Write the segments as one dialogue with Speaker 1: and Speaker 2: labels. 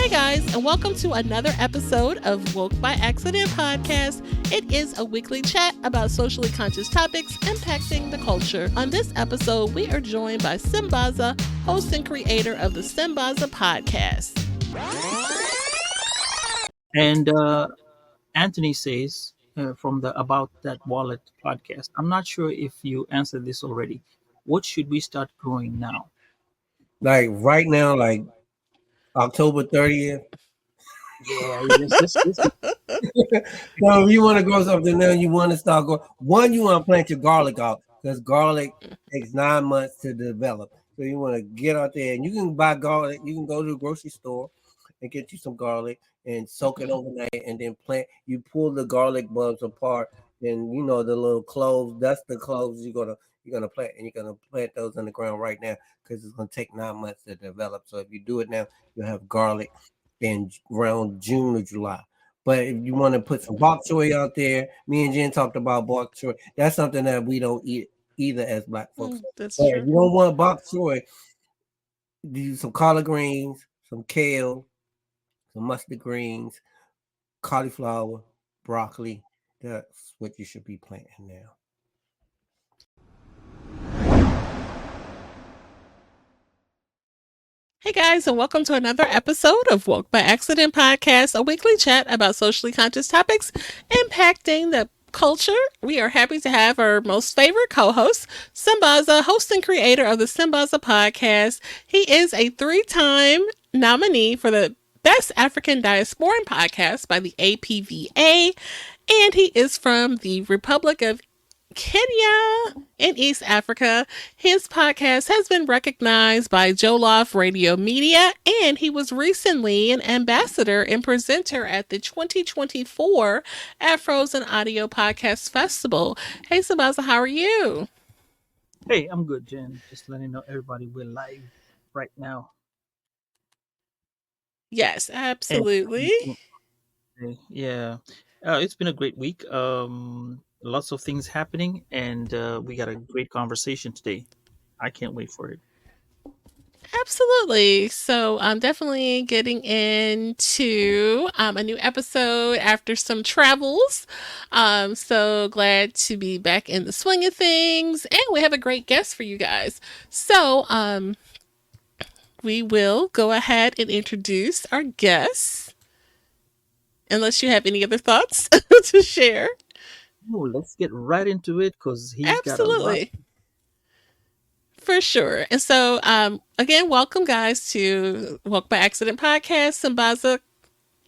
Speaker 1: Hey guys, and welcome to another episode of Woke by Accident Podcast. It is a weekly chat about socially conscious topics impacting the culture. On this episode, we are joined by Sambaza, host and creator of the Sambaza Podcast.
Speaker 2: And Anthony says from the About That Wallet podcast, I'm not sure if you answered this already. What should we start growing now?
Speaker 3: Like right now, like October 30th.
Speaker 2: Yeah, yes.
Speaker 3: So if you want to grow something now, you want to start growing. One, you want to plant your garlic out because garlic takes 9 months to develop. So you want to get out there and you can buy garlic. You can go to the grocery store and get you some garlic and soak it overnight and then plant. You pull the garlic bulbs apart and you know the little cloves. That's the cloves you're gonna plant, and you're gonna plant those in the ground right now because it's gonna take 9 months to develop. So if you do it now, you'll have garlic in around June or July. But if you want to put some bok choy out there, me and Jen talked about bok choy. That's something that we don't eat either as Black folks.
Speaker 1: That's
Speaker 3: but
Speaker 1: true.
Speaker 3: if you don't want bok choy, do some collard greens, some kale, some mustard greens, cauliflower, broccoli. That's what you should be planting now.
Speaker 1: Hey guys, and welcome to another episode of Woke by Accident Podcast, a weekly chat about socially conscious topics impacting the culture. We are happy to have our most favorite co-host, Sambaza, host and creator of the Sambaza Podcast. He is a 3-time nominee for the Best African Diasporan Podcast by the APVA, and he is from the Republic of Kenya in East Africa. His podcast has been recognized by Jollof Radio Media, and he was recently an ambassador and presenter at the 2024 Afros and Audio Podcast Festival. Hey, Sambaza, how are you?
Speaker 2: Hey, I'm good, Jen. Just letting know everybody we're live right now.
Speaker 1: Yes, absolutely.
Speaker 2: Yeah, it's been a great week. Lots of things happening, and we got a great conversation today. I can't wait for it.
Speaker 1: Absolutely. So I'm definitely getting into a new episode after some travels. So glad to be back in the swing of things, and we have a great guest for you guys. So we will go ahead and introduce our guest, unless you have any other thoughts to share.
Speaker 2: Oh, let's get right into it because he's got a lot.
Speaker 1: Absolutely. For sure. And so, again, welcome guys to Walk by Accident Podcast, Sambaza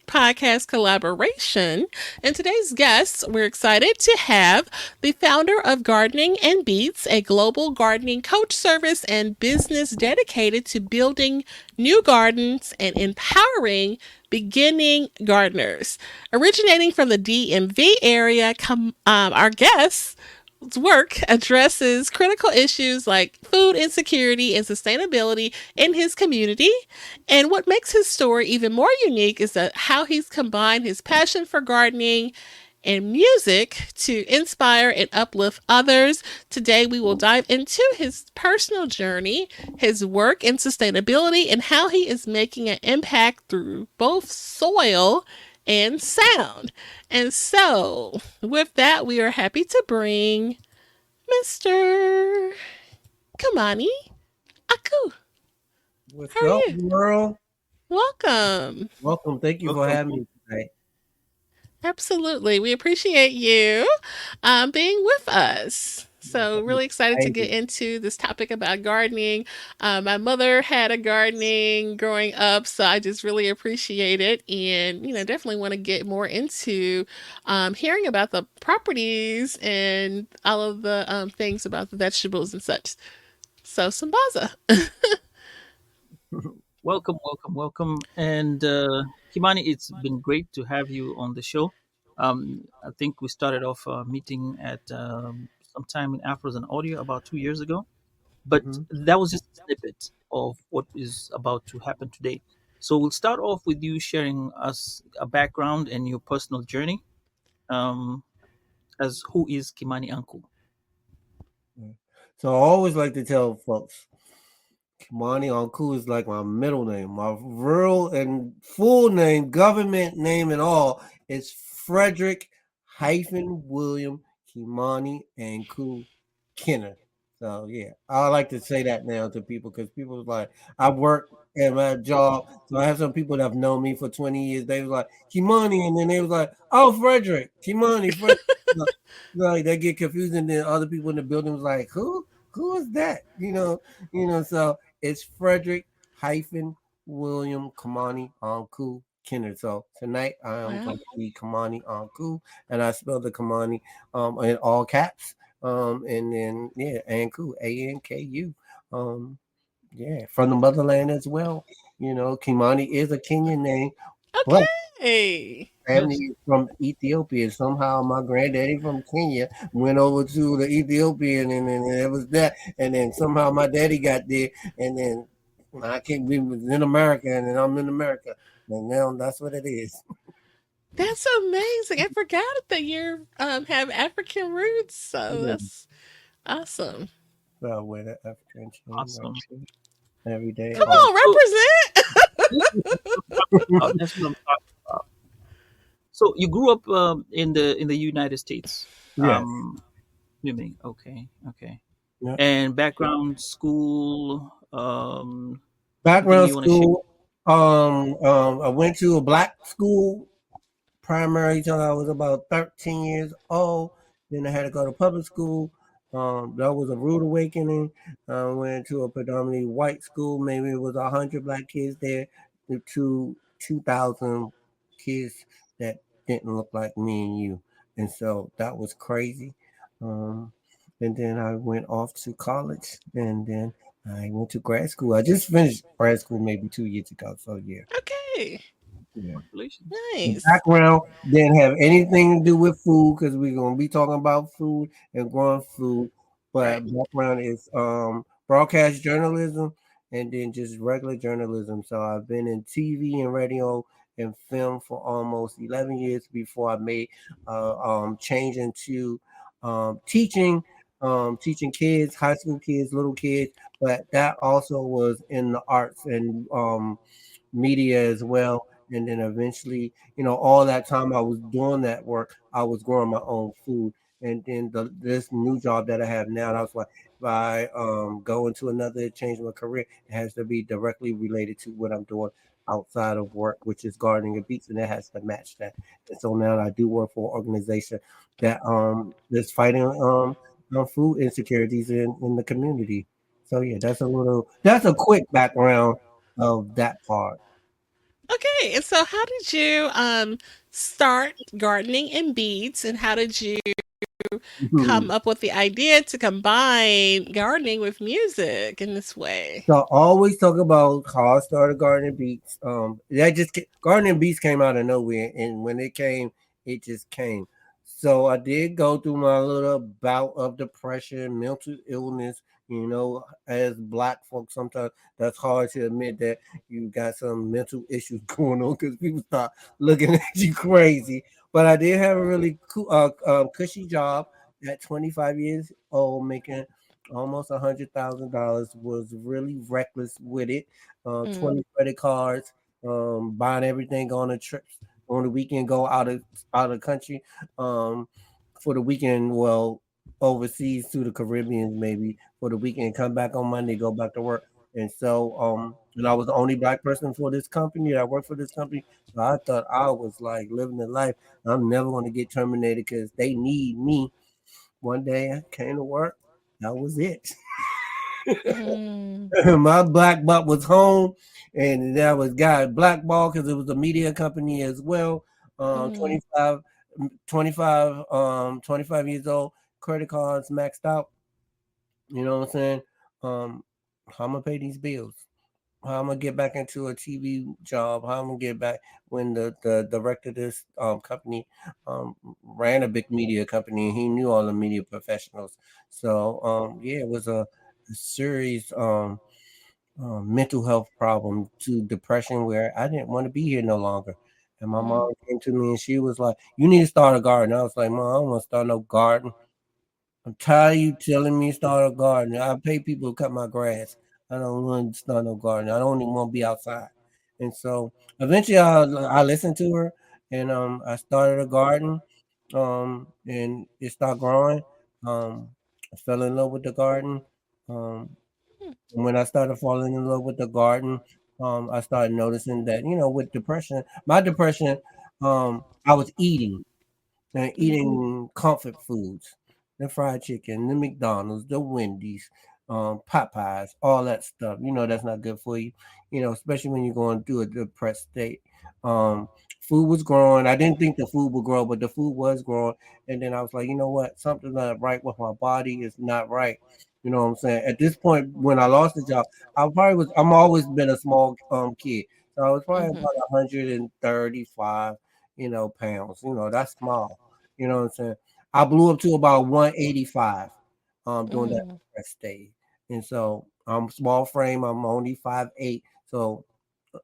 Speaker 1: Podcast collaboration. And today's guests, we're excited to have the founder of Gardening and Beats, a global gardening coach service and business dedicated to building new gardens and empowering beginning gardeners. Originating from the DMV area, our guests work addresses critical issues like food insecurity and sustainability in his community. And what makes his story even more unique is that how he's combined his passion for gardening and music to inspire and uplift others. Today, we will dive into his personal journey, his work in sustainability, and how he is making an impact through both soil and sound. And so, with that, we are happy to bring Mr. Kimani Anku.
Speaker 3: What's
Speaker 1: How are
Speaker 3: up,
Speaker 1: you?
Speaker 3: world?
Speaker 1: Welcome.
Speaker 3: Welcome. Thank you for having me today.
Speaker 1: Absolutely. We appreciate you being with us. So really excited to get into this topic about gardening. My mother had a gardening growing up, so I just really appreciate it, and definitely want to get more into hearing about the properties and all of the things about the vegetables and such. So Sambaza.
Speaker 2: Welcome. And Kimani, it's been great to have you on the show. I think we started off meeting at sometime in Afros and Audio about 2 years ago, but that was just a snippet of what is about to happen today. So we'll start off with you sharing us a background and your personal journey as who is Kimani Anku.
Speaker 3: So I always like to tell folks, Kimani Anku is like my middle name. My real and full name, government name, and all is Frederick hyphen William Kimani Anku Kenner. So yeah, I like to say that now to people because people was like, I work at my job, so I have some people that have known me for 20 years. They was like Kimani, and then they was like, oh Frederick, Kimani, Frederick. Like they get confused, and then other people in the building was like, who? Who is that? So it's Frederick hyphen William Kamani Anku Kenner. So tonight I am
Speaker 1: Wow.
Speaker 3: going to be Kamani Anku, and I spelled the Kamani in all caps. And then yeah, Anku Anku. Um, yeah, from the motherland as well. Kimani is a Kenyan name, but
Speaker 1: Okay.
Speaker 3: family
Speaker 2: Yes.
Speaker 3: is from Ethiopia. Somehow my granddaddy from Kenya went over to the Ethiopian and it was that. And then somehow my daddy got there and then I can't be in America and then I'm in America. And now that's what it is.
Speaker 1: That's amazing. I forgot that you have African roots, so
Speaker 3: Yeah.
Speaker 1: that's awesome.
Speaker 3: So I wear the African chain right
Speaker 2: Awesome.
Speaker 3: here every day.
Speaker 1: Come
Speaker 3: All
Speaker 1: on,
Speaker 2: So
Speaker 1: represent.
Speaker 2: this is what I'm talking about. That's what I'm talking about. So you grew up in the United States.
Speaker 3: yes.
Speaker 2: You mean okay, okay.
Speaker 3: Yeah.
Speaker 2: And background school, anything
Speaker 3: Background
Speaker 2: you want to share?
Speaker 3: school. I went to a black school primary till I was about 13 years old. Then I had to go to public school. That was a rude awakening. I went to a predominantly white school. Maybe it was 100 black kids there to 2,000 kids that didn't look like me and you. And so that was crazy. Um, and then I went off to college and then I went to grad school. I just finished grad school maybe 2 years ago. So yeah.
Speaker 1: Okay.
Speaker 3: Yeah.
Speaker 2: Congratulations.
Speaker 1: Nice.
Speaker 3: Background didn't have anything to do with food because we're gonna be talking about food and growing food. But
Speaker 1: Right.
Speaker 3: background is broadcast journalism and then just regular journalism. So I've been in TV and radio and film for almost 11 years before I made change into teaching, teaching kids, high school kids, little kids. But that also was in the arts and media as well. And then eventually, all that time I was doing that work, I was growing my own food. And then this new job that I have now, I was like, if I go into another change my career, it has to be directly related to what I'm doing outside of work, which is gardening and beats, and it has to match that. And so now I do work for an organization that is fighting food insecurities in the community. So yeah, that's a quick background of that part.
Speaker 1: Okay. And so, how did you start gardening and beads, and how did you come up with the idea to combine gardening with music in this way?
Speaker 3: So I always talk about how I started gardening beats. Gardening beats came out of nowhere, and when it came, it just came. So I did go through my little bout of depression, mental illness. As black folks, sometimes that's hard to admit that you got some mental issues going on because people start looking at you crazy. But I did have a really cool, cushy job at 25 years old, making almost $100,000. Was really reckless with it.
Speaker 1: Mm,
Speaker 3: 20 credit cards, buying everything on the trips on the weekend, go out of the country, for the weekend. Well, overseas to the Caribbean maybe for the weekend. Come back on Monday, go back to work. And so, and I was the only black person for this company. I worked for this company, so I thought I was like living the life. I'm never going to get terminated because they need me. One day I came to work. That was it.
Speaker 1: mm,
Speaker 3: My black butt was home, and that was got blackballed because it was a media company as well. Um,
Speaker 1: mm,
Speaker 3: 25, 25 years old, credit cards maxed out. You know what I'm saying? Um, how I'm gonna pay these bills? How I'm gonna get back into a TV job? How I'm gonna get back when the director of this company ran a big media company and he knew all the media professionals. So yeah, it was a serious mental health problem to depression where I didn't want to be here no longer. And my
Speaker 1: mm.
Speaker 3: mom came to me and she was like, "You need to start a garden." I was like, "Mom, I don't want to start no garden. I'm tired of you telling me to start a garden. I pay people to cut my grass. I don't want to start no garden. I don't even want to be outside. And so eventually I listened to her, and I started a garden, and it started growing. Um, I fell in love with the garden. Um, and when I started falling in love with the garden, I started noticing that, with depression, my depression, I was
Speaker 1: Mhm.
Speaker 3: eating comfort foods, the fried chicken, the McDonald's, the Wendy's, Popeyes, all that stuff. That's not good for you. Especially when you're going through a depressed state. Um, Food was growing. I didn't think the food would grow, but the food was growing. And then I was like, you know what? Something's not right with my body. Is not right. You know what I'm saying? At this point, when I lost the job, I'm always been a small kid. So I was probably
Speaker 1: Mhm.
Speaker 3: about 135, pounds. That's small. You know what I'm saying? I blew up to about 185 during that
Speaker 1: Mhm.
Speaker 3: depressed stage. And so I'm small frame, I'm only 5'8". So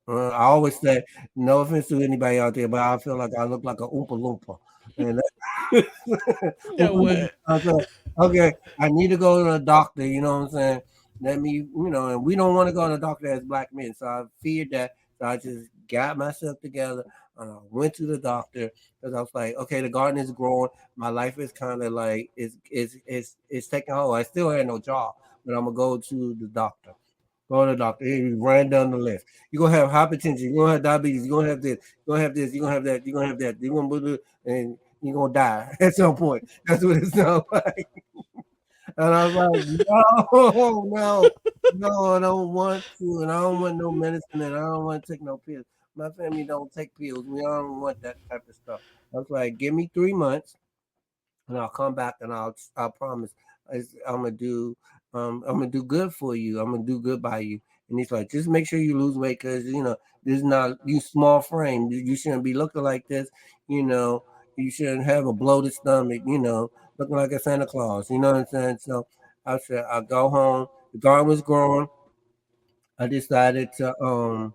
Speaker 3: I always say, no offense to anybody out there, but I feel like I look like a Oompa Loompa. And
Speaker 1: You know
Speaker 3: Oompa Loompa.
Speaker 1: what?
Speaker 3: I said, okay, I need to go to the doctor, you know what I'm saying? Let me, and we don't want to go to the doctor as black men. So I feared that. So I just got myself together. Went to the doctor because I was like, okay, the garden is growing. My life is kind of like it's taking hold. I still had no job, but I'm gonna go to the doctor. Go to the doctor. He ran down the list. You're gonna have hypertension. You're gonna have diabetes. You're gonna have this. You're gonna have this. You're gonna have that. You're gonna have that. You're gonna do, and you're gonna die at some point. That's what it sounds like. And I was like, no, no, no, I don't want to, and I don't want no medicine, and I don't want to take no pills. My family don't take pills. We don't want that type of stuff. I was like, give me 3 months, and I'll come back, and I'll promise I'm gonna do I'm gonna do good for you. I'm gonna do good by you. And he's like, just make sure you lose weight, because this is not you small frame. You shouldn't be looking like this. You know, you shouldn't have a bloated stomach. Looking like a Santa Claus. You know what I'm saying? So I said, I'll go home. The garden was growing. I decided to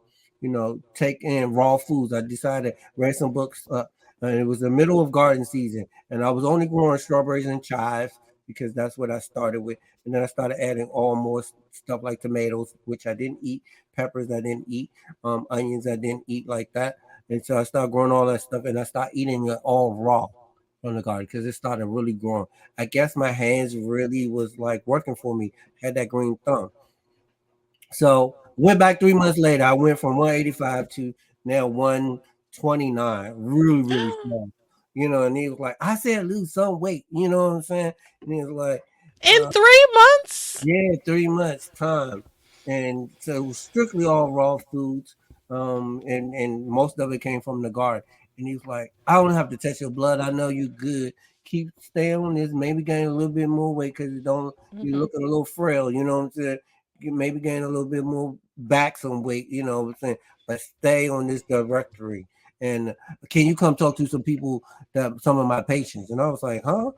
Speaker 3: take in raw foods. I decided read some books, and it was the middle of garden season, and I was only growing strawberries and chives because that's what I started with. And then I started adding all more stuff like tomatoes, which I didn't eat, peppers I didn't eat, onions I didn't eat like that. And so I started growing all that stuff, and I started eating it all raw from the garden because it started really growing. I guess my hands really was like working for me. Had that green thumb. So went back 3 months later. I went from 185 to now 129. Really, really small. And he was like, I said lose some weight. You know what I'm saying? And he was like,
Speaker 1: In
Speaker 3: uh,
Speaker 1: 3 months?
Speaker 3: yeah, 3 months time, and so it was strictly all raw foods, and most of it came from the garden. And he was like, "I don't have to test your blood. I know you good. Keep stay on this. Maybe gain a little bit more weight because you're
Speaker 1: Mhm.
Speaker 3: looking a little frail. You know what I'm saying? You maybe gain a little bit more back some weight. You know what I'm saying? But stay on this directory. And can you come talk to some people some of my patients?" And I was like, "Huh?"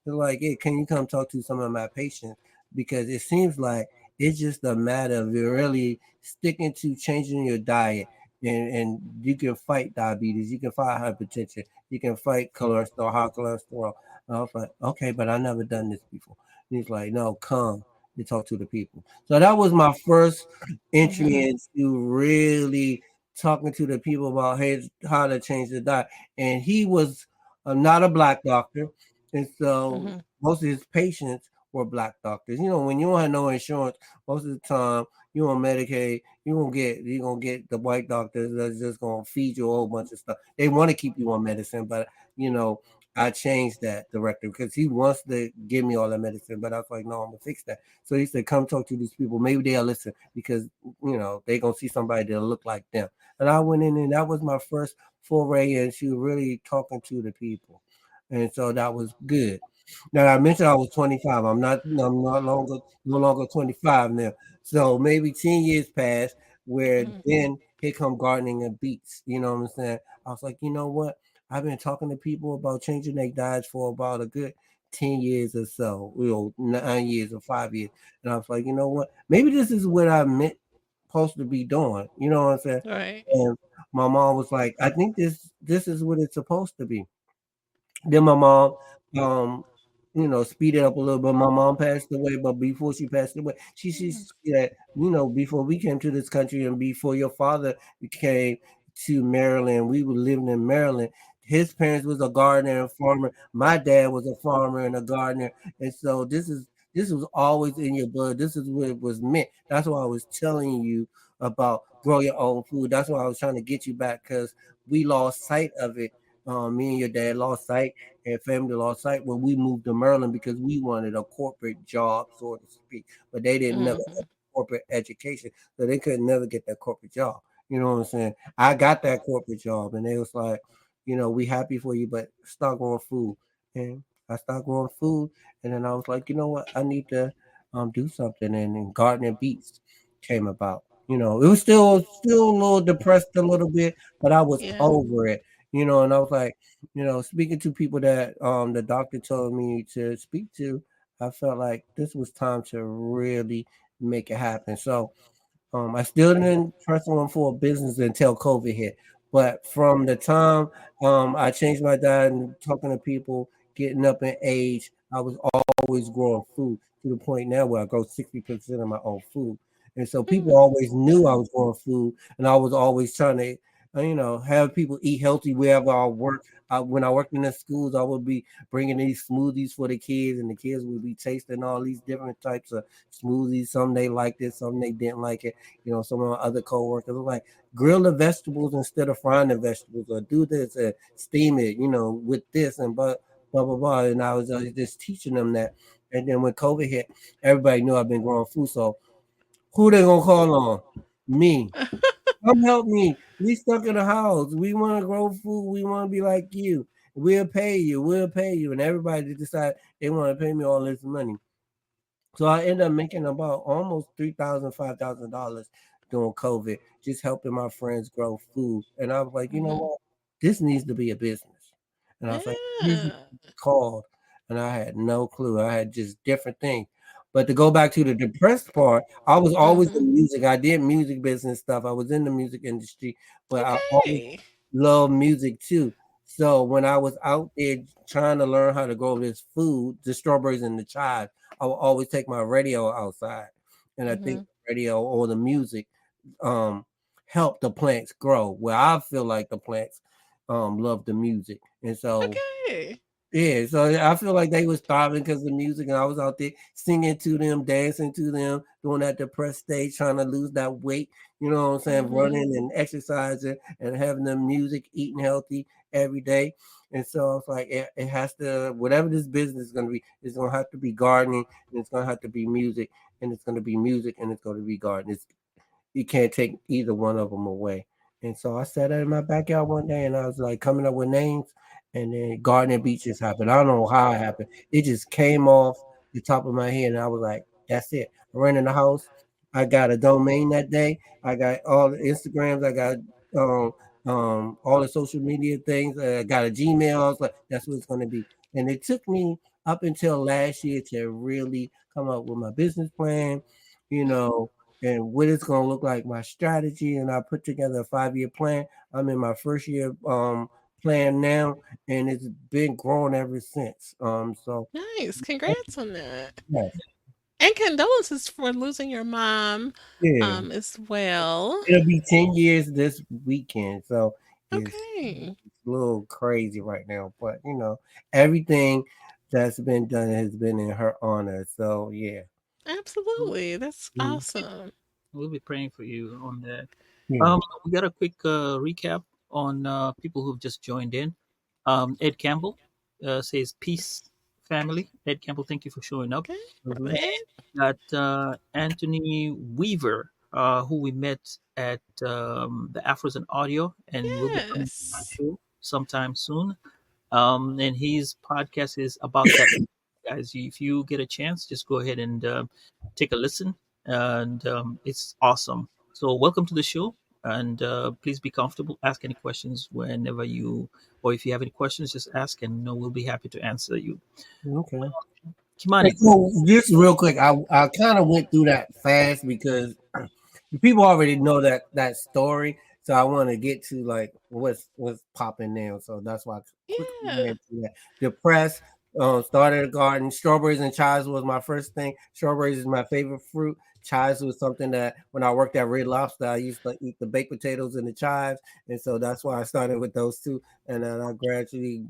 Speaker 3: They're like, "Yeah, can you come talk to some of my patients?" Because it seems like it's just a matter of you really sticking to changing your diet, and you can fight diabetes, you can fight hypertension, you can fight cholesterol, high cholesterol. And I was like, okay, but I never done this before. And he's like, no, come and talk to the people. So that was my first entry
Speaker 1: Mhm.
Speaker 3: into really talking to the people about how to change the diet. And he was not a black doctor, and so
Speaker 1: Mhm.
Speaker 3: most of his patients were black doctors. When you don't have no insurance, most of the time you on Medicaid, you gonna get the white doctors that's just gonna feed you a whole bunch of stuff. They want to keep you on medicine, but you know, I changed that director because he wants to give me all that medicine, but I was like, no, I'm gonna fix that. So he said, come talk to these people. Maybe they'll listen because they gonna see somebody that'll look like them. And I went in, and that was my first foray into really talking to the people, and so that was good. Now I mentioned I was 25. I'm no longer 25 now. So maybe 10 years passed where
Speaker 1: Mhm.
Speaker 3: then here come gardening and beets. You know what I'm saying? I was like, you know what? I've been talking to people about changing their diets for about a good 10 years or so, 9 years or 5 years. And I was like, you know what? Maybe this is what I meant supposed to be doing. You know what I'm saying?
Speaker 1: Right.
Speaker 3: And my mom was like, I think this is what it's supposed to be. Then my mom um speed it up a little bit. My mom passed away, but before she passed away, she
Speaker 1: Mm.
Speaker 3: said, before we came to this country and before your father came to Maryland, we were living in Maryland. His parents was a gardener and farmer. My dad was a farmer and a gardener, and so this was always in your blood. This is what it was meant. That's why I was telling you about grow your own food. That's why I was trying to get you back because we lost sight of it. Me and your dad lost sight and family lost sight when we moved to Maryland because we wanted a corporate job, so to speak. But they didn't never
Speaker 1: Mhm.
Speaker 3: have corporate education, so they could never get that corporate job. You know what I'm saying? I got that corporate job, and they was like, we happy for you, but start growing food. And I started growing food, and then I was like, you know what? I need to do something, and then gardening beats came about. It was still a little depressed a little bit, but I was
Speaker 1: Yeah.
Speaker 3: over it. And I was like, speaking to people that the doctor told me to speak to, I felt like this was time to really make it happen. So I still didn't press on for a business until COVID hit. But from the time I changed my diet and talking to people, getting up in age, I was always growing food to the point now where I grow 60% of my own food. And so people
Speaker 1: Mm.
Speaker 3: always knew I was growing food, and I was always trying to, have people eat healthy wherever I work. When I worked in the schools, I would be bringing these smoothies for the kids, and the kids would be tasting all these different types of smoothies. Some they liked it, some they didn't like it. Some of my other coworkers were like, grill the vegetables instead of frying the vegetables, or do this and steam it, with this and blah blah blah. And I was just teaching them that. And then when COVID hit, everybody knew I've been growing food. So who they gonna call on? Me. Come help me. We stuck in the house. We want to grow food. We want to be like you. We'll pay you. We'll pay you. And everybody decided they want to pay me all this money. So I ended up making about almost $3,000, $5,000 during COVID, just helping my friends grow food. And I was like, you know
Speaker 1: Mhm.
Speaker 3: what? This needs to be a business. And I was like, what is it
Speaker 1: Yeah.
Speaker 3: called? And I had no clue. I had just different things. But to go back to the depressed part, I was always
Speaker 1: Mhm.
Speaker 3: in music. I did music business stuff. I was in the music industry, but I always
Speaker 1: Okay.
Speaker 3: loved music too. So when I was out there trying to learn how to grow this food, the strawberries and the chives, I will always take my radio outside, and I think
Speaker 1: Mhm.
Speaker 3: the radio or the music um, help the plants grow. Where I feel like the plants love the music, and so
Speaker 1: Okay.
Speaker 3: yeah, so I feel like they was starving because of the music, and I was out there singing to them, dancing to them, doing that depressed stage, trying to lose that weight. You know what I'm saying?
Speaker 1: Mhm.
Speaker 3: Running and exercising and having the music, eating healthy every day. And so I was like, it has to, whatever this business is going to be, it's going to have to be gardening, and it's going to have to be music, and it's going to be music, and it's going to be gardening. You can't take either one of them away. And so I sat in my backyard one day and I was like coming up with names, and then Garden and Beaches happened. I don't know how it happened. It just came off the top of my head, and I was like, that's it. I ran in the house. I got a domain that day. I got all the Instagrams. I got um all the social media things. I got a Gmail. I was like, that's what it's gonna be. And it took me up until last year to really come up with my business plan, you know, and what it's going to look like, my strategy. And I put together a 5-year plan. I'm in my first year plan now, and it's been growing ever since. So
Speaker 1: Nice. Congrats on that.
Speaker 3: yes,
Speaker 1: And condolences for losing your mom
Speaker 3: yeah,
Speaker 1: as well.
Speaker 3: it'll be 10 years this weekend. So
Speaker 1: Okay.
Speaker 3: it's a little crazy right now, but everything that's been done has been in her honor. So yeah,
Speaker 1: Absolutely. That's
Speaker 3: Mhm.
Speaker 1: awesome.
Speaker 2: We'll be praying for you on that.
Speaker 3: Yeah.
Speaker 2: We got a quick recap on people who've just joined in. Ed Campbell says, "Peace, family." Ed Campbell, thank you for showing up.
Speaker 1: Okay.
Speaker 3: Mhm.
Speaker 1: Ed?
Speaker 2: Got Anthony Weaver, who we met at the Afros and Audio, and will be coming to our
Speaker 1: Yes.
Speaker 2: show sometime soon. And his podcast is about that. Guys, if you get a chance, just go ahead and take a listen, and it's awesome. So, welcome to the show, and please be comfortable. Ask any questions whenever you, or if you have any questions, just ask, and we'll be happy to answer you.
Speaker 3: Okay. And
Speaker 2: Kimani,
Speaker 3: so just real quick, I kind of went through that fast because people already know that story. So I want to get to like what's popping now. So that's why I quickly
Speaker 1: Yeah.
Speaker 3: ran through that. Depressed, Started a garden. Strawberries and chives was my first thing. Strawberries is my favorite fruit. Chives was something that when I worked at Red Lobster, I used to eat the baked potatoes and the chives, and so that's why I started with those two, and then I gradually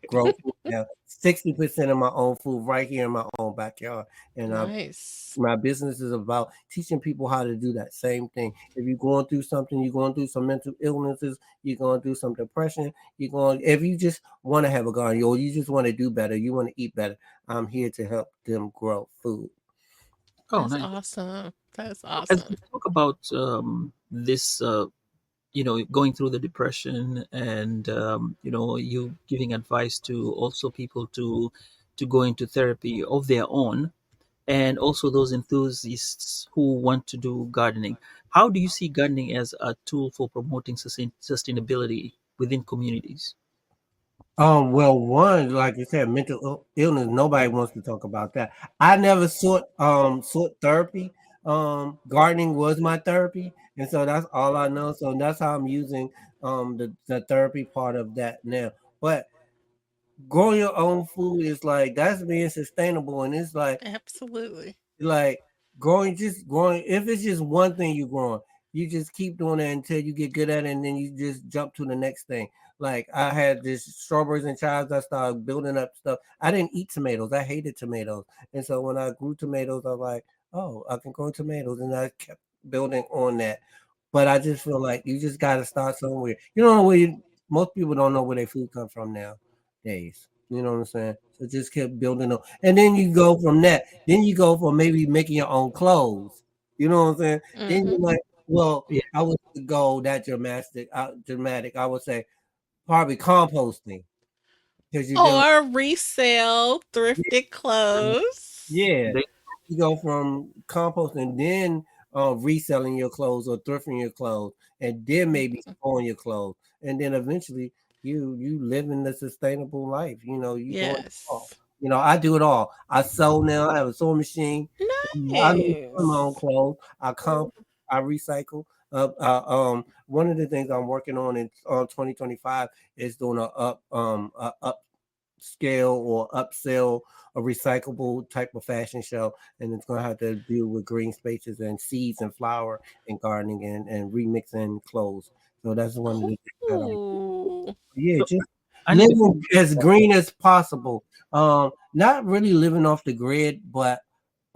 Speaker 3: grow food now. 60% of my own food right here in my own backyard, and
Speaker 1: Nice.
Speaker 3: my business is about teaching people how to do that same thing. If you're going through something, you're going through some mental illnesses, you're going through some depression, if you just want to have a garden or you just want to do better, you want to eat better, I'm here to help them grow food.
Speaker 2: Oh,
Speaker 1: That's
Speaker 2: nice.
Speaker 1: awesome. That's
Speaker 2: So as
Speaker 1: awesome.
Speaker 2: we talk about this, going through the depression, and you giving advice to also people to go into therapy of their own, and also those enthusiasts who want to do gardening. How do you see gardening as a tool for promoting sustainability within communities?
Speaker 3: Well, one, like you said, mental illness. Nobody wants to talk about that. I never sought therapy. Gardening was my therapy, and so that's all I know. So that's how I'm using the therapy part of that now. But growing your own food is like that's being sustainable, and it's
Speaker 1: Absolutely.
Speaker 3: like growing. If it's just one thing you're growing, you just keep doing that until you get good at it, and then you just jump to the next thing. Like I had this strawberries and chives. I started building up stuff. I didn't eat tomatoes. I hated tomatoes, and so when I grew tomatoes, I was like, oh, I can grow tomatoes, and I kept building on that. But I just feel like you just got to start somewhere. You don't know where most people don't know where their food comes from nowadays. You know what I'm saying? So just keep building up, and then you go from that. Then you go for maybe making your own clothes. You know what I'm saying? Then
Speaker 1: Mm-hmm.
Speaker 3: you like, well,
Speaker 2: Yeah,
Speaker 3: I would go that dramatic. Dramatic. I would say probably composting because you're dealing.
Speaker 1: Or resell thrifted clothes.
Speaker 3: Yeah,
Speaker 2: they,
Speaker 3: you go from composting, then reselling your clothes or thrifting your clothes, and then maybe
Speaker 1: Mhm.
Speaker 3: storing your clothes, and then eventually you live in the sustainable life. You doing it all.
Speaker 1: Yes.
Speaker 3: I do it all. I sew now. I have a sewing machine. I make my own
Speaker 1: Nice.
Speaker 3: clothes. I comp. I recycle. One of the things I'm working on in 2025 is doing a scale or upsell a recyclable type of fashion show, and it's going to have to deal with green spaces and seeds and flower and gardening and remixing clothes. So that's one of the things that I'm.
Speaker 1: Cool.
Speaker 3: Yeah,
Speaker 2: so
Speaker 3: just
Speaker 2: I need to.
Speaker 3: living as green as possible. Not really living off the grid, but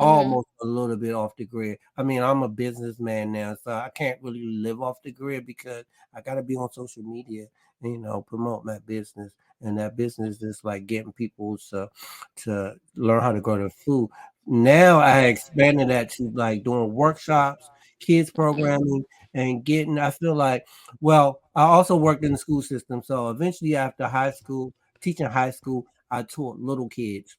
Speaker 1: Mm-hmm.
Speaker 3: almost a little bit off the grid. I mean, I'm a businessman now, so I can't really live off the grid because I got to be on social media, and, promote my business. And that business is like getting people to learn how to grow their food. Now I expanded that to like doing workshops, kids programming, and getting. I feel like, well, I also worked in the school system, so eventually after high school, teaching high school, I taught little kids.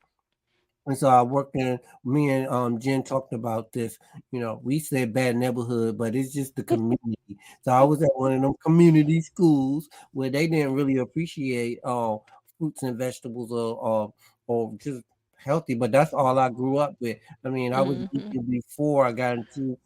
Speaker 3: And so I worked in. Me and Jen talked about this. We said bad neighborhood, but it's just the community. So I was at one of them community schools where they didn't really appreciate fruits and vegetables or just healthy. But that's all I grew up with. I mean, I was
Speaker 1: Mm-hmm.
Speaker 3: eating before I got into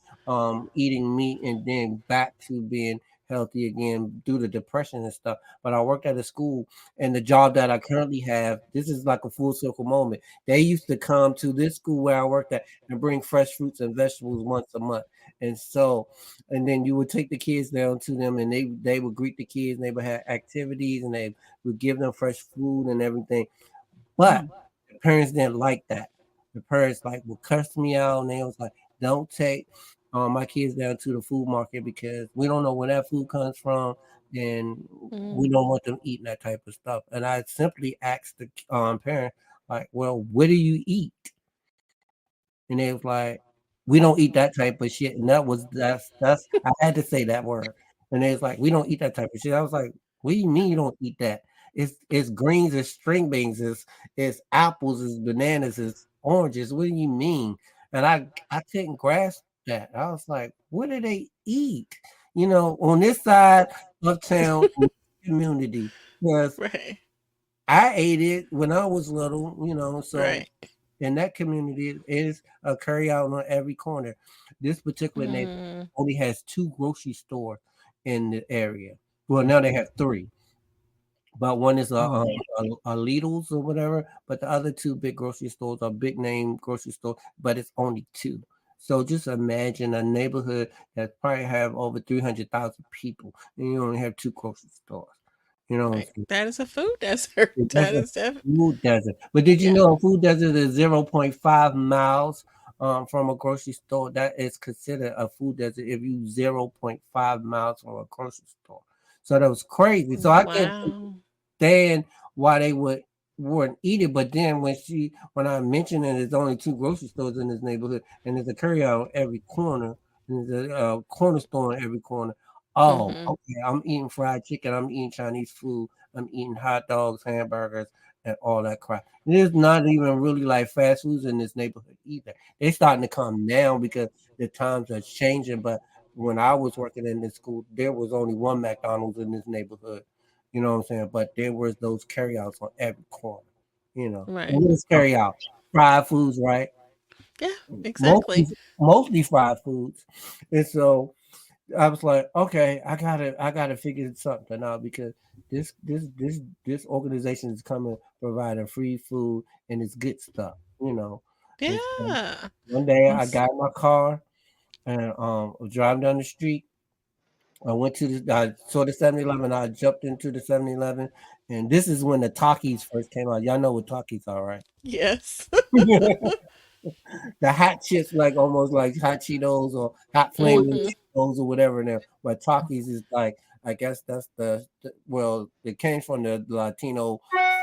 Speaker 3: eating meat and then back to being healthy again due to depression and stuff. But I worked at a school, and the job that I currently have, this is like a full circle moment. They used to come to this school where I worked at and bring fresh fruits and vegetables once a month. And so, and then you would take the kids down to them, and they would greet the kids, and they would have activities, and they would give them fresh food and everything. But
Speaker 2: Mm,
Speaker 3: the parents didn't like that. The parents like would cuss me out, and they was like, "Don't take my kids down to the food market because we don't know where that food comes from, and we
Speaker 1: Mm-hmm.
Speaker 3: don't want them eating that type of stuff." And I simply asked the parent, like, "Well, what do you eat?" And they was like, "We don't eat that type of shit." And that's I had to say that word. And they was like, "We don't eat that type of shit." I was like, "What do you mean you don't eat that? It's greens, it's string beans, it's apples, it's bananas, it's oranges. What do you mean?" And I couldn't grasp that. I was like, "What do they eat?" On this side of town in this community, because
Speaker 1: Right.
Speaker 3: I ate it when I was little, so
Speaker 1: Right.
Speaker 3: in that community is a curry out on every corner. This particular neighborhood
Speaker 1: Mm.
Speaker 3: only has two grocery stores in the area. Well, now they have three, but one is
Speaker 2: Mm.
Speaker 3: a Lidl's or whatever. But the other two big grocery stores are big name grocery store, but it's only two. So just imagine a neighborhood that probably have over 300,000 people, and you only have two grocery stores. You know what I'm
Speaker 1: Right.
Speaker 3: saying?
Speaker 1: That is a food desert.
Speaker 3: That's
Speaker 1: That
Speaker 3: a
Speaker 1: is def-
Speaker 3: food desert. But did you
Speaker 1: yeah.
Speaker 3: know a food desert is 0.5 miles from a grocery store? That is considered a food desert if you 0.5 miles from a grocery store. So that was crazy. So I can't
Speaker 1: Wow.
Speaker 3: understand why they wouldn't eat it. But then when I mentioned it, there's only two grocery stores in this neighborhood, and there's a carryout on every corner, and there's a corner store on every corner. Oh,
Speaker 1: Mm-hmm.
Speaker 3: okay. I'm eating fried chicken. I'm eating Chinese food. I'm eating hot dogs, hamburgers, and all that crap. There's not even really like fast foods in this neighborhood either. They're starting to come now because the times are changing. But when I was working in this school, there was only one McDonald's in this neighborhood. You know what I'm saying? But there was those carryouts on every corner. You know,
Speaker 1: Right.
Speaker 3: and what is
Speaker 2: Oh,
Speaker 3: carry out? Fried foods, right?
Speaker 1: Yeah,
Speaker 3: Mostly,
Speaker 1: exactly.
Speaker 3: mostly fried foods. And so I was like, okay, I gotta figure something out because this organization is coming providing free food and it's good stuff, you know. And so
Speaker 1: Yeah.
Speaker 3: one day I
Speaker 2: it's
Speaker 3: got in my car and was driving down the street. I saw the 7-Eleven. I jumped into the 7-Eleven, and this is when the Takis first came out. Y'all know what Takis are, right?
Speaker 1: Yes.
Speaker 3: The hot chips, like almost like hot Cheetos or hot flaming
Speaker 1: Mm-hmm.
Speaker 3: Cheetos or whatever. Now, but Takis is like, I guess that's well, it came from the Latino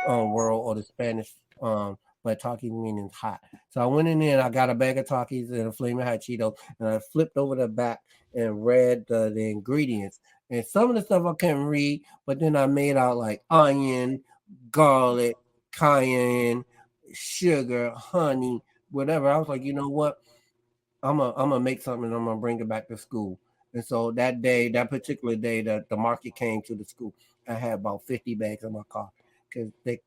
Speaker 3: world or the Spanish, but Takis meaning hot. So I went in there and I got a bag of Takis and a flaming hot Cheetos, and I flipped over the back and read the ingredients. And some of the stuff I couldn't read, but then I made out like onion, garlic, cayenne, sugar, honey, whatever. I was like, you know what? I'm gonna make something and I'm gonna bring it back to school. And so that day, that particular day, that the market came to the school, I had about 50 bags in my car because they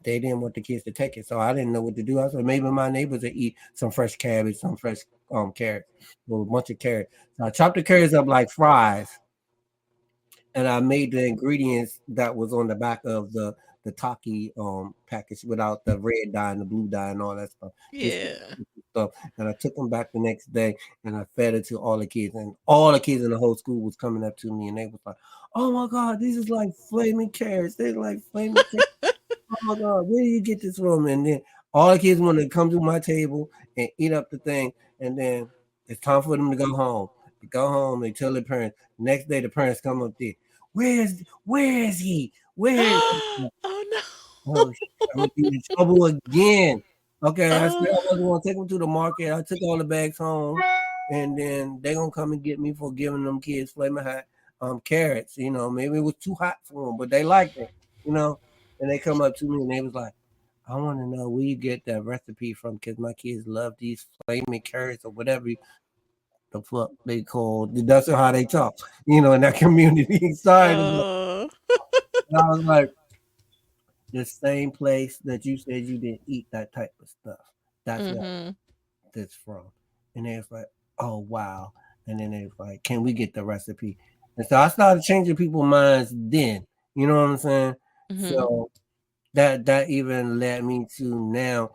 Speaker 3: didn't want the kids to take it. So I didn't know what to do. I said maybe my neighbors would eat some fresh cabbage, some fresh carrots, well, a bunch of carrots. So I chopped the carrots up like fries and I made the ingredients that was on the back of the Taki package without the red dye and the blue dye and all that stuff. Just
Speaker 1: Yeah.
Speaker 3: stuff. And I took them back the next day and I fed it to all the kids. And all the kids in the whole school was coming up to me and they was like, "Oh my God, these is like flaming carrots. They're like flaming carrots. Oh my God, where do you get this from?" And then all the kids wanted to come to my table and eat up the thing. And then it's time for them to go home. They go home, they tell their parents. Next day the parents come up there. Where is he? Where is he?
Speaker 1: Oh no.
Speaker 3: Oh, shit, I'm gonna be in trouble again. Okay, I said I
Speaker 1: Oh.
Speaker 3: wasn't gonna take them to the market. I took all the bags home, and then they gonna come and get me for giving them kids flaming hot carrots. You know, maybe it was too hot for them, but they liked it. You know, and they come up to me and they was like, "I want to know where you get that recipe from, because my kids love these flaming carrots or whatever the fuck they call. That's how they talk. You know, in that community." Sorry,
Speaker 1: Oh.
Speaker 3: but I was like, the same place that you said you didn't eat that type of stuff. That's where
Speaker 1: Mm-hmm.
Speaker 3: that's from. And they was like, "Oh wow." And then they was like, "Can we get the recipe?" And so I started changing people's minds then. You know what I'm saying?
Speaker 1: Mm-hmm.
Speaker 3: So that even led me to now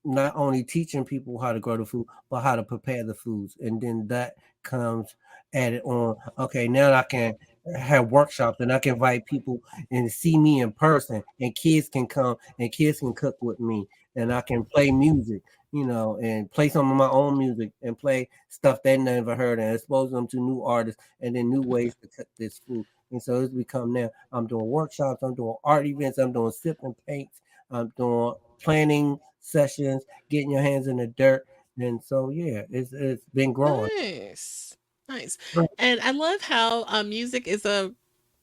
Speaker 3: not only teaching people how to grow the food, but how to prepare the foods. And then that comes added on. Okay, now I can have workshops and I can invite people and see me in person, and kids can come and kids can cook with me, and I can play music, you know, and play some of my own music and play stuff they never heard and expose them to new artists and then new ways to cook this food. And so it's become now I'm doing workshops, I'm doing art events, I'm doing sip and paints, I'm doing planning sessions, getting your hands in the dirt. And so yeah, it's been growing.
Speaker 1: Nice. Nice. And I love how music is a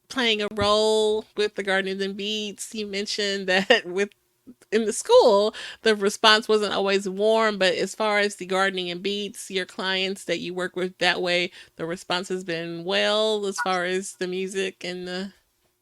Speaker 1: playing a role with the gardening and beats. You mentioned that with in the school, the response wasn't always warm, but as far as the gardening and beats, your clients that you work with that way, the response has been well as far as the music and the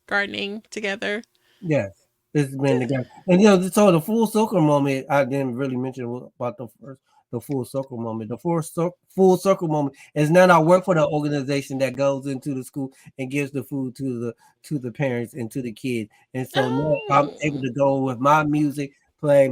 Speaker 1: gardening together.
Speaker 3: Yes, it's been the
Speaker 1: Good.
Speaker 3: guy. And so the full circle moment I didn't really mention about the first. the full circle moment. The full circle moment is now I work for the organization that goes into the school and gives the food to the parents and to the kids. And so now I'm able
Speaker 1: Oh.
Speaker 3: to go with my music, bring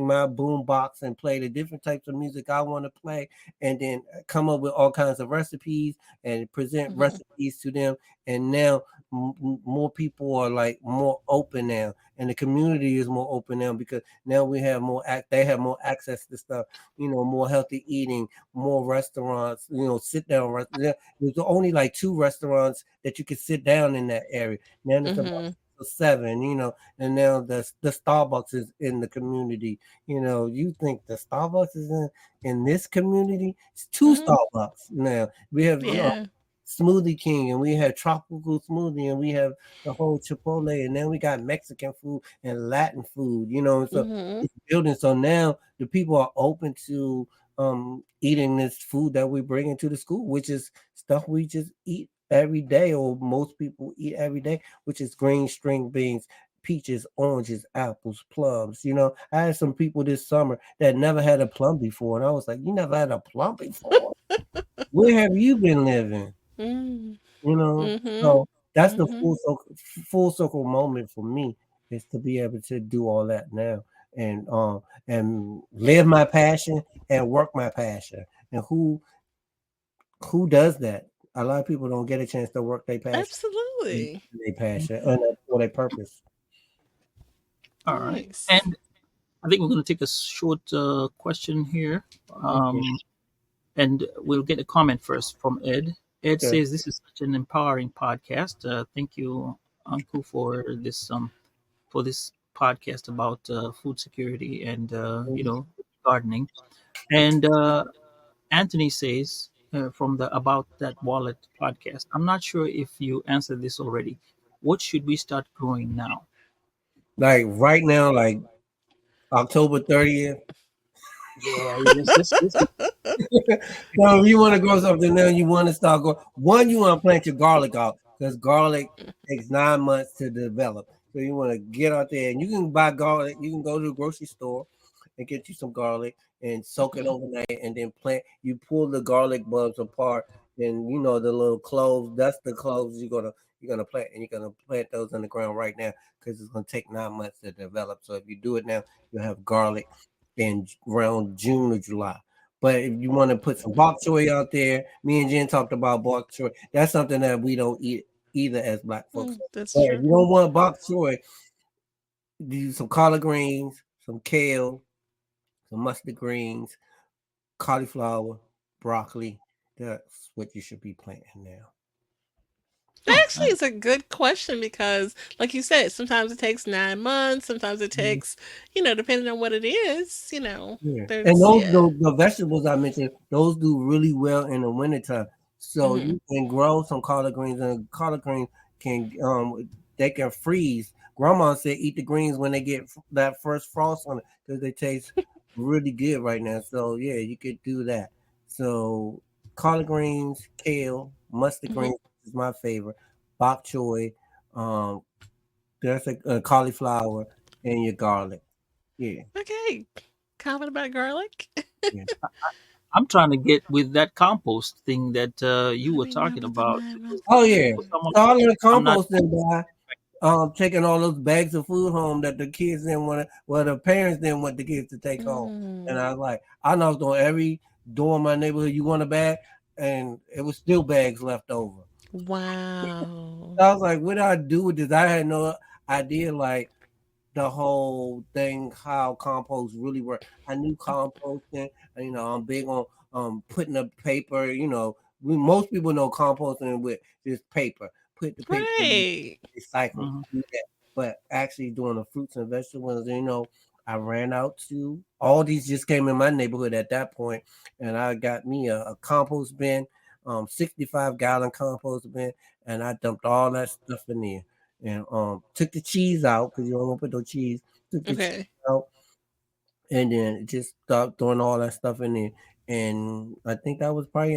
Speaker 3: my boom box and play the different types of music I want to play, and then come up with all kinds of recipes and present
Speaker 1: Mhm.
Speaker 3: recipes to them. And now more people are like more open now, and the community is more open now because now we have they have more access to stuff, more healthy eating, more restaurants, sit down there's only like two restaurants that you can sit down in that area. Now it's about
Speaker 1: Mhm.
Speaker 3: 7, and now the Starbucks is in the community. You think the Starbucks is in this community? It's two
Speaker 1: Mhm.
Speaker 3: Starbucks now. We have
Speaker 1: Yeah.
Speaker 3: Smoothie King, and we have tropical smoothie, and we have the whole Chipotle, and then we got Mexican food and Latin food. And so
Speaker 1: Mhm.
Speaker 3: it's building. So now the people are open to eating this food that we bring into the school, which is stuff we just eat every day, or most people eat every day, which is green string beans, peaches, oranges, apples, plums. I had some people this summer that never had a plum before, and I was like, "You never had a plum before? Where have you been living?"
Speaker 1: Mm.
Speaker 3: So
Speaker 1: Mhm.
Speaker 3: that's the
Speaker 1: Mhm.
Speaker 3: full circle moment for me, is to be able to do all that now, and live my passion and work my passion. And who does that? A lot of people don't get a chance to work
Speaker 1: Absolutely.
Speaker 3: their passion or their purpose.
Speaker 2: All right.
Speaker 1: Nice.
Speaker 2: And I think we're going to take a short question here.
Speaker 3: Okay.
Speaker 2: Um, and we'll get a comment first from Ed. Ed
Speaker 3: Okay.
Speaker 2: says, "This is such an empowering podcast. Thank you, Uncle, for this podcast about food security and gardening." And Anthony says from the About That Wallet podcast, "I'm not sure if you answered this already. What should we start growing now?"
Speaker 3: Like right now, like October 30th.
Speaker 2: Yeah, yes.
Speaker 3: So if you want to grow something now, you want to start growing. One, you want to plant your garlic out because garlic takes 9 months to develop. So you want to get out there, and you can buy garlic. You can go to the grocery store and get you some garlic and soak it
Speaker 1: Mhm.
Speaker 3: overnight, and then plant. You pull the garlic bulbs apart, and the little cloves. That's the cloves you're gonna plant, and you're gonna plant those in the ground right now because it's gonna take 9 months to develop. So if you do it now, you'll have garlic in around June or July. But if you want to put some bok choy out there, me and Jen talked about bok choy. That's something that we don't eat either as black folks.
Speaker 1: Mm, that's
Speaker 3: But if
Speaker 1: true.
Speaker 3: you don't want bok choy, do some collard greens, some kale, some mustard greens, cauliflower, broccoli. That's what you should be planting now.
Speaker 1: That
Speaker 2: Oh,
Speaker 1: actually
Speaker 2: nice.
Speaker 1: is a good question because, like you said, sometimes it takes 9 months. Sometimes it
Speaker 3: Mhm.
Speaker 1: takes, depending on what it is.
Speaker 3: Yeah. And
Speaker 1: There's
Speaker 3: those
Speaker 1: yeah.
Speaker 3: the vegetables I mentioned, those do really well in the wintertime. So
Speaker 1: Hmm.
Speaker 3: you can grow some collard greens, and collard greens can they can freeze. Grandma said eat the greens when they get that first frost on it because they taste really good right now. So yeah, you could do that. So collard greens, kale, mustard
Speaker 1: Hmm.
Speaker 3: greens is my favorite. Bok choy, um, there's a cauliflower, and your garlic. Yeah,
Speaker 1: Okay. Comment about garlic.
Speaker 3: yeah.
Speaker 2: I'm trying to get with that compost thing that you were
Speaker 1: Putting
Speaker 2: talking
Speaker 1: over the
Speaker 2: about.
Speaker 1: 9 months.
Speaker 3: Oh yeah.
Speaker 1: Mm.
Speaker 3: So
Speaker 2: Someone,
Speaker 3: all of the
Speaker 2: I'm not.
Speaker 3: composting by taking all those bags of food home that the kids didn't want to, well, the parents didn't want the kids to take home. And
Speaker 1: Mm.
Speaker 3: I was like, I knocked on every door in my neighborhood. You want a bag? And it was still bags left over.
Speaker 1: Wow.
Speaker 3: So I was like, what do I do with this? I had no idea, like the whole thing, how compost really work. I knew composting. I'm big on putting up paper. Most people know composting with just paper. Put the paper in,
Speaker 1: Right.
Speaker 3: recycle,
Speaker 2: Mhm.
Speaker 3: do that. But actually doing the fruits and vegetables, I ran out to all these just came in my neighborhood at that point, and I got me a compost bin, 65-gallon compost bin, and I dumped all that stuff in there, and took the cheese out because you don't want to put no cheese. Took the cheese
Speaker 1: Okay.
Speaker 3: out, and then just start throwing all that stuff in there. And I think that was probably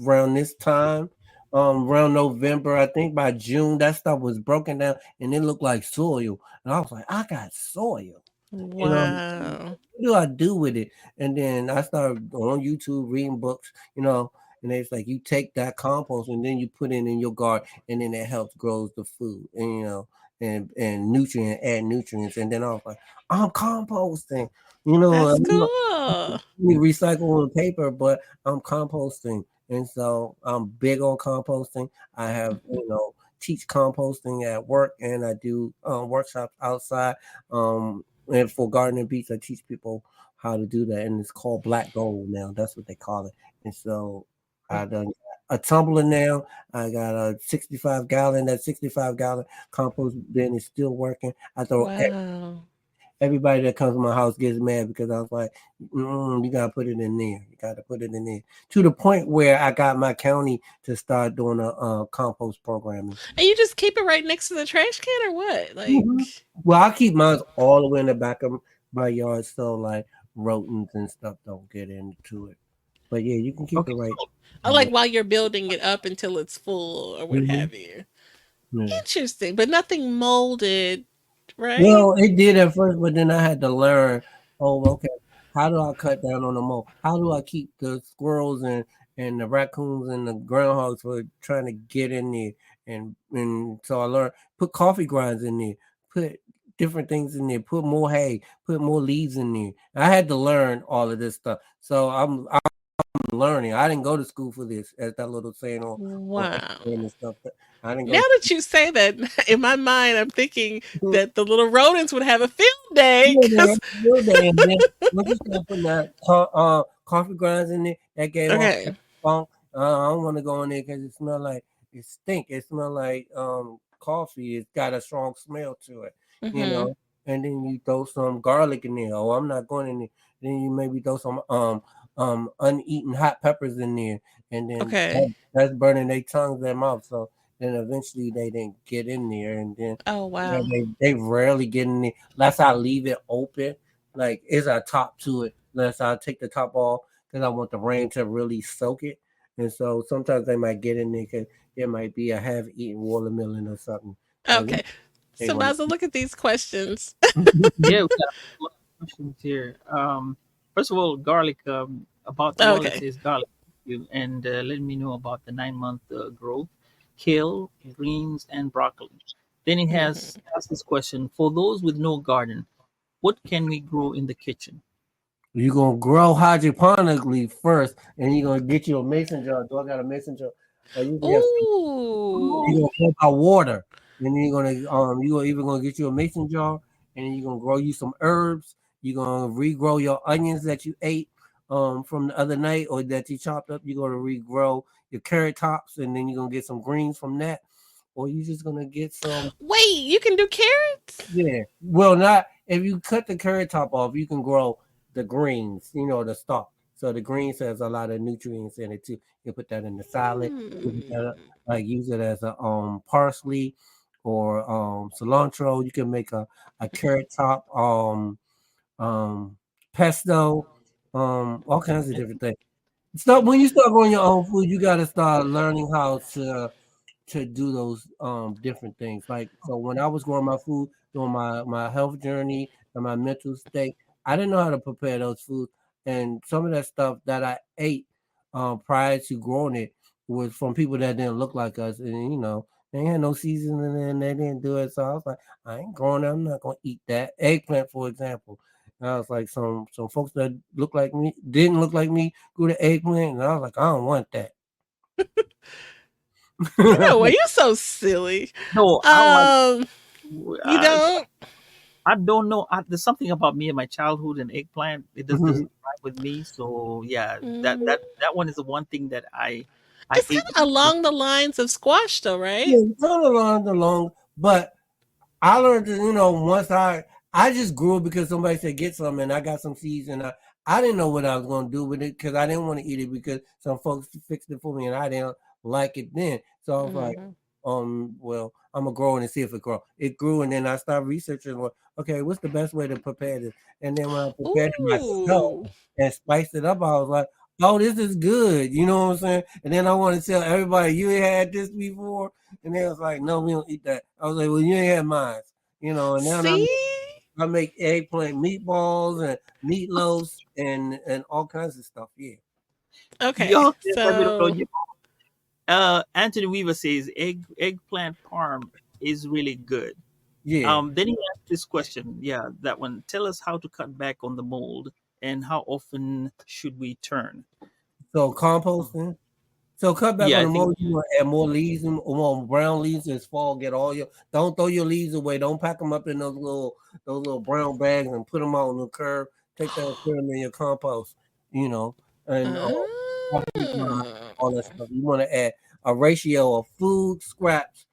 Speaker 3: around this time, around November. I think by June that stuff was broken down and it looked like soil. And I was like, I got soil. You know,
Speaker 1: Wow.
Speaker 3: what do I do with it? And then I started on YouTube reading books, and it's like you take that compost and then you put it in your garden, and then it helps grows the food, and add nutrients. And then I was like, I'm composting,
Speaker 1: That's
Speaker 3: I'm not
Speaker 1: cool.
Speaker 3: recycling paper, but I'm composting. And so I'm big on composting. I have, teach composting at work, and I do workshops outside. And for Garden Beach, I teach people how to do that, and it's called Black Gold now. That's what they call it. And so I done a tumbler now. I got a 65 gallon. That 65-gallon compost bin is still working. I throw
Speaker 1: Wow.
Speaker 3: everybody that comes to my house gets mad because I was like, you gotta put it in there. You gotta put it in there. To the point where I got my county to start doing a compost programming.
Speaker 1: And you just keep it right next to the trash can or what?
Speaker 3: Mm-hmm.
Speaker 1: Like,
Speaker 3: Well, I keep mine all the way in the back of my yard, so like rodents and stuff don't get into it. But yeah, you can keep it
Speaker 2: Okay.
Speaker 3: right.
Speaker 1: oh, like while you're building it up until it's full or what
Speaker 3: Mm-hmm.
Speaker 1: have you.
Speaker 3: Yeah.
Speaker 1: Interesting, but nothing molded, right?
Speaker 3: Well, it did at first, but then I had to learn. Oh, okay. How do I cut down on the mold? How do I keep the squirrels and the raccoons and the groundhogs from trying to get in there? And so I learned put coffee grinds in there, put different things in there, put more hay, put more leaves in there. I had to learn all of this stuff. So I'm learning. I didn't go to school for this, as that little saying on
Speaker 1: Wow.
Speaker 3: and stuff. I didn't
Speaker 1: Now
Speaker 3: go.
Speaker 1: that you say that, in my mind, I'm thinking that the little rodents would have a field day.
Speaker 3: Yeah, they
Speaker 1: 'Cause-
Speaker 3: had to do that. And then once you start putting that coffee grinds in there, that gave off that
Speaker 1: okay.
Speaker 3: funk. I don't want to go in there because it smell like it stink. It smell like coffee. It's got a strong smell to it, you
Speaker 1: Mm-hmm.
Speaker 3: know. And then you throw some garlic in there. Oh, I'm not going in there. Then you maybe throw some uneaten hot peppers in there, and then
Speaker 1: Okay.
Speaker 3: that's burning their tongues, their mouth. So then eventually they didn't get in there, and then
Speaker 1: Oh
Speaker 3: yeah,
Speaker 1: wow.
Speaker 3: they rarely get in there. Unless I leave it open, like it's a top to it. Unless I take the top off because I want the rain to really soak it. And so sometimes they might get in there because it might be a half-eaten watermelon or something. So
Speaker 1: Okay.
Speaker 3: they
Speaker 1: So,
Speaker 3: want
Speaker 1: Mazel, look at these questions.
Speaker 2: Yeah, we got a lot of questions here. First of all, garlic. About the wall, it
Speaker 1: Okay.
Speaker 2: says garlic. And let me know about the 9 month growth, kale, greens, and broccoli. Then it
Speaker 1: Mhm.
Speaker 2: has asked this question: for those with no garden, what can we grow in the kitchen?
Speaker 3: you're gonna grow hydroponically first, and you're gonna get you a mason jar. Do I got a mason jar? Or you can have
Speaker 1: Ooh.
Speaker 3: you're gonna pour out water, and then you're even gonna get you a mason jar, and then you're gonna grow you some herbs. You're gonna regrow your onions that you ate from the other night or that you chopped up. You're gonna regrow your carrot tops, and then you're gonna get some greens from that, or you're just gonna get some.
Speaker 1: Wait, you can do carrots?
Speaker 3: Yeah, well, not if you cut the carrot top off, you can grow the greens. The stalk. So the greens has a lot of nutrients in it too. You put that in the salad. You put that,
Speaker 1: Hmm.
Speaker 3: like use it as a parsley or cilantro. You can make a carrot top um pesto, all kinds of different things. So when you start growing your own food, you got to start learning how to do those different things. Like so when I was growing my food during my health journey and my mental state, I didn't know how to prepare those foods. And some of that stuff that I ate prior to growing it was from people that didn't look like us. And they had no seasoning and they didn't do it. So I was like, I ain't growing that. I'm not gonna eat that. Eggplant, for example. And I was like, some folks that look like me didn't look like me grew the eggplant, and I was like, I don't want that.
Speaker 1: You know what? You're so silly.
Speaker 2: No, I like.
Speaker 1: Um, you
Speaker 2: I,
Speaker 1: don't?
Speaker 2: I don't know. There's something about me and my childhood and eggplant. It just doesn't vibe with me. So yeah, that
Speaker 1: Mm.
Speaker 2: that that one is the one thing that I
Speaker 1: It's kind
Speaker 2: ate.
Speaker 1: of along the lines of squash, though, right?
Speaker 3: Yeah, turn along, but I learned that once I just grew it because somebody said get some, and I got some seeds, and I didn't know what I was going to do with it because I didn't want to eat it because some folks fixed it for me, and I didn't like it then. So I was like,
Speaker 1: Hmm.
Speaker 3: well, I'm gonna grow it and see if it grows. It grew, and then I started researching. Well, okay, what's the best way to prepare this? And then when I prepared it myself
Speaker 1: Ooh.
Speaker 3: and spiced it up, I was like, oh, this is good. You know what I'm saying? And then I want to tell everybody, you ain't had this before. And they was like, no, we don't eat that. I was like, well, you ain't had mine. And then
Speaker 1: See?
Speaker 3: I make eggplant meatballs and meatloaves and all kinds of stuff. Yeah,
Speaker 1: Okay,
Speaker 2: Y'all can't let me know.
Speaker 1: so
Speaker 2: Anthony Weaver says eggplant parm is really good.
Speaker 3: yeah.
Speaker 2: Then he asked this question. Yeah, that one. Tell us how to cut back on the mold and how often should we turn?
Speaker 3: So composting. So cut back
Speaker 2: Yeah,
Speaker 3: on
Speaker 2: I
Speaker 3: the
Speaker 2: think.
Speaker 3: mold. You want to add more leaves, and more brown leaves this fall. Get all your. Don't throw your leaves away. Don't pack them up in those little brown bags and put them out on the curb. Take that and put them in your compost. You know, and all that stuff. You want to add a ratio of food scraps,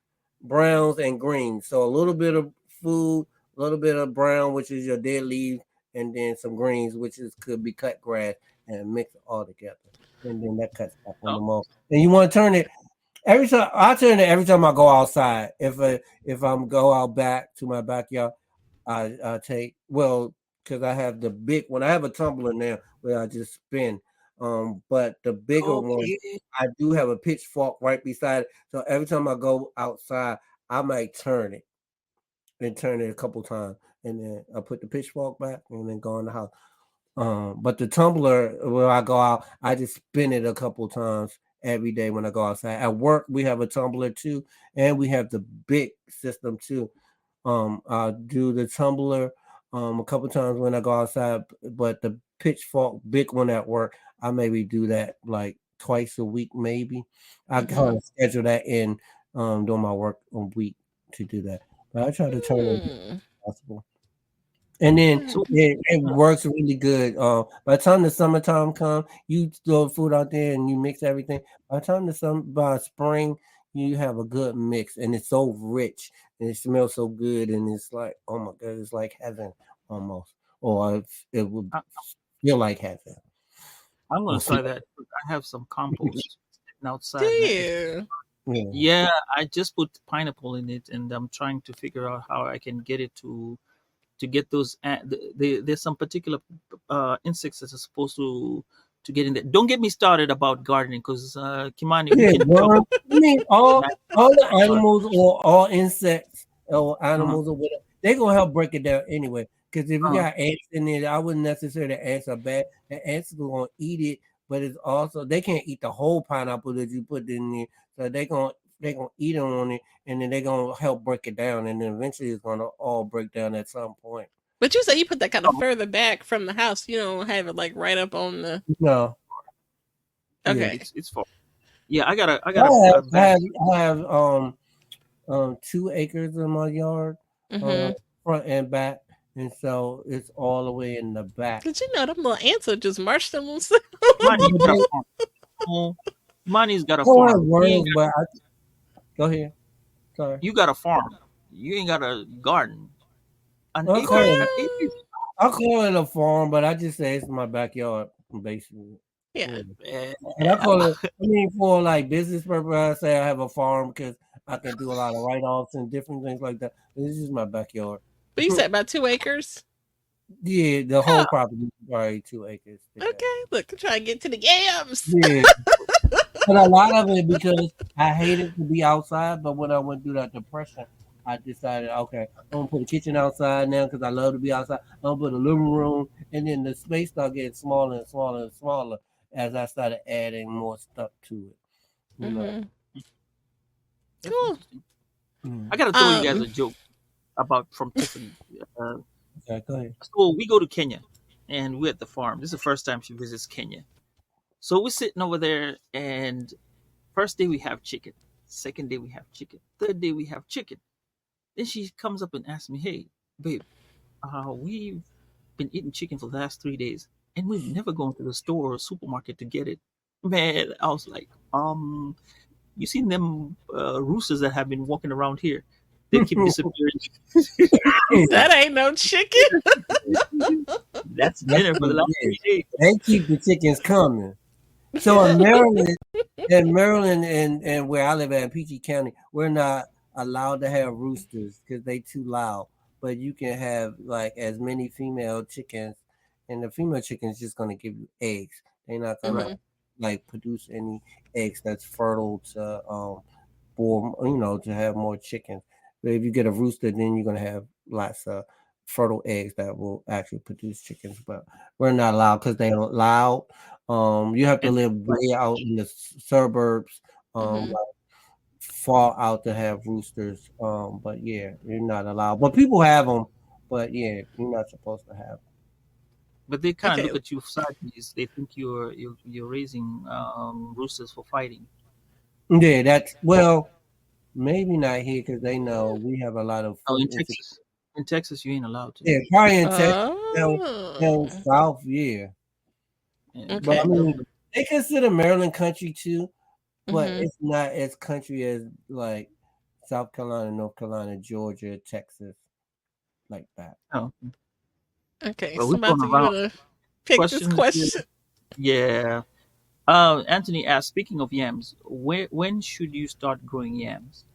Speaker 3: browns, and greens. So a little bit of food, a little bit of brown, which is your dead leaves, and then some greens, which is could be cut grass, and mix it all together. And then that cuts back on
Speaker 2: Oh,
Speaker 3: the mold. And you want to turn it every time. I turn it every time I go outside. If I'm go out back to my backyard, I take because I have the big one. I have a tumbler now where I just spin. But the bigger one,
Speaker 2: okay.
Speaker 3: I do have a pitchfork right beside it. So every time I go outside, I might turn it a couple times, and then I put the pitchfork back, and then go in the house. But the tumbler, where I go out, I just spin it a couple times every day when I go outside. At work, we have a tumbler too, and we have the big system too. I do the tumbler a couple times when I go outside, but the pitchfork big one at work, I maybe do that like twice a week, maybe. I kind
Speaker 1: Mhm.
Speaker 3: of schedule that in during my work a week to do that. But I try to turn it as
Speaker 1: Hmm.
Speaker 3: possible. And then
Speaker 2: So,
Speaker 3: it
Speaker 2: uh,
Speaker 3: works really good. By the time the summertime comes, you throw food out there and you mix everything. By the time by spring, you have a good mix, and it's so rich and it smells so good, and it's like, oh my god, it's like heaven almost, or it would
Speaker 2: I,
Speaker 3: feel like heaven.
Speaker 2: I'm gonna
Speaker 3: Or feel,
Speaker 2: try that. I have some compost sitting
Speaker 1: Do
Speaker 2: outside, and
Speaker 1: you?
Speaker 3: yeah.
Speaker 2: yeah, I just put pineapple in it, and I'm trying to figure out how I can get it to get those. There's some particular insects that are supposed to get in there. Don't get me started about gardening, because Kimani, we
Speaker 3: Yeah,
Speaker 2: can talk
Speaker 3: worm.
Speaker 2: about
Speaker 3: I mean,
Speaker 2: that.
Speaker 3: all the animals or all insects or
Speaker 2: Uh-huh.
Speaker 3: animals or whatever, they gonna help break it down anyway. Because if you
Speaker 2: Uh-huh.
Speaker 3: got ants in there, I wouldn't necessarily ants are bad. The ants are gonna eat it, but it's also they can't eat the whole pineapple that you put in there. So they gonna eat on it, and then they gonna help break it down, and then eventually it's gonna all break down at some point.
Speaker 1: But you say you put that kind of further back from the house. You don't have it like right up on the.
Speaker 3: No, yeah.
Speaker 1: Okay.
Speaker 2: It's for yeah. I got
Speaker 3: I have,
Speaker 2: a
Speaker 3: I
Speaker 2: back.
Speaker 3: have, I have 2 acres in my yard, uh,
Speaker 1: Mhm.
Speaker 3: front and back, and so it's all the way in the back.
Speaker 1: Cause you know them little ants will just march them themselves.
Speaker 2: Kimani, you
Speaker 3: But
Speaker 2: got a
Speaker 3: they
Speaker 2: farm. Oh, Kimani's got a
Speaker 3: don't have
Speaker 2: farm.
Speaker 3: worms, but go ahead. Sorry.
Speaker 2: You got a farm. You ain't got a garden. An
Speaker 3: I call
Speaker 2: acre.
Speaker 3: it
Speaker 2: An acre.
Speaker 3: I call it a farm, but I just say it's my backyard, basically.
Speaker 1: Yeah.
Speaker 3: Yeah.
Speaker 2: Eh,
Speaker 3: And I call it. I mean, for like business purpose, I say I have a farm because I can do a lot of write offs and different things like that. This is my backyard.
Speaker 1: But you said about 2 acres.
Speaker 3: Yeah, the whole
Speaker 1: Oh,
Speaker 3: property is probably 2 acres together.
Speaker 1: okay. Look, I'm trying to get to the yams.
Speaker 3: Yeah. But a lot of it because I hated to be outside, but when I went through that depression, I decided, okay, I'm gonna put a kitchen outside now because I love to be outside. I'm gonna put a living room, and then the space started getting smaller and smaller and smaller as I started adding more stuff to it. You know.
Speaker 1: Mhm.
Speaker 2: that's
Speaker 1: Cool.
Speaker 2: interesting.
Speaker 3: Mm.
Speaker 2: I gotta throw you guys
Speaker 1: Um.
Speaker 2: a joke about from Tiffany. Uh,
Speaker 3: Okay, go ahead.
Speaker 2: so we go to Kenya, and we're at the farm. This is the first time she visits Kenya. So we're sitting over there, and first day we have chicken, second day we have chicken, third day we have chicken. Then she comes up and asks me, "Hey, babe, we've been eating chicken for the last 3 days, and we've never gone to the store or supermarket to get it." Man, I was like, you seen them roosters that have been walking around here? They keep disappearing.
Speaker 1: That ain't no chicken.
Speaker 2: That's
Speaker 3: That's
Speaker 2: dinner for
Speaker 3: what
Speaker 2: the last
Speaker 3: it is.
Speaker 2: 3 days.
Speaker 3: They keep the chickens coming. So in Maryland and where I live at in PG County, we're not allowed to have roosters because they too loud. But you can have like as many female chickens, and the female chicken is just gonna give you eggs. They're not gonna
Speaker 2: Right.
Speaker 1: Mhm.
Speaker 3: like produce any eggs that's fertile to for to have more chickens. But if you get a rooster, then you're gonna have lots of fertile eggs that will actually produce chickens, but we're not allowed because they don't allow. You have to
Speaker 2: And
Speaker 3: live
Speaker 2: like,
Speaker 3: way out in the suburbs,
Speaker 1: Mm-hmm.
Speaker 3: like far out to have roosters. But yeah, you're not allowed. But people have them. But yeah, you're not supposed to have.
Speaker 2: but they kind of
Speaker 1: Okay.
Speaker 2: look at you sideways. They think you're raising roosters for fighting.
Speaker 3: Yeah, that's well, maybe not here because they know we have a lot of
Speaker 2: Oh,
Speaker 3: food
Speaker 2: in
Speaker 3: insecurity.
Speaker 2: Texas, in Texas, you ain't allowed to.
Speaker 3: Yeah, probably in Texas, down
Speaker 1: Oh.
Speaker 3: south, yeah.
Speaker 2: And
Speaker 3: But I
Speaker 1: Okay.
Speaker 3: mean, they consider Maryland country too, but
Speaker 1: Mm-hmm.
Speaker 3: it's not as country as like South Carolina, North Carolina, Georgia, Texas, like that.
Speaker 2: oh,
Speaker 1: Okay.
Speaker 2: well, we're
Speaker 1: So,
Speaker 2: going
Speaker 1: Samantha, you
Speaker 2: around
Speaker 1: wanna pick this
Speaker 2: questions here.
Speaker 1: question?
Speaker 2: Yeah. Anthony asked, speaking of yams, when should you start growing yams?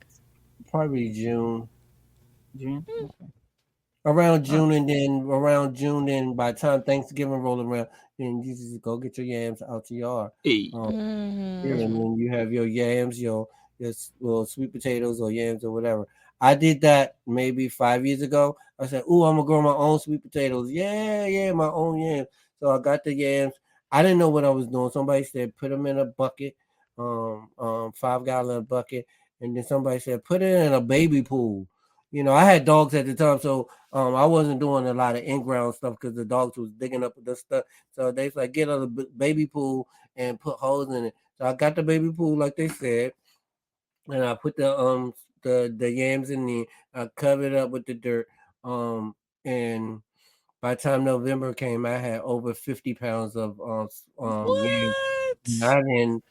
Speaker 3: Probably June.
Speaker 2: June. Okay.
Speaker 3: Around
Speaker 2: Oh,
Speaker 3: June, and then around June, then by the time Thanksgiving roll around, then you just go get your yams out your yard.
Speaker 2: hey,
Speaker 3: Um, yeah,
Speaker 2: that's
Speaker 1: Mm.
Speaker 3: and
Speaker 2: right.
Speaker 3: then you have your yams, your little sweet potatoes or yams or whatever. I did that maybe 5 years ago. I said, "Ooh, I'm gonna grow my own sweet potatoes." Yeah, yeah, my own yams. So I got the yams. I didn't know what I was doing. Somebody said put them in a bucket, 5 gallon bucket, and then somebody said put it in a baby pool. I had dogs at the time, so I wasn't doing a lot of in ground stuff because the dogs was digging up the stuff. So they was like get a baby pool and put holes in it. So I got the baby pool like they said, and I put the yams in there. I covered it up with the dirt. And by the time November came, I had over 50 pounds of yams. And
Speaker 1: What?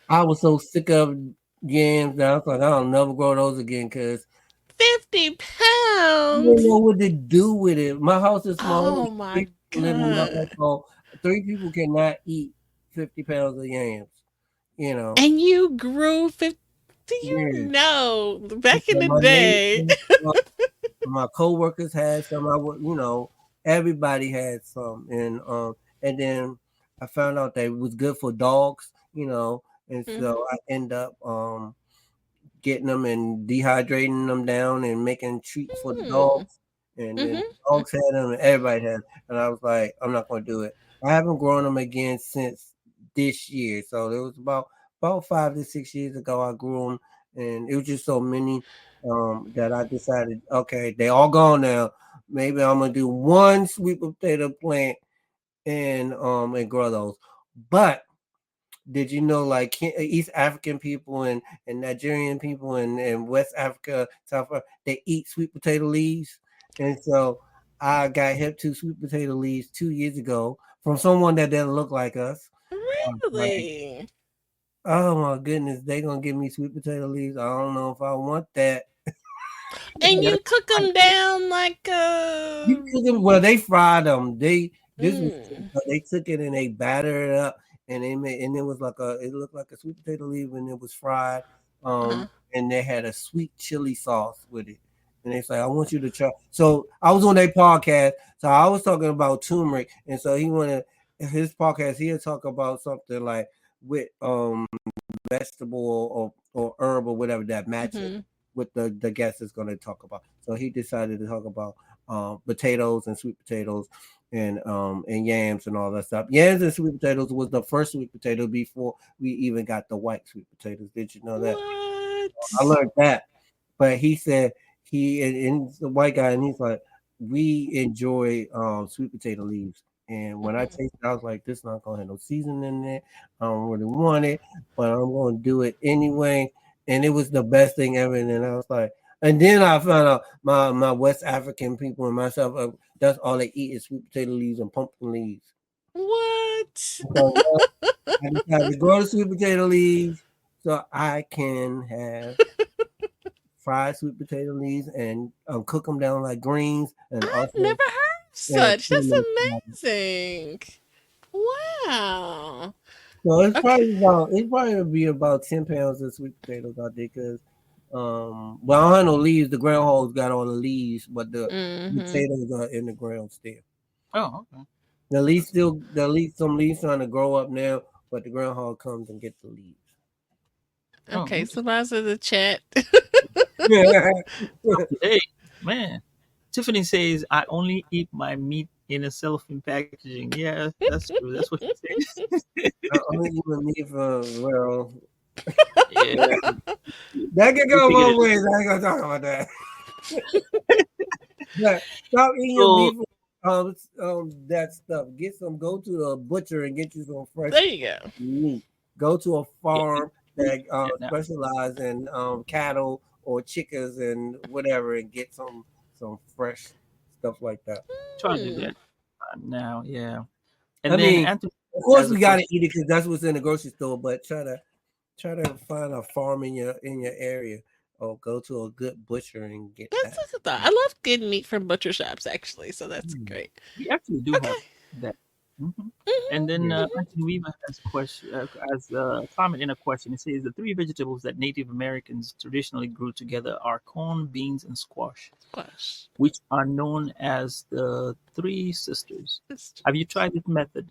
Speaker 3: I was so sick of yams that I was like, I'll never grow those again because
Speaker 1: 50
Speaker 3: I don't
Speaker 1: pounds?
Speaker 3: know what to do with it. My house is small.
Speaker 1: Oh
Speaker 3: Only three
Speaker 1: my
Speaker 3: people live in my
Speaker 1: God.
Speaker 3: household. 3 people cannot eat 50 pounds of yams. You know.
Speaker 1: And you grew 50. Do you
Speaker 3: Yeah.
Speaker 1: know back in
Speaker 3: Yeah,
Speaker 1: the
Speaker 3: my
Speaker 1: day?
Speaker 3: neighbors, my coworkers had some. I would, everybody had some, and then I found out that it was good for dogs, and
Speaker 1: Mm-hmm.
Speaker 3: so I end up getting them and dehydrating them down and making treats for the
Speaker 1: Mm-hmm.
Speaker 3: dogs. And then
Speaker 1: Mm-hmm.
Speaker 3: the dogs had them and everybody had them. And I was like, I'm not going to do it. I haven't grown them again since this year. So it was about 5 to 6 years ago I grew them. And it was just so many that I decided, okay, they all gone now. Maybe I'm going to do one sweet potato plant and grow those. But did you know, like East African people and Nigerian people and West Africa, South Africa, they eat sweet potato leaves, and so I got hip to sweet potato leaves 2 years ago from someone that doesn't look like us. Like,
Speaker 1: Really?
Speaker 3: oh my goodness, they gonna give me sweet potato leaves. I don't know if I want that.
Speaker 1: And
Speaker 2: Yeah,
Speaker 1: you cook them down like
Speaker 3: You cook them, well, they fried them. This was
Speaker 1: mm,
Speaker 3: they took it and they battered it up and they made and it looked like a sweet potato leaf and it was fried.
Speaker 1: uh-huh.
Speaker 3: And they had a sweet chili sauce with it. And they say, I want you to try. So I was on their podcast. So I was talking about turmeric. And so he wanted his podcast, he'll talk about something like with vegetable or herb or whatever that matches
Speaker 1: Mm-hmm.
Speaker 3: what the guest is going to talk about. So he decided to talk about potatoes and sweet potatoes and yams and all that stuff. Yams and sweet potatoes was the first sweet potato before we even got the white sweet potatoes. Did you know that? I
Speaker 1: What?
Speaker 3: learned that. But he said and the white guy and he's like, we enjoy sweet potato leaves. And when I
Speaker 1: Mm-hmm.
Speaker 3: tasted it, I was like, this not gonna have no seasoning in it. I don't really want it, but I'm gonna do it anyway. And it was the best thing ever. And then I was like, and then I found out my West African people and myself, that's all they eat is sweet potato leaves and pumpkin leaves.
Speaker 1: What?
Speaker 3: So I decided to grow the sweet potato leaves so I can have fried sweet potato leaves and cook them down like greens and
Speaker 1: I've
Speaker 3: also
Speaker 1: never heard of
Speaker 3: and
Speaker 1: such.
Speaker 3: put 'em
Speaker 1: That's
Speaker 3: in salad.
Speaker 1: amazing. Wow.
Speaker 3: So
Speaker 1: Okay.
Speaker 3: it's probably would be about 10 pounds of sweet potatoes out there because well I don't have no leaves. The groundhogs got all the leaves, but the
Speaker 1: Mm-hmm.
Speaker 3: potatoes are in the ground still.
Speaker 2: oh, okay.
Speaker 3: The leaves some leaves trying to grow up now, but the groundhog comes and get the leaves.
Speaker 2: Oh,
Speaker 1: Okay,
Speaker 2: interesting.
Speaker 1: so that's in the chat.
Speaker 3: Yeah.
Speaker 2: Hey, man. Tiffany says, "I only eat my meat in a cellophane packaging." Yeah, that's true. That's what she says.
Speaker 3: I only even me for well.
Speaker 2: Yeah,
Speaker 3: That can
Speaker 2: we
Speaker 3: go
Speaker 2: figured
Speaker 3: both
Speaker 2: it.
Speaker 3: ways. I ain't gonna talk about that. But stop eating your
Speaker 2: So,
Speaker 3: beef. That stuff. Get some. Go to the butcher and get you some fresh
Speaker 1: There you go.
Speaker 3: meat. Go to a
Speaker 2: yeah,
Speaker 3: farm
Speaker 2: we
Speaker 3: that
Speaker 2: that now.
Speaker 3: specialize in cattle or chickens and whatever, and get some fresh stuff like that.
Speaker 2: Try to do
Speaker 1: Hmm.
Speaker 2: that now. Yeah.
Speaker 3: I
Speaker 2: And then
Speaker 3: mean,
Speaker 2: Anthony
Speaker 3: of course
Speaker 2: has a
Speaker 3: we gotta
Speaker 2: question.
Speaker 3: eat it because that's what's in the grocery store. But try to find a farm in your area, or go to a good butcher and get
Speaker 1: That's
Speaker 3: that.
Speaker 1: just a thought. I love getting meat from butcher shops, actually, so that's
Speaker 3: Mm.
Speaker 1: great.
Speaker 2: We actually do have
Speaker 1: Okay.
Speaker 2: that. hmm And
Speaker 1: Hmm.
Speaker 2: then
Speaker 3: Yeah.
Speaker 2: Anthony Weaver has question as a comment in a question. It says the three vegetables that Native Americans traditionally grew together are corn, beans, and squash,
Speaker 1: Squash.
Speaker 2: which are known as the three sisters. Have you tried this method?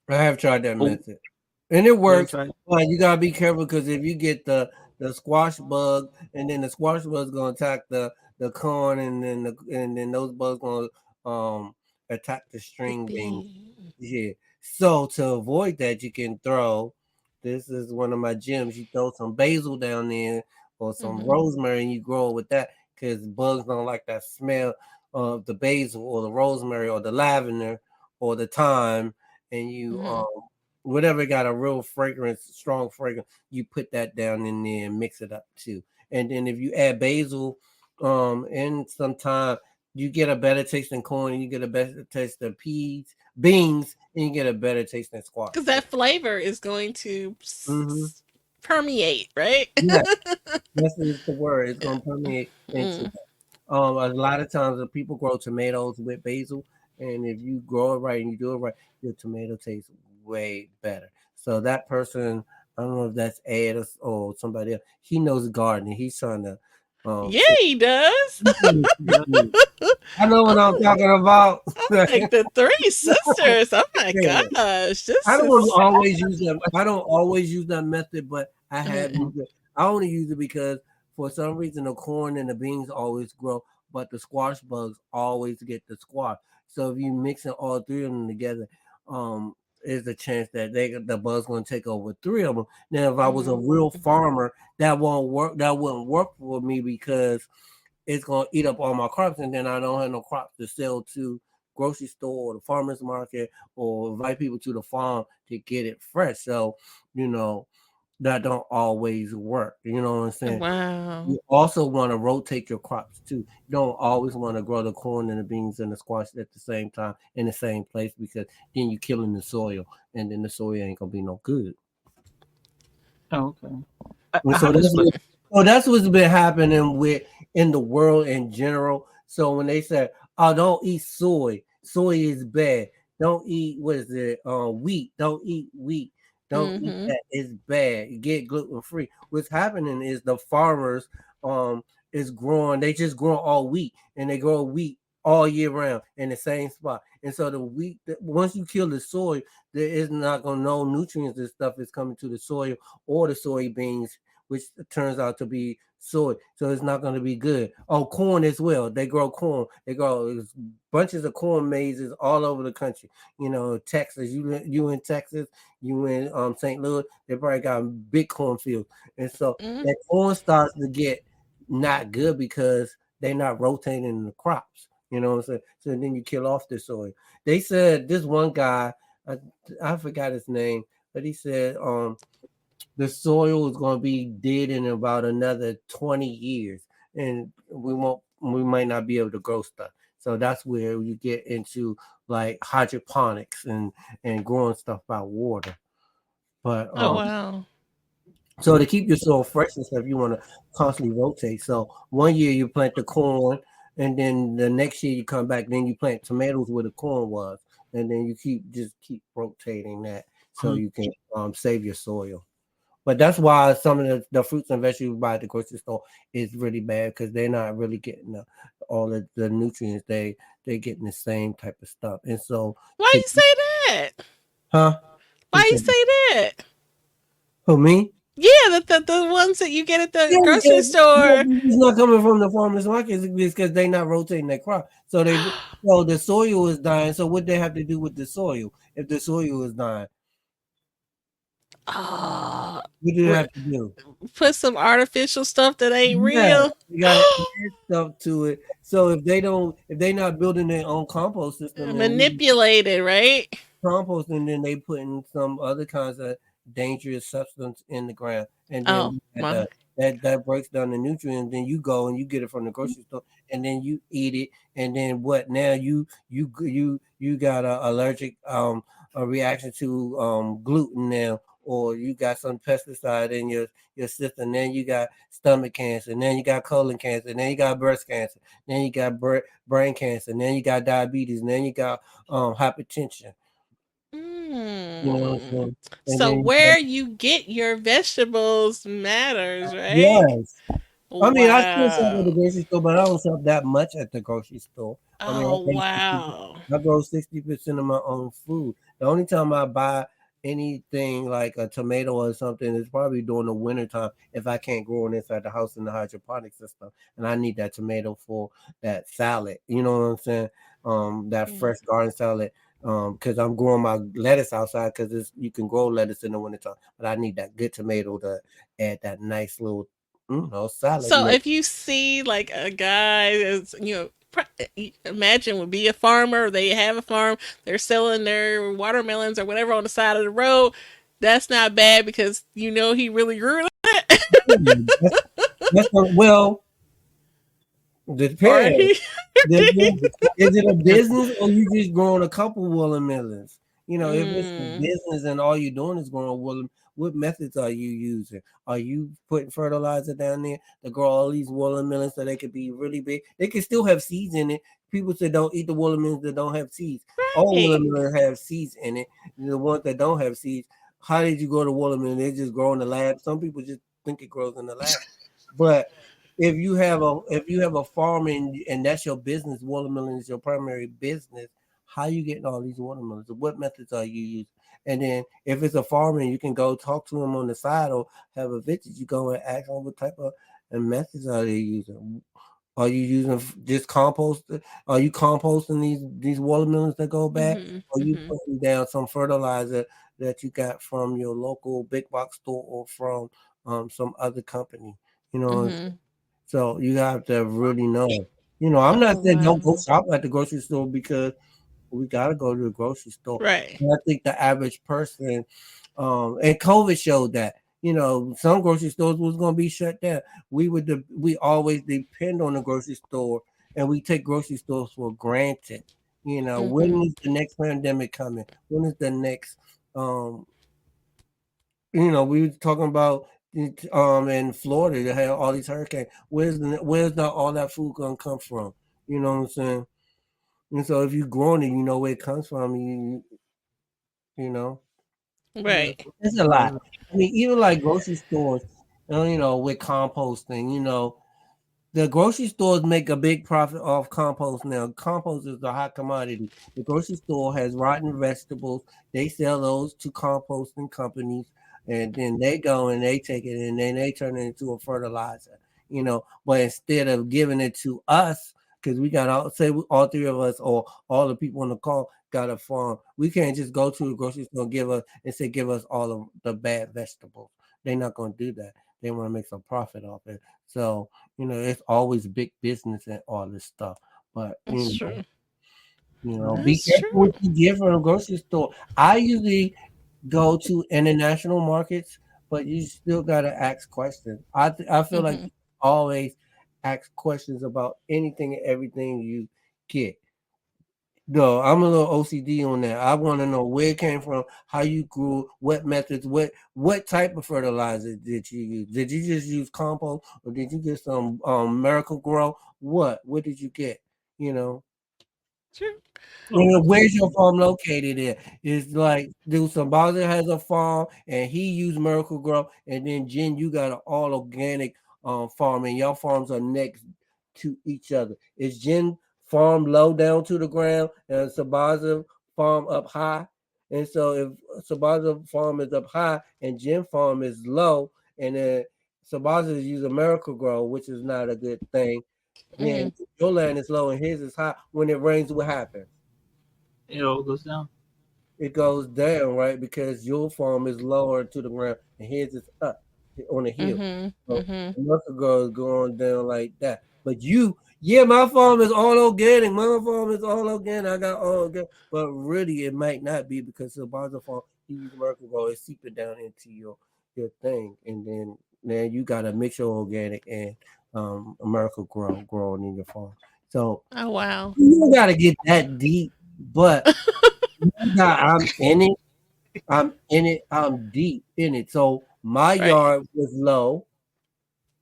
Speaker 3: I have tried that
Speaker 2: Oh,
Speaker 3: method, and it
Speaker 2: you haven't
Speaker 3: works.
Speaker 2: tried?
Speaker 3: But you gotta be careful because if you get the squash bug, and then the squash bug's gonna attack the corn, and then those bugs gonna um attack the
Speaker 1: The
Speaker 3: string bean.
Speaker 1: bean.
Speaker 3: Yeah. So to avoid that, you can throw. This is one of my gems. You throw some basil down there or some
Speaker 1: Hmm.
Speaker 3: rosemary, and you grow it with that because bugs don't like that smell of the basil or the rosemary or the lavender or the thyme, and you
Speaker 1: Hmm.
Speaker 3: whatever got a real fragrance, strong fragrance, you put that down in there and mix it up too. And then if you add basil, and sometime you get a better taste than corn, you get a better taste than beans, and you get a better taste than squash.
Speaker 1: Because
Speaker 3: So,
Speaker 1: that flavor is going to
Speaker 3: mm-hmm.
Speaker 1: permeate, right?
Speaker 3: Yeah, that's the word. It's
Speaker 1: Yeah.
Speaker 3: gonna permeate into.
Speaker 1: Mm.
Speaker 3: A lot of times, the people grow tomatoes with basil, and if you grow it right and you do it right, your tomato tastes way better. So that person, I don't know if that's Ed or somebody else. He knows gardening. He's trying to
Speaker 1: Yeah,
Speaker 3: fix.
Speaker 1: he does.
Speaker 2: Yeah.
Speaker 3: I know what I'm talking about.
Speaker 1: Like the three sisters. Oh my
Speaker 3: Yeah.
Speaker 1: gosh.
Speaker 3: I
Speaker 1: This
Speaker 3: don't
Speaker 1: is.
Speaker 3: always use them. I don't always use that method, but I have
Speaker 1: Mm.
Speaker 3: used it. I only use it because for some reason the corn and the beans always grow, but the squash bugs always get the squash. So if you mixing all three of them together, there's a chance that the bugs gonna take over three of them. Now, if I was a
Speaker 1: Mm.
Speaker 3: real farmer, that won't work. That wouldn't work for me because it's gonna eat up all my crops, and then I don't have no crops to sell to grocery store or the farmers market or invite people to the farm to get it fresh. So, you know, that don't always work. You know what I'm saying?
Speaker 1: Wow.
Speaker 3: You also want to rotate your crops too. You don't always want to grow the corn and the beans and the squash at the same time in the same place because then you're killing the soil, and then the soil ain't gonna be no good.
Speaker 2: Oh, okay.
Speaker 3: And
Speaker 2: I have this question.
Speaker 3: that's what's been happening with in the world in general. So when they say, "Oh, don't eat soy. Soy is bad. Don't eat what is it? Wheat. Don't eat wheat. Don't eat
Speaker 1: Mm-hmm.
Speaker 3: that. It's bad. You get gluten free." What's happening is the farmers is growing. They just grow all wheat, and they grow wheat all year round in the same spot. And so the wheat, once you kill the soil, there is not gonna no nutrients and stuff is coming to the soil or the soybeans, which turns out to be soy. So it's not going to be good. Oh, corn as well. They grow corn. They grow bunches of corn mazes all over the country. You know, Texas. You in Texas. You in St. Louis. They probably got big cornfields, and so
Speaker 1: Mm-hmm.
Speaker 3: that corn starts to get not good because they're not rotating the crops. You know what I'm saying? So then you kill off the soil. They said this one guy, I forgot his name, but he said the soil is going to be dead in about another 20 years, and we might not be able to grow stuff. So that's where you get into like hydroponics and growing stuff by water. But
Speaker 1: Oh
Speaker 2: Oh,
Speaker 1: wow.
Speaker 3: so to keep your soil fresh and stuff, you want to constantly rotate. So one year you plant the corn, and then the next year you come back, then you plant tomatoes where the corn was, and then you keep rotating that so
Speaker 2: mhm.
Speaker 3: you can save your soil. But that's why some of the fruits and vegetables you buy at the grocery store is really bad because they're not really getting all of the nutrients. They getting the same type of stuff. And so
Speaker 1: Why
Speaker 3: to
Speaker 1: you say that?
Speaker 3: huh? Who
Speaker 1: Why you
Speaker 3: said
Speaker 1: say that?
Speaker 3: who me?
Speaker 1: Yeah, the ones that you get at the
Speaker 3: Yeah,
Speaker 1: grocery store.
Speaker 3: it's not coming from the farmers market because they're not rotating their crop. So the soil is dying. So what they have to do with the soil? If the soil is dying,
Speaker 1: Oh,
Speaker 3: what do they have to do?
Speaker 1: put some artificial stuff that ain't
Speaker 3: Yeah,
Speaker 1: real.
Speaker 3: you gotta add stuff to it. So if they not building their own compost system and
Speaker 1: Manipulated, right?
Speaker 3: compost, and then they put in some other kinds of dangerous substance in the ground, and then
Speaker 1: Oh
Speaker 3: you got
Speaker 1: my.
Speaker 3: that breaks down the nutrients. Then you go and you get it from the grocery store, and then you eat it, and then what? Now you got a allergic a reaction to gluten now, or you got some pesticide in your system. Then you got stomach cancer, and then you got colon cancer, and then you got breast cancer, then you got brain cancer, and then you got diabetes, and then you got hypertension. You know what I'm
Speaker 1: Mm.
Speaker 3: saying? And
Speaker 1: So
Speaker 3: then
Speaker 1: where you get your vegetables matters, right?
Speaker 3: yes. I mean, I still shop at the
Speaker 1: Wow.
Speaker 3: grocery store, but I don't shop that much at the grocery store. I mean,
Speaker 1: Oh wow.
Speaker 3: I grow 60% of my own food. The only time I buy anything like a tomato or something is probably during the winter time if I can't grow it inside the house in the hydroponic system, and I need that tomato for that salad. You know what I'm saying? That
Speaker 1: Mm.
Speaker 3: fresh garden salad. Because I'm growing my lettuce outside because you can grow lettuce in the wintertime, but I need that good tomato to add that nice little salad
Speaker 1: So
Speaker 3: mix.
Speaker 1: if you see like a guy that's, imagine would be a farmer, they have a farm, they're selling their watermelons or whatever on the side of the road, that's not bad because you know he really grew it.
Speaker 3: That's, well,
Speaker 1: Or
Speaker 3: depends.
Speaker 1: he did.
Speaker 3: Is it a business or you just growing a couple watermelons? If it's a
Speaker 1: Mm,
Speaker 3: business and all you're doing is growing watermelon, what methods are you using? Are you putting fertilizer down there to grow all these watermelons so they could be really big? They can still have seeds in it. People say don't eat the watermelons that don't have seeds. All
Speaker 1: right.
Speaker 3: watermelons have seeds in it. The ones that don't have seeds, how did you grow the watermelon? They just grow in the lab. Some people just think it grows in the lab. But if you have a farm and that's your business, watermelon is your primary business. How you getting all these watermelons? What methods are you using? And then if it's a farmer, you can go talk to them on the side or have a visit. You go and ask them what type of and methods are they using. Are you using just compost? Are you composting these watermelons that go bad?
Speaker 1: Mhm.
Speaker 3: Or are you
Speaker 1: Mhm.
Speaker 3: putting down some fertilizer that you got from your local big box store or from some other company? You know,
Speaker 1: Mhm.
Speaker 3: so you have to really know. I'm not
Speaker 1: Oh
Speaker 3: saying don't go
Speaker 1: wow.
Speaker 3: shop at the grocery store because we gotta go to the grocery store.
Speaker 1: Right.
Speaker 3: And I think the average person, and COVID showed that. Some grocery stores was gonna be shut down. We always depend on the grocery store, and we take grocery stores for granted. When
Speaker 1: Mhm.
Speaker 3: is the next pandemic coming? When is the next um we were talking about in Florida they had all these hurricanes. Where's all that food gonna come from? You know what I'm saying? And so if you growing it, you know where it comes from. You know
Speaker 2: Yeah,
Speaker 1: Right.
Speaker 3: it's a lot. I mean, even like grocery stores, with composting, the grocery stores make a big profit off compost now. Compost is a hot commodity. The grocery store has rotten vegetables. They sell those to composting companies, and then they go and they take it and then they turn it into a fertilizer. But instead of giving it to us, because we got all three of us or all the people on the call got a farm, we can't just go to the grocery store and give us all of the bad vegetables. They're not going to do that. They want to make some profit off it. So it's always big business and all this stuff. But
Speaker 1: That's true.
Speaker 3: be
Speaker 1: That's
Speaker 3: careful
Speaker 1: true.
Speaker 3: what you get from a grocery store. I usually go to international markets, but you still gotta ask questions. I feel like
Speaker 1: Mhm.
Speaker 3: you always ask questions about anything and everything you get. No, I'm a little OCD on that. I want to know where it came from, how you grew, what methods, what type of fertilizer did you use? Did you just use compost or did you get some Miracle Grow? What did you get? You know,
Speaker 1: True.
Speaker 3: Where's your farm located at? It's like dude Sambaza has a farm and he used Miracle Grow, and then Jen, you got an all organic farm, and your farms are next to each other. Is Jen farm low down to the ground and Sambaza farm up high? And so if Sambaza farm is up high and Jen farm is low, and then Sambaza use America Grow, which is not a good thing. Then
Speaker 1: Mm-hmm.
Speaker 3: your land is low and his is high. When it rains, what happens?
Speaker 2: It all goes down.
Speaker 3: It goes down, right? Because your farm is lower to the ground and his is up on the hill.
Speaker 1: Mm-hmm.
Speaker 3: So
Speaker 1: Mm-hmm.
Speaker 3: America Grow is going down like that. But yeah, my farm is all organic. My farm is all organic. I got all organic. But really, it might not be because the Sambaza farm, he use America Grow, it's seeping down into your thing. And then you got a mixture of organic and America Grow growing in your farm. So
Speaker 1: Oh wow.
Speaker 3: you don't gotta get that deep, but I'm in it. I'm in it. I'm deep in it. So my
Speaker 1: Right.
Speaker 3: yard was low.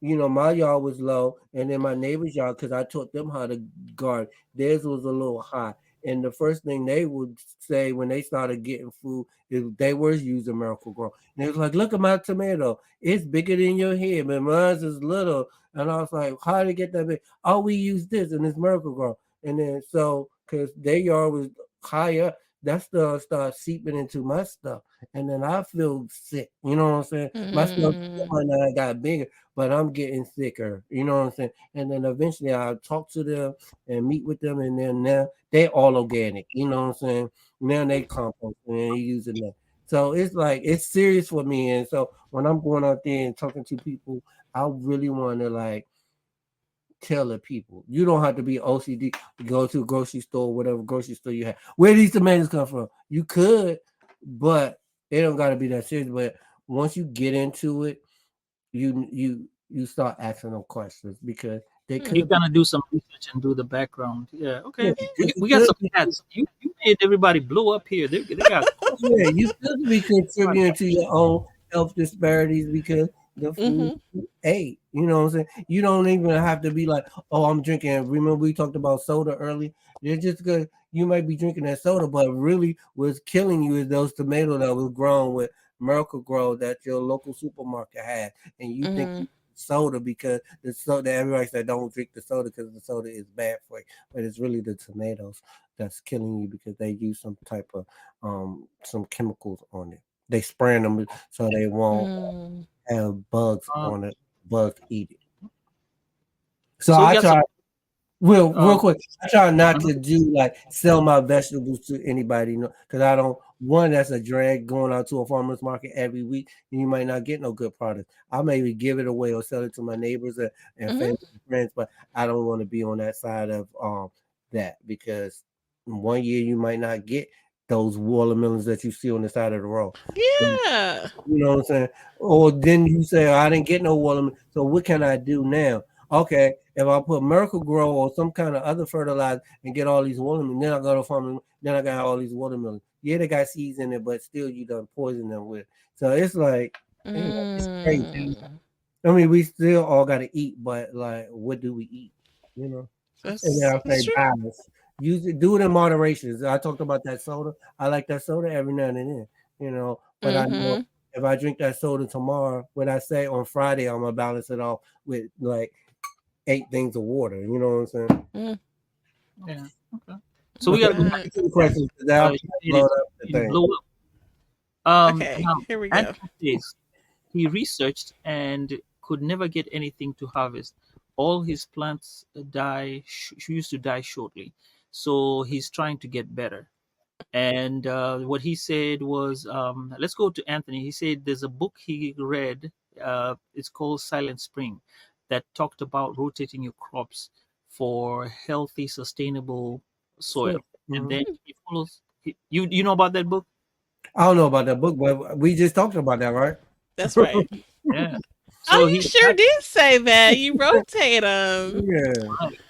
Speaker 3: My yard was low, and then my neighbor's yard, because I taught them how to garden, theirs was a little high. And the first thing they would say when they started getting food is they were using Miracle Grow. And they was like, "Look at my tomato; it's bigger than your head, but mine is little." And I was like, "How did it get that big?" "Oh, we use this, and it's Miracle Grow." And then so, because their yard was higher, that stuff started seeping into my stuff, and then I feel sick. You know what I'm saying? My stuff
Speaker 1: Mm.
Speaker 3: might not got bigger, but I'm getting sicker. You know what I'm saying? And then eventually I'll talk to them and meet with them, and then now they all organic. You know what I'm saying? Now they compost and using that. So it's like it's serious for me. And so when I'm going out there and talking to people, I really want to like tell the people. You don't have to be OCD. Go to a grocery store, whatever grocery store you have. Where these tomatoes come from? You could, but it don't got to be that serious. But once you get into it, you start asking them questions because they
Speaker 1: Hmm.
Speaker 2: You
Speaker 3: could be.
Speaker 2: gotta do some research and do the background. Yeah,
Speaker 3: Yeah,
Speaker 2: okay.
Speaker 3: you
Speaker 2: We got
Speaker 3: could
Speaker 2: some
Speaker 3: be.
Speaker 2: ads. You made everybody blow up here. They got
Speaker 3: Yeah,
Speaker 2: questions.
Speaker 3: you could be contributing to your own health disparities because the food
Speaker 1: Mm-hmm.
Speaker 3: you ate. You know what I'm saying? You don't even have to be like, oh, I'm drinking. Remember we talked about soda early? It's just because you might be drinking that soda, but really what's killing you is those tomatoes that was grown with Miracle Grow that your local supermarket had, and you think
Speaker 1: Mm-hmm.
Speaker 3: soda because the soda everybody said don't drink the soda because the soda is bad for you, but it's really the tomatoes that's killing you because they use some type of some chemicals on it. They spraying them so they won't
Speaker 1: Mm.
Speaker 3: have bugs
Speaker 2: Uh,
Speaker 3: on it. Bugs eat it. So
Speaker 2: so we
Speaker 3: I
Speaker 2: got some.
Speaker 3: try real
Speaker 2: Um,
Speaker 3: quick. I try not
Speaker 2: mhm.
Speaker 3: to do like sell my vegetables to anybody, because I don't. One, that's a drag going out to a farmer's market every week, and you might not get no good product. I maybe give it away or sell it to my neighbors and
Speaker 1: Mm-hmm.
Speaker 3: family and friends, but I don't want to be on that side of that because one year you might not get those watermelons that you see on the side of the road.
Speaker 1: Yeah.
Speaker 3: You know what I'm saying? Or then you say, I didn't get no watermelon. So what can I do now? Okay, if I put Miracle Grow or some kind of other fertilizer and get all these watermelons, then I go to farm, then I got all these watermelons. Yeah, they got seeds in it, but still you done poison them with. So it's like, it's crazy.
Speaker 1: Mm.
Speaker 3: I mean, we still all got to eat, but like, what do we eat? You know? And then I
Speaker 1: That's
Speaker 3: say
Speaker 1: true.
Speaker 3: balance. Use it, do it in moderation. I talked about that soda. I like that soda every now and then, but I know
Speaker 1: Mm-hmm.
Speaker 3: if I drink that soda tomorrow, what I say on Friday, I'm gonna balance it off with like 8 things of water. You know what I'm saying?
Speaker 1: Mm.
Speaker 2: Yeah. Okay. So we
Speaker 3: But
Speaker 2: got to
Speaker 3: then
Speaker 2: go back
Speaker 1: Right.
Speaker 2: to
Speaker 3: to the questions because
Speaker 2: uh,
Speaker 3: I'll
Speaker 2: you said
Speaker 3: load
Speaker 2: it,
Speaker 3: up the
Speaker 2: it
Speaker 3: thing.
Speaker 2: blew up.
Speaker 1: Okay.
Speaker 2: Now
Speaker 1: Here we go.
Speaker 2: Anthony says he researched and could never get anything to harvest. All his plants used to die shortly. So he's trying to get better. And what he said was, let's go to Anthony. He said there's a book he read. It's called Silent Spring, that talked about rotating your crops for healthy, sustainable
Speaker 3: So,
Speaker 2: soil. And
Speaker 3: mhm.
Speaker 2: then he follows. You know about that book?
Speaker 3: I don't know about that book, but we just talked about that, right?
Speaker 1: That's right.
Speaker 2: Yeah.
Speaker 1: Oh,
Speaker 2: So
Speaker 1: you
Speaker 2: he
Speaker 1: sure did say that. You rotate them.
Speaker 3: Yeah.
Speaker 2: right.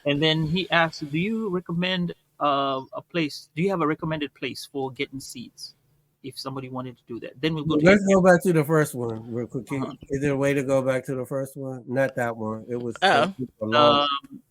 Speaker 2: And then he asked, "Do you recommend a place? Do you have a recommended place for getting seeds? If somebody wanted to do that, then we'll go
Speaker 3: Well,
Speaker 2: to you."
Speaker 3: let's go back to the first one real quick.
Speaker 2: Uh-huh.
Speaker 3: Is there a way to go back to the first one? Not that one. It was so
Speaker 1: Oh.
Speaker 3: super long.
Speaker 2: Um,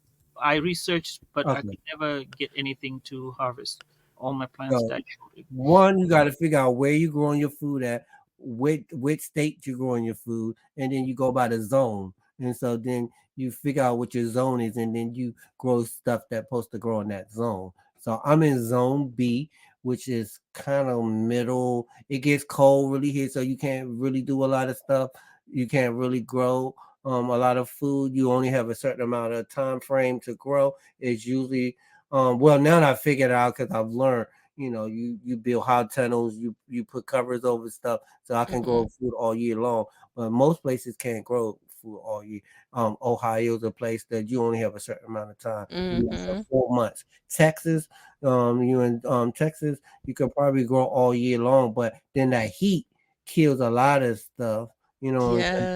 Speaker 2: I researched, but I
Speaker 3: Okay.
Speaker 2: could never get anything to harvest. All my plants
Speaker 3: So
Speaker 2: died shortly.
Speaker 3: one, you got to figure out where you're growing your food at, which state you're growing your food, and then you go by the zone. And so then you figure out what your zone is, and then you grow stuff that's supposed to grow in that zone. So I'm in zone B, which is kind of middle. It gets cold really here, so you can't really do a lot of stuff. You can't really grow a lot of food. You only have a certain amount of time frame to grow. It's usually well, now that I figured it out because I've learned. You build hot tunnels, you put covers over stuff, so I can
Speaker 1: Mhm.
Speaker 3: grow food all year long. But most places can't grow food all year. Ohio's a place that you only have a certain amount of time. You have
Speaker 1: Mhm.
Speaker 3: 4 months. Texas, you in Texas, you could probably grow all year long, but then that heat kills a lot of stuff. You know what I'm saying?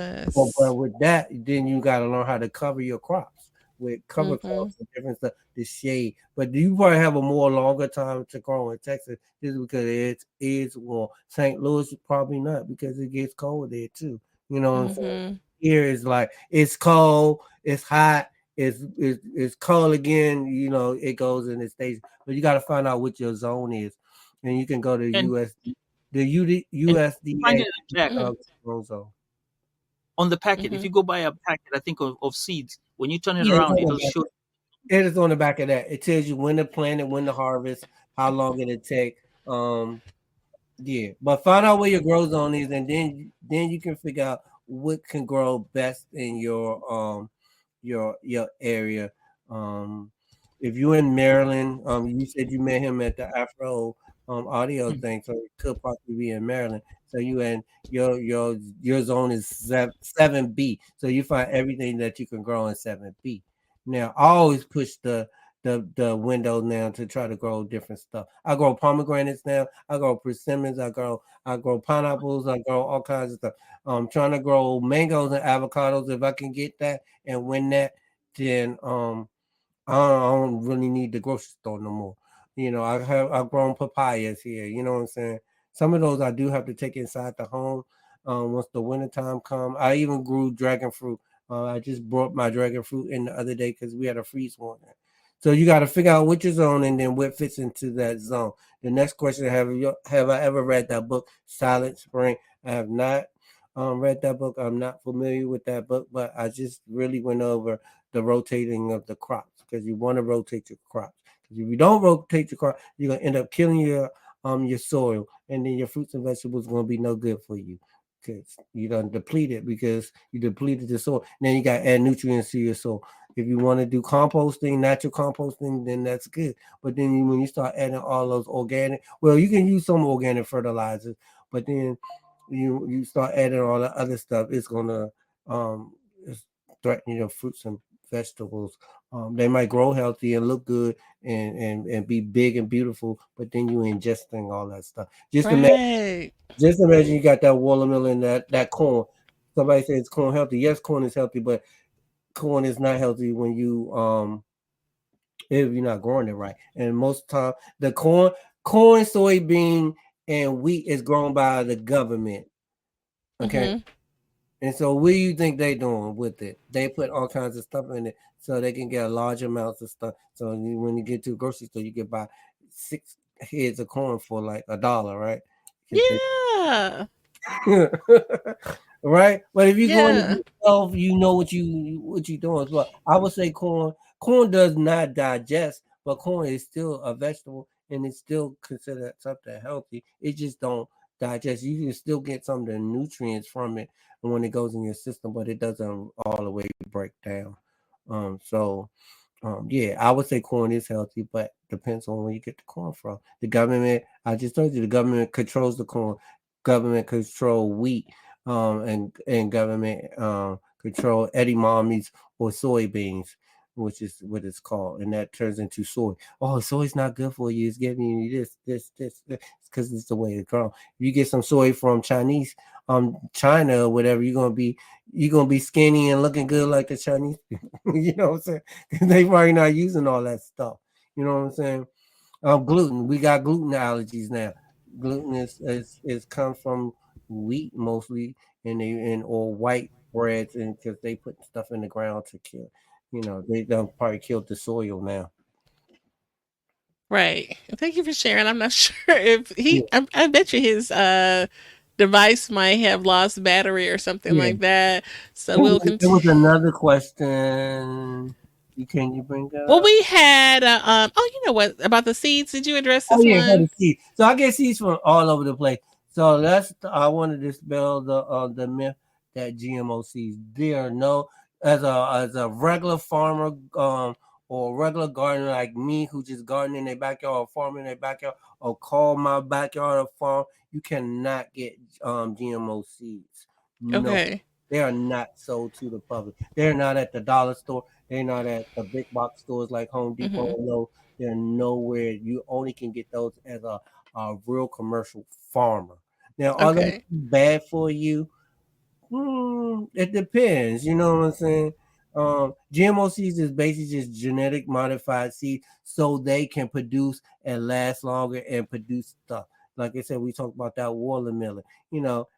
Speaker 3: But
Speaker 1: Yes.
Speaker 3: with that, then you got to learn how to cover your crops with cover
Speaker 1: Mhm.
Speaker 3: crops and different stuff, the shade. But you probably have a more longer time to grow in Texas just because it is warm. St. Louis probably not because it gets cold there too. You know what I'm saying?
Speaker 1: Mhm.
Speaker 3: Here is like it's cold, it's hot, it's cold again. It goes in the states, but you got to find out what your zone is, and you can go to
Speaker 2: and and find it
Speaker 3: USDA
Speaker 2: in the back
Speaker 1: Mhm.
Speaker 3: zone.
Speaker 2: on the packet. If
Speaker 1: Mhm.
Speaker 2: you go buy a packet, I think of seeds, when you turn it
Speaker 3: Yeah, it's
Speaker 2: around,
Speaker 3: on the
Speaker 2: it'll
Speaker 3: back.
Speaker 2: show.
Speaker 3: It is on the back of that. It tells you when to plant it, when to harvest, how long it'll take. Yeah, but find out where your grow zone is, and then you can figure out what can grow best in your area. Um, if you're in Maryland, you said you met him at the Afro audio
Speaker 2: Mhm.
Speaker 3: thing, so it could possibly be in Maryland. So you and your zone is 7B. So you find everything that you can grow in 7B. Now I always push the window now to try to grow different stuff. I grow pomegranates now. I grow persimmons. I grow pineapples. I grow all kinds of stuff. I'm trying to grow mangoes and avocados. If I can get that and win that, then I don't really need the grocery store no more. I've grown papayas here. You know what I'm saying? Some of those I do have to take inside the home. Once the wintertime come, I even grew dragon fruit. I just brought my dragon fruit in the other day because we had a freeze one. So you got to figure out which is zone and then what fits into that zone. The next question: have I ever read that book, Silent Spring? I have not read that book. I'm not familiar with that book, but I just really went over the rotating of the crops because you want to rotate your crops. Because if you don't rotate your crop, you're gonna end up killing your soil, and then your fruits and vegetables gonna be no good for you because you done depleted because you depleted the soil. And then you got to add nutrients to your soil. If you want to do composting, natural composting, then that's good. But then when you start adding all those organic, well, you can use some organic fertilizers, but then you start adding all the other stuff, it's gonna it's threaten your fruits and vegetables. They might grow healthy and look good and be big and beautiful, but then you ingesting all that stuff.
Speaker 1: Right.
Speaker 3: Just imagine you got that watermelon, that corn. Somebody says corn healthy. Yes, corn is healthy, but corn is not healthy when you if you're not growing it right. And most time the corn, soybean, and wheat is grown by the government. Okay.
Speaker 1: Mhm.
Speaker 3: And so what do you think they doing with it? They put all kinds of stuff in it so they can get large amounts of stuff. So when you get to a grocery store, you can buy 6 heads of corn for like $1, right? Because they
Speaker 1: Yeah.
Speaker 3: right? But if you're going to
Speaker 1: Yeah.
Speaker 3: yourself, you know what you doing. So I would say corn. Corn does not digest, but corn is still a vegetable and it's still considered something healthy. It just don't digest. You can still get some of the nutrients from it when it goes in your system, but it doesn't all the way break down. So yeah, I would say corn is healthy, but depends on where you get the corn from. The government, I just told you, the government controls the corn. Government control wheat, and government control edamames or soybeans, which is what it's called, and that turns into soy. Oh, soy's not good for you. It's giving you this, because it's the way it's grown. If you get some soy from China or whatever, you're gonna be skinny and looking good like the Chinese people. You know what I'm saying? They probably not using all that stuff. You know what I'm saying? Gluten. We got gluten allergies now. Gluten is comes from wheat mostly, or white breads, and because they put stuff in the ground to kill. They done probably killed the soil now.
Speaker 1: Right. Thank you for sharing. I'm not sure if
Speaker 3: Yeah,
Speaker 1: I bet you his device might have lost battery or something
Speaker 3: yeah.
Speaker 1: like that. So
Speaker 3: There
Speaker 1: we'll
Speaker 3: was, there
Speaker 1: continue.
Speaker 3: was another question. Can you bring
Speaker 1: Well,
Speaker 3: up?
Speaker 1: we had oh, you know what about the seeds? Did you address
Speaker 3: Oh
Speaker 1: this
Speaker 3: yeah, go
Speaker 1: one?
Speaker 3: to seeds. So I get seeds from all over the place. So I want to dispel the myth that GMO seeds. There are no as a regular farmer or a regular gardener like me who just garden in their backyard or farm in their backyard or call my backyard a farm. You cannot get GMO seeds. No,
Speaker 1: Okay.
Speaker 3: they are not sold to the public. They're not at the dollar store. They're not at the big box stores like Home Depot.
Speaker 1: Mm-hmm.
Speaker 3: No, they're nowhere. You only can get those as a real commercial farmer. Now, are they
Speaker 1: Okay.
Speaker 3: bad for you? It depends. You know what I'm saying? GMO seeds is basically just genetic modified seeds so they can produce and last longer and produce stuff. Like I said, we talked about that watermelon.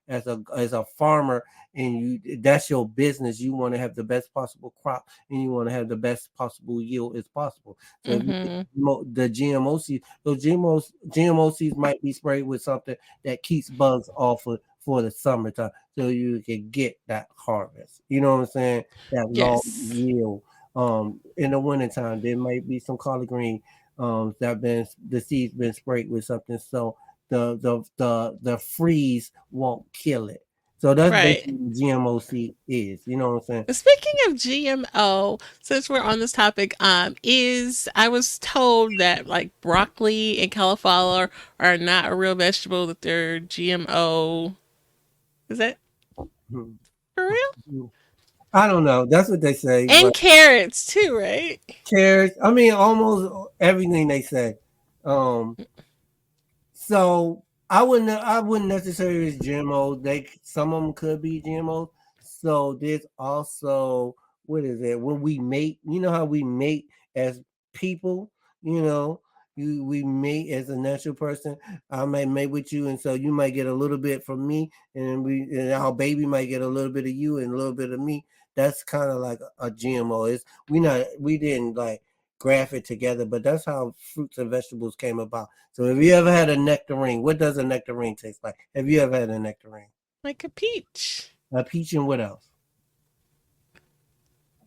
Speaker 3: As a farmer, and that's your business. You want to have the best possible crop, and you want to have the best possible yield as possible. So if you get
Speaker 1: Mm-hmm.
Speaker 3: the GMO seeds, those GMO seeds might be sprayed with something that keeps bugs off for the summertime so you can get that harvest. You know what I'm saying? That long
Speaker 1: Yes.
Speaker 3: yield. In the wintertime, there might be some collard green that been the seeds been sprayed with something so the freeze won't kill it. So that's
Speaker 1: Right.
Speaker 3: basically what GMO seed is. You know what I'm saying?
Speaker 1: Speaking of GMO, since we're on this topic, is I was told that like broccoli and cauliflower are not a real vegetable; that they're GMO. Is that for real?
Speaker 3: I don't know. That's what they say,
Speaker 1: And
Speaker 3: but
Speaker 1: carrots too, right?
Speaker 3: carrots. I mean, almost everything they say. Um, So I wouldn't necessarily use GMO. Some of them could be GMO. So there's also what is it when we mate? You know how we mate as people. You know, we mate as a natural person. I might mate with you, and so you might get a little bit from me, and our baby might get a little bit of you and a little bit of me. That's kind of like a GMO. We didn't like graph it together, but that's how fruits and vegetables came about. So have you ever had a nectarine? What does a nectarine taste like? Have you ever had a nectarine?
Speaker 1: Like a peach,
Speaker 3: A peach and what else?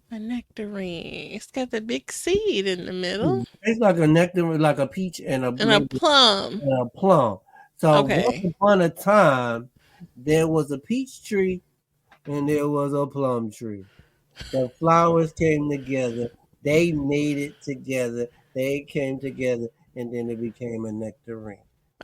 Speaker 1: a nectarine. It's got the big seed in the middle
Speaker 3: It's like a nectarine, like a peach and a
Speaker 1: and a
Speaker 3: maybe
Speaker 1: plum.
Speaker 3: a plum. So once
Speaker 1: Okay.
Speaker 3: upon a time, there was a peach tree and there was a plum tree. The flowers came together. They made it together. They came together, and then it became a nectarine.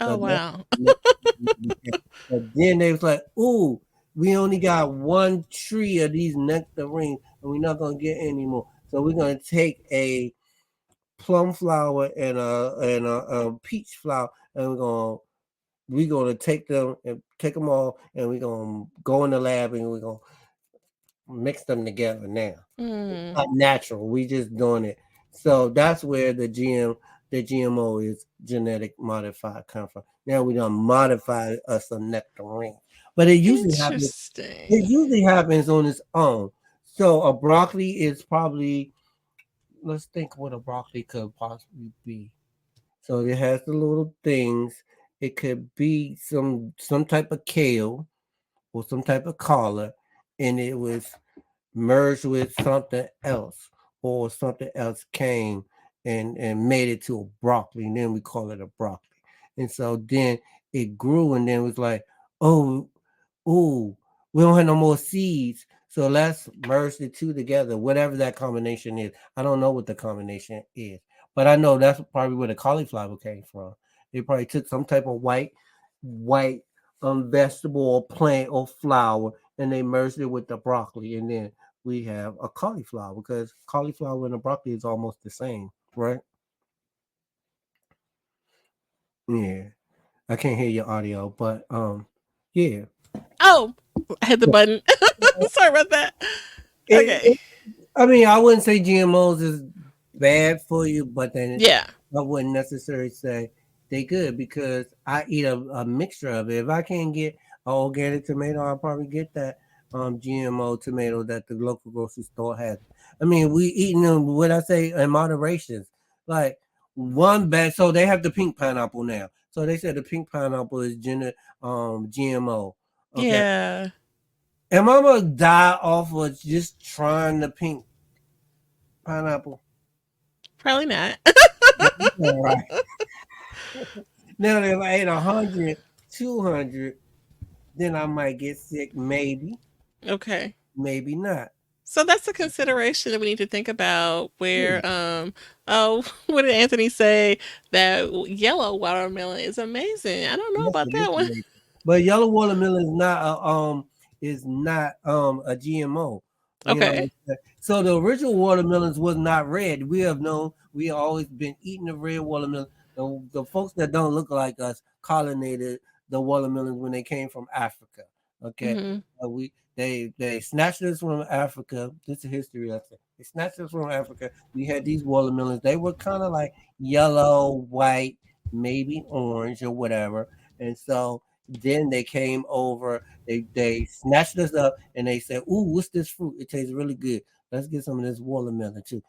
Speaker 3: So
Speaker 1: Oh
Speaker 3: that's
Speaker 1: wow.
Speaker 3: what nectarine became. But then they was like, "Ooh, we only got one tree of these nectarines, and we're not gonna get any more. So we're gonna take a plum flower and a peach flower, and we're gonna take them all, and we're gonna go in the lab, and we're gonna mix them together now.
Speaker 1: Mm.
Speaker 3: Not natural. We just doing it. So that's where the GMO is genetic modified come from. Now we done modify us a nectarine. But it
Speaker 1: Interesting.
Speaker 3: usually happens on its own. So a broccoli is probably let's think what a broccoli could possibly be. So it has the little things. It could be some type of kale or some type of collar, and it was merged with something else, or something else came and made it to a broccoli, and then we call it a broccoli. And so then it grew, and then it was like, oh, oh, we don't have no more seeds. So let's merge the two together, whatever that combination is. I don't know what the combination is, but I know that's probably where the cauliflower came from. They probably took some type of white vegetable or plant or flower, and they merged it with the broccoli, and then we have a cauliflower because cauliflower and the broccoli is almost the same, right? Yeah, I can't hear your audio, but yeah.
Speaker 1: Oh, I hit the button. Sorry about that. Okay.
Speaker 3: It, I mean, I wouldn't say GMOs is bad for you, but then
Speaker 1: Yeah.
Speaker 3: I wouldn't necessarily say they good because I eat a mixture of it. If I can't get an organic tomato, I'll probably get that GMO tomato that the local grocery store has. I mean, we eating them. What I say in moderation, like one bag. So they have the pink pineapple now. So they said the pink pineapple is GMO. Okay,
Speaker 1: Yeah.
Speaker 3: am I gonna die off of just trying the pink pineapple?
Speaker 1: Probably not.
Speaker 3: All right. Now if I ate 100, 200, then I might get sick, maybe.
Speaker 1: Okay.
Speaker 3: maybe not.
Speaker 1: So that's a consideration that we need to think about.
Speaker 3: Yeah,
Speaker 1: Where, oh, what did Anthony say? That yellow watermelon is amazing. I don't know
Speaker 3: yes,
Speaker 1: about
Speaker 3: it is
Speaker 1: that one.
Speaker 3: amazing. But yellow watermelon is not a GMO. You
Speaker 1: Okay.
Speaker 3: know, so the original watermelons was not red. We have known we have always been eating the red watermelon. The folks that don't look like us pollinated the watermelons when they came from Africa. Okay,
Speaker 1: Mm-hmm.
Speaker 3: we they snatched us from Africa. This is history lesson. They snatched us from Africa. We had these watermelons. They were kind of like yellow, white, maybe orange or whatever. And so then they came over, they snatched us up and they said, "Ooh, what's this fruit? It tastes really good. Let's get some of this watermelon too."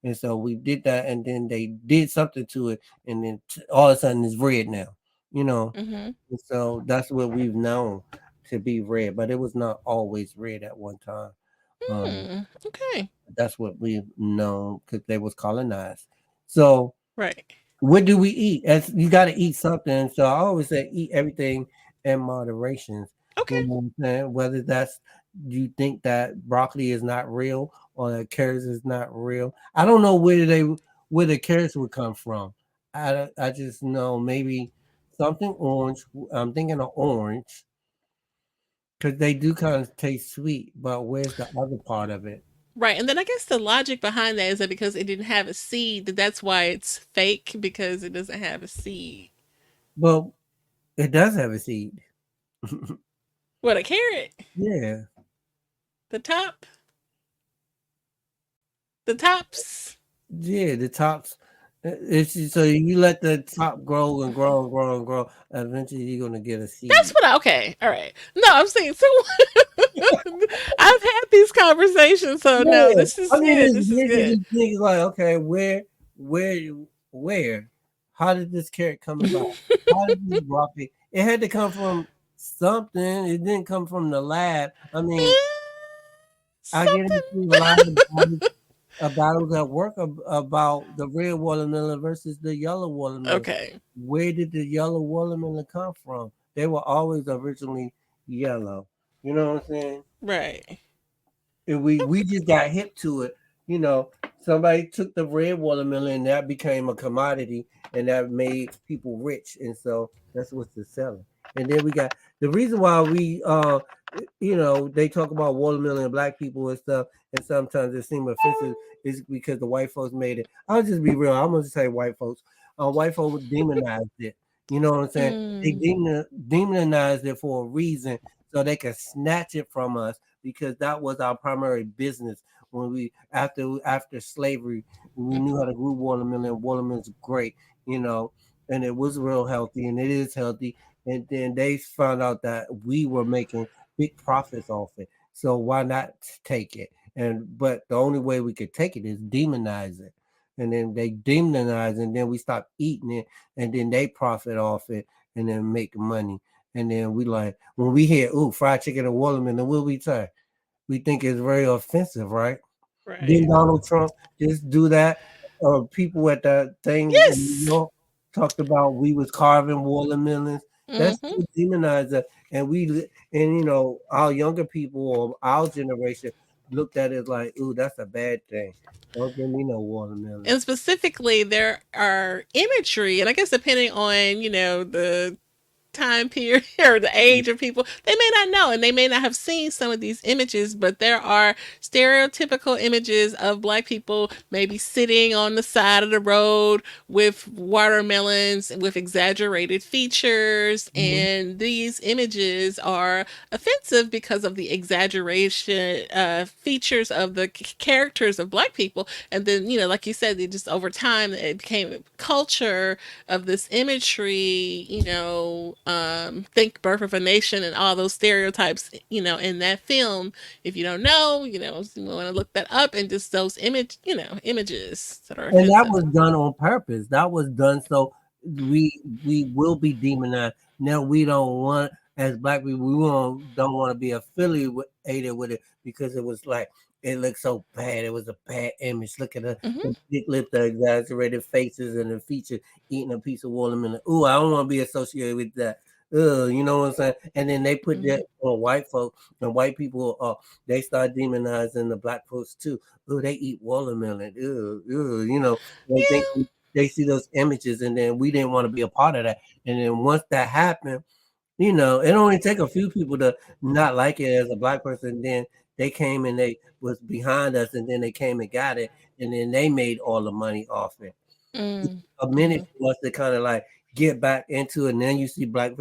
Speaker 3: And so we did that, and then they did something to it, and then all of a sudden it's red now, you know.
Speaker 1: Mm-hmm.
Speaker 3: And so that's what we've known to be red, but it was not always red at one time. Um,
Speaker 1: Hmm. Okay.
Speaker 3: that's what we've known because they was colonized. So
Speaker 1: Right.
Speaker 3: what do we eat? As you got to eat something. So I always say eat everything in moderation.
Speaker 1: Okay.
Speaker 3: You know what I'm saying? Whether that's you think that broccoli is not real or that carrots is not real. I don't know where the carrots would come from. I just know maybe something orange. I'm thinking of orange because they do kind of taste sweet. But where's the other part of it?
Speaker 1: Right. And then I guess the logic behind that is that because it didn't have a seed, that's why it's fake because it doesn't have a seed.
Speaker 3: Well, it does have a seed.
Speaker 1: What, a carrot?
Speaker 3: Yeah.
Speaker 1: The top? The tops?
Speaker 3: Yeah, the tops. It's so you let the top grow and grow and grow and grow. Eventually, you're gonna get a
Speaker 1: That's
Speaker 3: seed.
Speaker 1: what okay. All right. No, I'm saying so I've had these conversations, so no,
Speaker 3: Yeah,
Speaker 1: this is
Speaker 3: I mean,
Speaker 1: good.
Speaker 3: it's
Speaker 1: This is
Speaker 3: weird to
Speaker 1: good.
Speaker 3: just think like, okay, where, where? How did this carrot come about? How did this broccoli? It had to come from something. It didn't come from the lab. I mean, I get into a
Speaker 1: Something.
Speaker 3: lot of battles at work about the red watermelon versus the yellow watermelon.
Speaker 1: Okay.
Speaker 3: Where did the yellow watermelon come from? They were always originally yellow. You know what I'm saying?
Speaker 1: Right.
Speaker 3: And we just got hip to it. You know, somebody took the red watermelon and that became a commodity and that made people rich, and so that's what's the selling. And then we got the reason why we you know, they talk about watermelon and black people and stuff, and sometimes it seems offensive is because the white folks made it. I'll just be real. I'm gonna say white folks. White folks demonized it. You know what I'm saying? They
Speaker 1: Mm,
Speaker 3: demonized it for a reason, so they could snatch it from us because that was our primary business when we after slavery. We knew how to grow watermelon. Watermelon's great, you know, and it was real healthy, and it is healthy. And then they found out that we were making big profits off it. So why not take it? And but the only way we could take it is demonize it. And then they demonize it, and then we stop eating it, and then they profit off it and then make money. And then we like when we hear ooh fried chicken and watermelon, what we say? We think it's very offensive, right? Didn't
Speaker 1: right.
Speaker 3: Donald Trump just do that? People at that thing in New
Speaker 1: Yes.
Speaker 3: York talked about we was carving watermelons. That's
Speaker 1: Mm-hmm.
Speaker 3: to demonize us. And and you know, our younger people or our generation looked at it like, ooh, that's a bad thing. Don't give me no watermelon.
Speaker 1: And specifically, there are imagery, and I guess depending on the time period or the age of people, they may not know and they may not have seen some of these images, but there are stereotypical images of black people maybe sitting on the side of the road with watermelons with exaggerated features,
Speaker 3: Mhm.
Speaker 1: and these images are offensive because of the exaggeration features of the characters of black people. And then, like you said, it just over time it became a culture of this imagery, think Birth of a Nation and all those stereotypes, in that film. If you don't know, you want to look that up, and just those images that are
Speaker 3: And that
Speaker 1: offensive.
Speaker 3: was done on purpose. That was done so we will be demonized. Now we don't want as black people don't want to be affiliated with it because it was like it looked so bad. It was a bad image. Look at the
Speaker 1: Hmm.
Speaker 3: thick lip, the exaggerated faces, and the feature eating a piece of watermelon. Ooh, I don't want to be associated with that. You know what I'm saying? And then they put that on white folk, and white people, they start demonizing the black folks too. Oh, they eat watermelon. You know, they think
Speaker 1: Yeah.
Speaker 3: they see those images, and then we didn't want to be a part of that. And then once that happened, you know, it only take a few people to not like it as a black person. Then they came and they was behind us, and then they came and got it, and then they made all the money off it. A minute for us to kind of like get back into it, and then you see black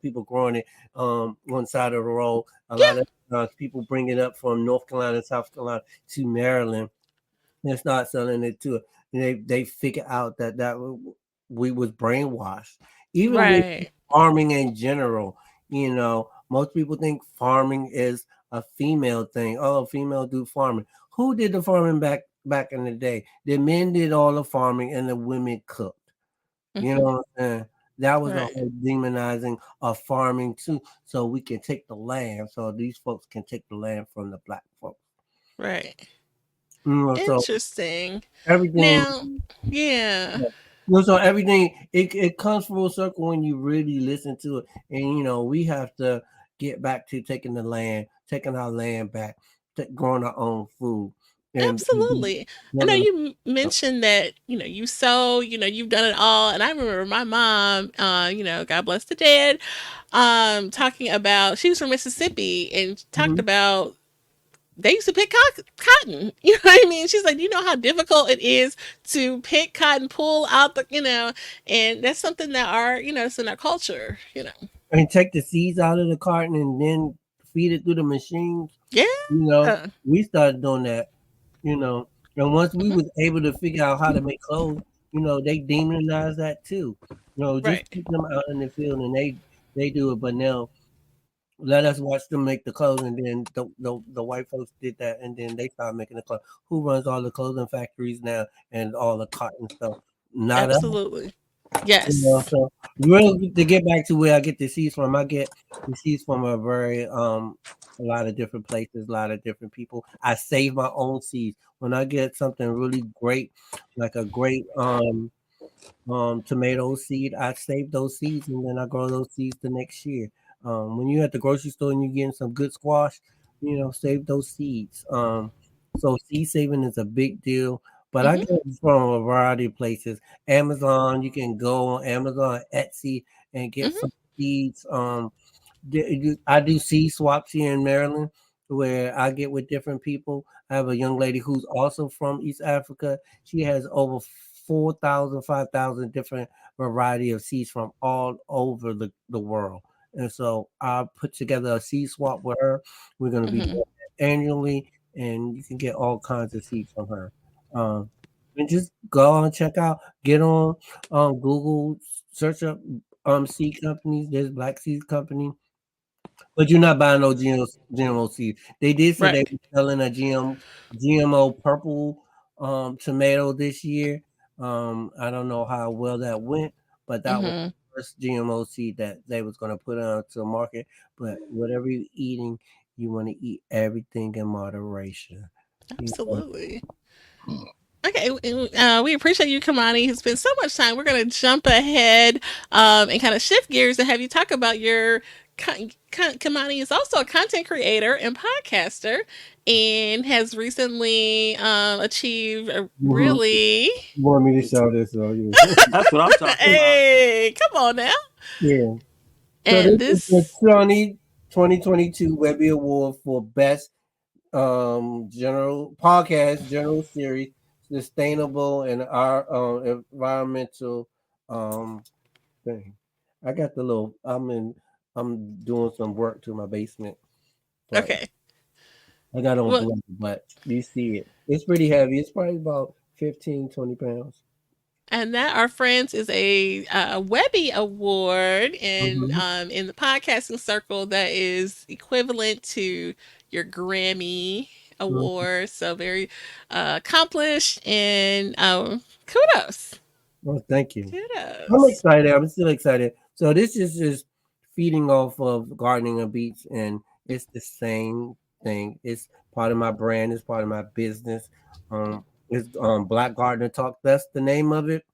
Speaker 3: people growing it one side of the road. A lot of people bring it up from North Carolina, South Carolina to Maryland, and start selling it to it. And they figure out that we was brainwashed, even with
Speaker 1: Right.
Speaker 3: farming in general. You know, most people think farming is a female thing. Oh, female do farming. Who did the farming back in the day? The men did all the farming and the women cooked. You know
Speaker 1: Mm-hmm.
Speaker 3: what I'm saying? That was a
Speaker 1: Right.
Speaker 3: whole demonizing of farming too, so we can take the land. So these folks can take the land from the black folks.
Speaker 1: Right.
Speaker 3: You know, so
Speaker 1: Interesting.
Speaker 3: everything.
Speaker 1: Now, yeah.
Speaker 3: Yeah. You know, so everything it comes full circle when you really listen to it, and you know we have to get back to taking the land, taking our land back, growing our own food, and
Speaker 1: Absolutely. I know
Speaker 3: building.
Speaker 1: you mentioned that, you sew, you've done it all. And I remember my mom, God bless the dead, talking about, she was from Mississippi and talked
Speaker 3: Mhm.
Speaker 1: about they used to pick cotton. You know what I mean? She's like, do you know how difficult it is to pick cotton, pull out and that's something that it's in our culture,
Speaker 3: And take the seeds out of the carton and then feed it through the machines.
Speaker 1: Yeah.
Speaker 3: You know, we started doing that. You know, and once we
Speaker 1: Hmm.
Speaker 3: was able to figure out how to make clothes, you know, they demonized that too. You know, just
Speaker 1: Right.
Speaker 3: put them out in the field and they do it. But now let us watch them make the clothes, and then the white folks did that, and then they started making the clothes. Who runs all the clothing factories now and all the cotton stuff? Not us.
Speaker 1: Absolutely.
Speaker 3: You know,
Speaker 1: Yes.
Speaker 3: so really to get back to where I get the seeds from, I get the seeds from a lot of different places, a lot of different people. I save my own seeds. When I get something really great, like a great tomato seed, I save those seeds and then I grow those seeds the next year. When you're at the grocery store and you're getting some good squash, you know, save those seeds. So seed saving is a big deal. But I
Speaker 1: Hmm.
Speaker 3: get it from a variety of places. Amazon, you can go on Amazon, Etsy, and get
Speaker 1: Hmm.
Speaker 3: some seeds. I do seed swaps here in Maryland where I get with different people. I have a young lady who's also from East Africa. She has over 4,000, 5,000 different variety of seeds from all over the world. And so I put together a seed swap with her. We're going to be
Speaker 1: Hmm.
Speaker 3: doing that annually, and you can get all kinds of seeds from her. Um, and just go and check out, get on Google, search up seed companies. There's Black Seed Company, but you're not buying no GMO seed. They did say they
Speaker 1: Right.
Speaker 3: were selling a GMO purple tomato this year. I don't know how well that went, but that was
Speaker 1: Hmm.
Speaker 3: the first GMO seed that they was going to put out to the market. But whatever you're eating, you want to eat everything in moderation. You know?
Speaker 1: Absolutely. Okay, we appreciate you, Kamani. It's been so much time. We're going to jump ahead and kind of shift gears and have you talk about Kamani is also a content creator and podcaster and has recently achieved a
Speaker 3: Mhm.
Speaker 1: really.
Speaker 3: You want me to show this on you?
Speaker 2: That's what I'm talking about.
Speaker 1: Hey, come on now.
Speaker 3: Yeah. So
Speaker 1: And
Speaker 3: this is the
Speaker 1: this.
Speaker 3: 2022 Webby Award for Best general podcast, general series, sustainable and our environmental um thing. I got the little I'm doing some work to my basement, but
Speaker 1: Okay.
Speaker 3: I got on
Speaker 1: Well,
Speaker 3: blue, but you see it. It's pretty heavy. It's probably about 15, 20 pounds.
Speaker 1: and that, our friends, is a Webby Award
Speaker 3: Mm-hmm.
Speaker 1: in the podcasting circle that is equivalent to your Grammy
Speaker 3: Mm-hmm.
Speaker 1: award. So very accomplished and kudos,
Speaker 3: Well, thank you. I'm
Speaker 1: kudos.
Speaker 3: excited. I'm still excited. So this is just feeding off of gardening and beats, and it's the same thing. It's part of my brand. It's part of my business. It's Black Gardener Talk. That's the name of it.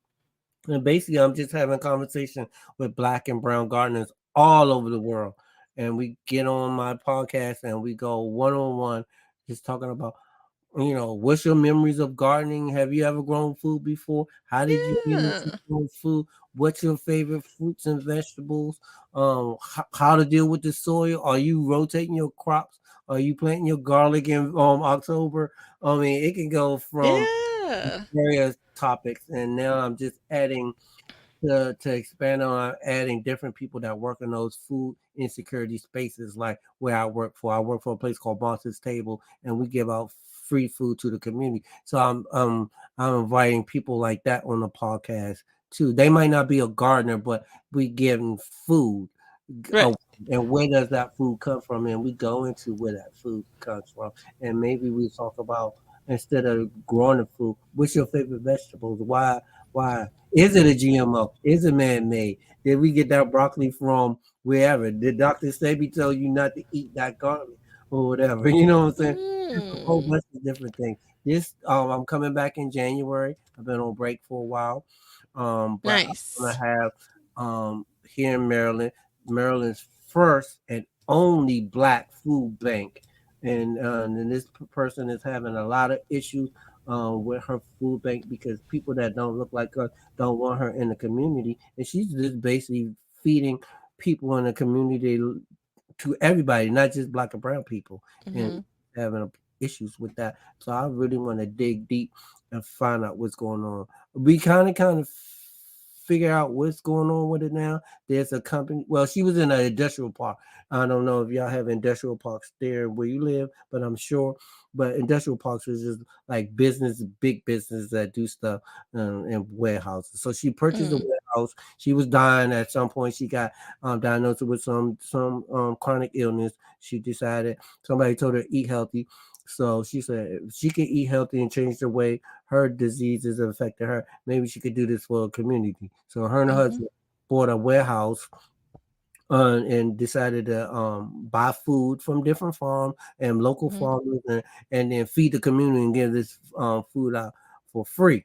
Speaker 3: And basically, I'm just having a conversation with black and brown gardeners all over the world. And we get on my podcast and we go one on one, just talking about, what's your memories of gardening? Have you ever grown food before? How did you get into
Speaker 1: Yeah.
Speaker 3: growing food? What's your favorite fruits and vegetables? How to deal with the soil? Are you rotating your crops? Are you planting your garlic in October? I mean, it can go from
Speaker 1: Yeah.
Speaker 3: various topics, and now I'm just adding to expand on adding different people that work in those food insecurity spaces, like where I work for. I work for a place called Monz's Table, and we give out free food to the community. So I'm inviting people like that on the podcast too. They might not be a gardener, but we give them food.
Speaker 1: Right.
Speaker 3: Oh, and where does that food come from? And we go into where that food comes from, and maybe we talk about, instead of growing the food, what's your favorite vegetables? Why is it a GMO? Is it man made? Did we get that broccoli from wherever? Did Dr. Sebi tell you not to eat that garlic or whatever? You know what I'm saying? Just a whole
Speaker 1: Mm.
Speaker 3: bunch of different things. This I'm coming back in January. I've been on break for a while. But I'm gonna
Speaker 1: Nice.
Speaker 3: have here in Maryland, Maryland's first and only black food bank. And this person is having a lot of issues with her food bank because people that don't look like her don't want her in the community, and she's just basically feeding people in the community to everybody, not just black and brown people, and
Speaker 1: Hmm.
Speaker 3: having issues with that. So I really want to dig deep and find out what's going on. We kind of figure out what's going on with it now. There's a company. Well, she was in an industrial park. I don't know if y'all have industrial parks there where you live, but I'm sure. But industrial parks is just like business, big business that do stuff in warehouses. So she purchased a
Speaker 1: Mm.
Speaker 3: warehouse. She was dying at some point. She got diagnosed with some chronic illness. She decided, somebody told her eat healthy. So she said if she could eat healthy and change the way her diseases affected her, maybe she could do this for a community. So her and her
Speaker 1: Hmm.
Speaker 3: husband bought a warehouse and decided to buy food from different farms and local
Speaker 1: Hmm.
Speaker 3: farmers, and then feed the community and give this food out for free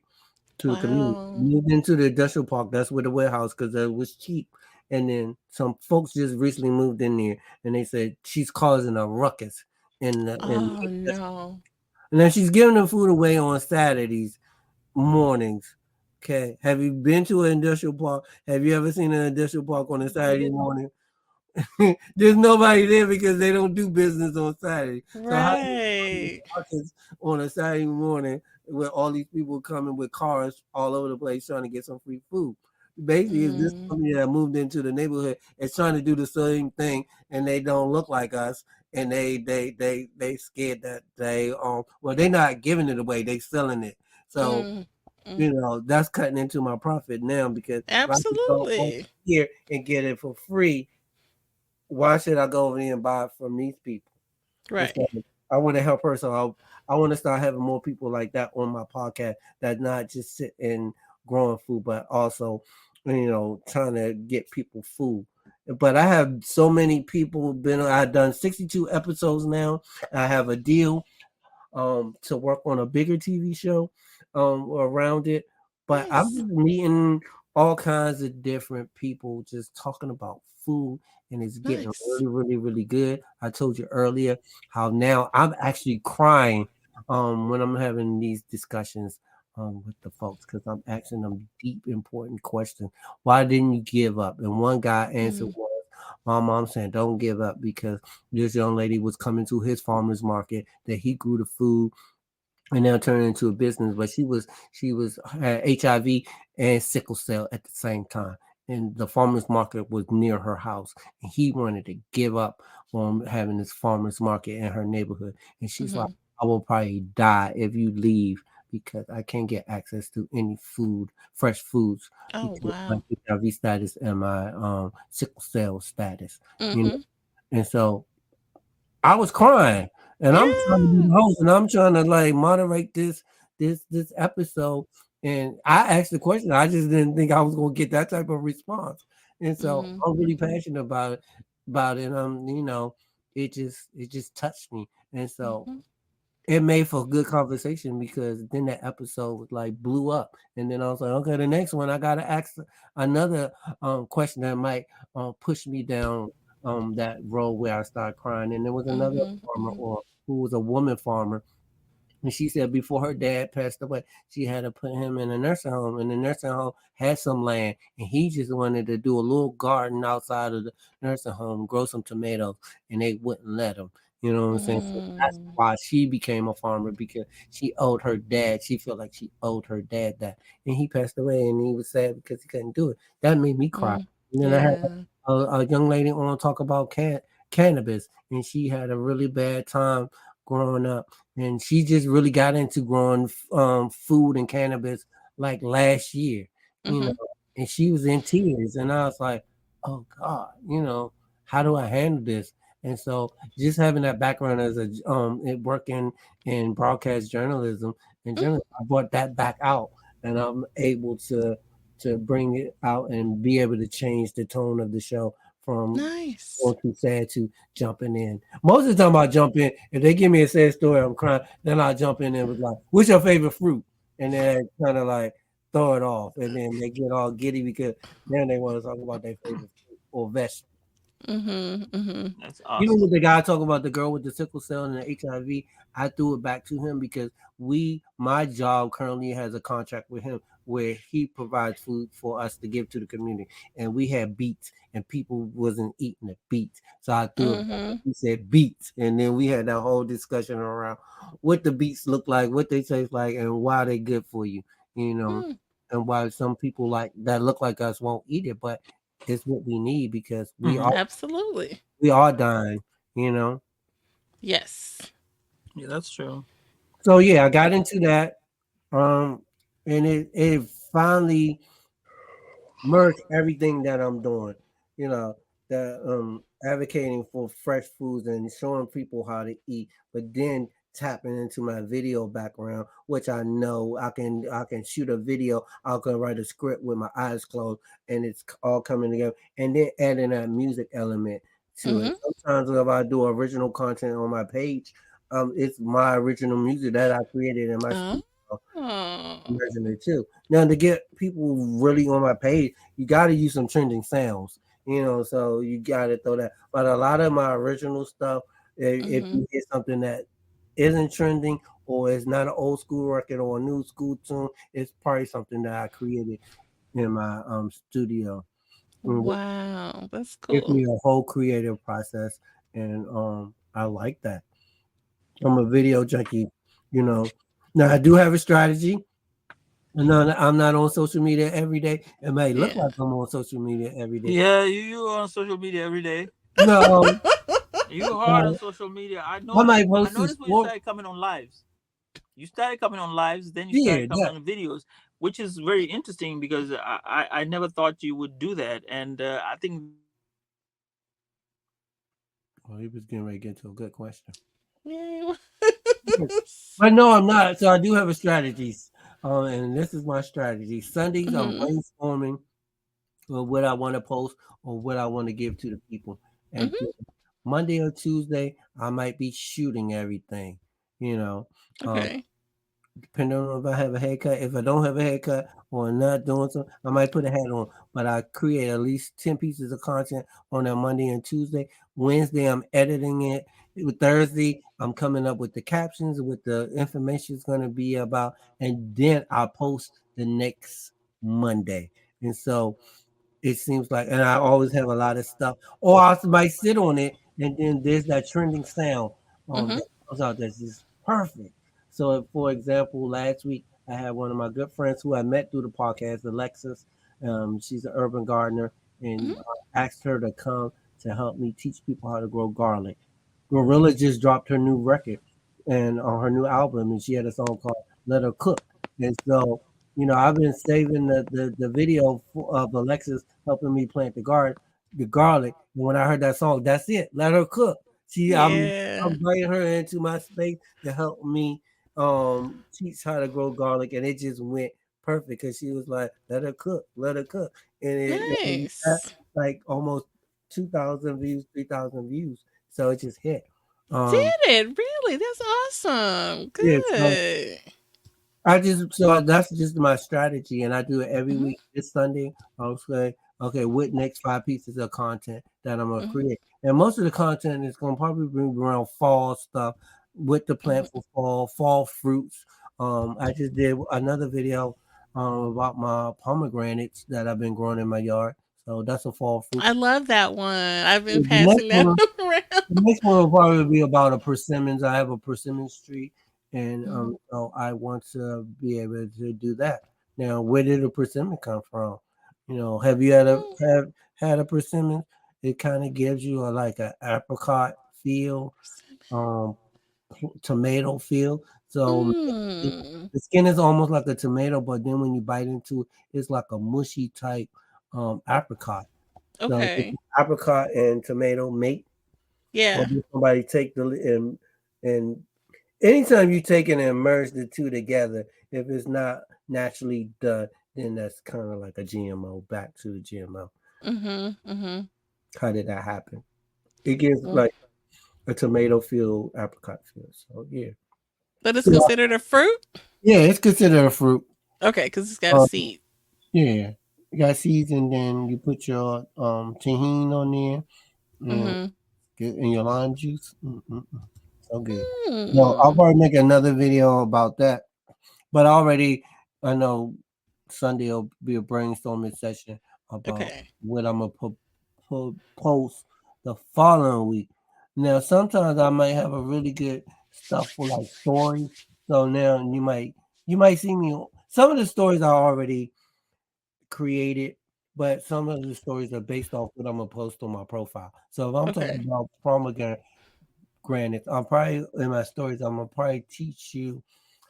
Speaker 3: to the community.
Speaker 1: Wow.
Speaker 3: Moved into the industrial park. That's where the warehouse, because it was cheap. And then some folks just recently moved in there, and they said she's causing a ruckus in
Speaker 1: Oh no.
Speaker 3: and then she's giving the food away on Saturdays mornings. Okay, have you been to an industrial park? Have you ever seen an industrial park on a Saturday morning? There's nobody there because they don't do business on Saturday. So how do you
Speaker 1: Right.
Speaker 3: markets on a Saturday morning with all these people coming with cars all over the place trying to get some free food? Basically, is this
Speaker 1: Mm.
Speaker 3: company that moved into the neighborhood is trying to do the same thing, and they don't look like us, and they scared that well, they're not giving it away, they selling it. So
Speaker 1: Mm. Mm.
Speaker 3: that's cutting into my profit now, because if I could go over
Speaker 1: Absolutely.
Speaker 3: here and get it for free, why should I go over there and buy it from these people? And
Speaker 1: Right.
Speaker 3: so I want to help her. So I want to start having more people like that on my podcast that not just sit and growing food, but also, trying to get people food. But I have so many people been. I've done 62 episodes now. I have a deal to work on a bigger TV show around it. But I'm
Speaker 1: Nice.
Speaker 3: just meeting all kinds of different people just talking about food, and it's getting
Speaker 1: Nice.
Speaker 3: really, really, really good. I told you earlier how now I'm actually crying when I'm having these discussions with the folks, because I'm asking them deep, important questions. Why didn't you give up? And one guy answered
Speaker 1: Mm.
Speaker 3: was, my mom saying, don't give up, because this young lady was coming to his farmer's market that he grew the food and now turned it into a business. But she was had HIV and sickle cell at the same time. And the farmer's market was near her house. And he wanted to give up on having this farmer's market in her neighborhood. And she's like,
Speaker 1: Hmm.
Speaker 3: I will probably die if you leave, because I can't get access to any food, fresh foods,
Speaker 1: Oh
Speaker 3: because my
Speaker 1: wow.
Speaker 3: HIV status and my sickle cell status. You know,
Speaker 1: Hmm.
Speaker 3: and so I was crying, and I'm trying to be
Speaker 1: Yeah.
Speaker 3: the host, and I'm trying to like moderate this episode. And I asked the question. I just didn't think I was gonna get that type of response. And so
Speaker 1: Hmm.
Speaker 3: I'm really passionate about it. And it just touched me. And so
Speaker 1: Hmm.
Speaker 3: it made for good conversation because then that episode was like blew up, and then I was like, okay, the next one I gotta ask another question that might push me down that road where I start crying. And there was another
Speaker 1: Mhm.
Speaker 3: farmer,
Speaker 1: Mhm.
Speaker 3: or who was a woman farmer, and she said before her dad passed away, she had to put him in a nursing home, and the nursing home had some land, and he just wanted to do a little garden outside of the nursing home, grow some tomatoes, and they wouldn't let him. You know what I'm saying? So that's
Speaker 1: Mm.
Speaker 3: why she became a farmer, because she owed her dad. She felt like she owed her dad that, and he passed away, and he was sad because he couldn't do it. That made me cry.
Speaker 1: Mm.
Speaker 3: And then I had
Speaker 1: Yeah.
Speaker 3: a young lady on talk about cannabis, and she had a really bad time growing up, and she just really got into growing food and cannabis like last year, you know,
Speaker 1: Mhm.
Speaker 3: and she was in tears, and I was like, oh God, how do I handle this? And so just having that background as a working in broadcast journalism and
Speaker 1: Mm.
Speaker 3: journalism, I brought that back out, and I'm able to bring it out and be able to change the tone of the show from
Speaker 1: Nice.
Speaker 3: going too sad to jumping in. Most of the time I jump in. If they give me a sad story, I'm crying, then I jump in and was like, what's your favorite fruit? And then kind of like throw it off. And then they get all giddy because then they want to talk about their favorite fruit or vegetable.
Speaker 1: Mhm. Mhm.
Speaker 2: That's
Speaker 3: Even
Speaker 2: awesome.
Speaker 3: with the guy talking about the girl with the sickle cell and the HIV, I threw it back to him because my job currently has a contract with him where he provides food for us to give to the community. And we had beets, and people wasn't eating the beets. So I threw it back.
Speaker 1: Mhm.
Speaker 3: He said beets. And then we had that whole discussion around what the beets look like, what they taste like, and why they good for you, you know,
Speaker 1: Mm.
Speaker 3: and why some people like that look like us won't eat it. But it's what we need because
Speaker 2: Hmm.
Speaker 1: Absolutely.
Speaker 3: we are dying, you know.
Speaker 1: Yes.
Speaker 2: Yeah, that's true.
Speaker 3: So yeah, I got into that, um, and it finally merge everything that I'm doing, you know, the advocating for fresh foods and showing people how to eat, but then tapping into my video background, which I know I can shoot a video, I can write a script with my eyes closed, and it's all coming together, and then adding that music element to it.
Speaker 1: Mhm.
Speaker 3: Sometimes if I do original content on my page, it's my original music that I created in my
Speaker 1: Oh.
Speaker 3: studio version it too. Now to get people really on my page, you got to use some trending sounds, So you got to throw that. But a lot of my original stuff, if
Speaker 1: Mhm.
Speaker 3: you hear something that isn't trending or it's not an old school record or a new school tune, it's probably something that I created in my studio. It
Speaker 1: Wow. That's
Speaker 3: gives
Speaker 1: cool.
Speaker 3: me a whole creative process, and I like that. I'm a video junkie, you know. Now I do have a strategy. No, I'm not on social media every day. It may look
Speaker 1: Yeah.
Speaker 3: like I'm on social media every day.
Speaker 2: Yeah, you on social media every day.
Speaker 3: No,
Speaker 2: You hard on
Speaker 3: no.
Speaker 2: social media. I
Speaker 3: I
Speaker 2: noticed.
Speaker 3: might
Speaker 2: I
Speaker 3: post some
Speaker 2: noticed when you
Speaker 3: sport.
Speaker 2: started coming on lives. You started coming on lives, then you
Speaker 3: Yeah,
Speaker 2: started coming
Speaker 3: that.
Speaker 2: on videos, which is very interesting because I never thought you would do that, and I think that's very
Speaker 3: Oh, he was getting ready to get to a good question.
Speaker 1: Yeah.
Speaker 3: But no, I'm not. So I do have a strategy. And this is my strategy. Sundays, I'm
Speaker 1: Mhm.
Speaker 3: brainstorming or what I want to post or what I want to give to the people. And
Speaker 1: Mhm.
Speaker 3: then Monday or Tuesday, I might be shooting everything. You know, um,
Speaker 1: Okay.
Speaker 3: depending on if I have a haircut. If I don't have a haircut or not doing something, I might put a hat on. But I create at least 10 pieces of content on that Monday and Tuesday. Wednesday, I'm editing it. With Thursday, I'm coming up with the captions, with the information it's going to be about. And then I post the next Monday. And so it seems like, and I always have a lot of stuff, or I might sit on it, and then there's that trending sound
Speaker 1: Mhm.
Speaker 3: that comes out that's just perfect. So, for example, last week I had one of my good friends who I met through the podcast, Alexis. She's an urban gardener, and
Speaker 1: Mhm.
Speaker 3: I asked her to come to help me teach people how to grow garlic. Gorilla just dropped her new record and on her new album, and she had a song called "Let Her Cook." And so, I've been saving the video of Alexis helping me plant the garlic. And when I heard that song, that's it. Let her cook. See,
Speaker 1: Yeah.
Speaker 3: I'm bringing her into my space to help me teach how to grow garlic, and it just went perfect because she was like, let her cook," and it got
Speaker 1: Nice.
Speaker 3: like almost 2,000 views, 3,000 views. So it just hit.
Speaker 1: Did
Speaker 3: Um,
Speaker 1: it really? That's awesome.
Speaker 3: Yeah, so
Speaker 1: Good.
Speaker 3: that's just my strategy, and I do it every
Speaker 1: Hmm.
Speaker 3: week. This Sunday, I'll say, okay, what next 5 pieces of content that I'm gonna
Speaker 1: Hmm.
Speaker 3: create, and most of the content is gonna probably be around fall stuff with the plant
Speaker 1: Hmm.
Speaker 3: for fall fruits. I just did another video about my pomegranates that I've been growing in my yard, so that's a fall fruit.
Speaker 1: I love that one. I've been
Speaker 3: The next
Speaker 1: passing that
Speaker 3: one
Speaker 1: around.
Speaker 3: The next one will probably be about a persimmons. I have a persimmons tree, and
Speaker 1: Mhm.
Speaker 3: so I want to be able to do that. Now, where did a persimmon come from? Have you
Speaker 1: Mm.
Speaker 3: had a persimmon? It kind of gives you like an apricot feel, um, tomato feel. So it,
Speaker 1: Mm.
Speaker 3: the skin is almost like a tomato, but then when you bite into it, it's like a mushy type apricot. So it's
Speaker 1: Okay.
Speaker 3: apricot and tomato mate, or
Speaker 1: Yeah.
Speaker 3: do somebody take and anytime you take it and merge the two together, if it's not naturally done, then that's kind of like a GMO. Back to the GMO.
Speaker 1: Mhm. Mhm.
Speaker 3: How did that happen? It gives like a tomato feel, apricot feel. So yeah,
Speaker 1: But it's
Speaker 3: so,
Speaker 1: considered a fruit?
Speaker 3: yeah, it's considered a fruit.
Speaker 1: Okay, because it's got a
Speaker 3: Um,
Speaker 1: seed.
Speaker 3: yeah, you got seeds, and then you put your tahini on there, and
Speaker 1: Mhm.
Speaker 3: and your lime juice. Mm-mm-mm. So good. No, I'll
Speaker 1: Mm.
Speaker 3: probably make another video about that. But already, I know Sunday will be a brainstorming session about
Speaker 1: Okay.
Speaker 3: what I'm gonna post the following week. Now, sometimes I might have a really good stuff for like stories. So now you might see me. Some of the stories are already created, but some of the stories are based off what I'm gonna post on my profile. So if I'm talking
Speaker 1: Okay.
Speaker 3: about pomegranates, I'm probably in my stories. I'm gonna probably teach you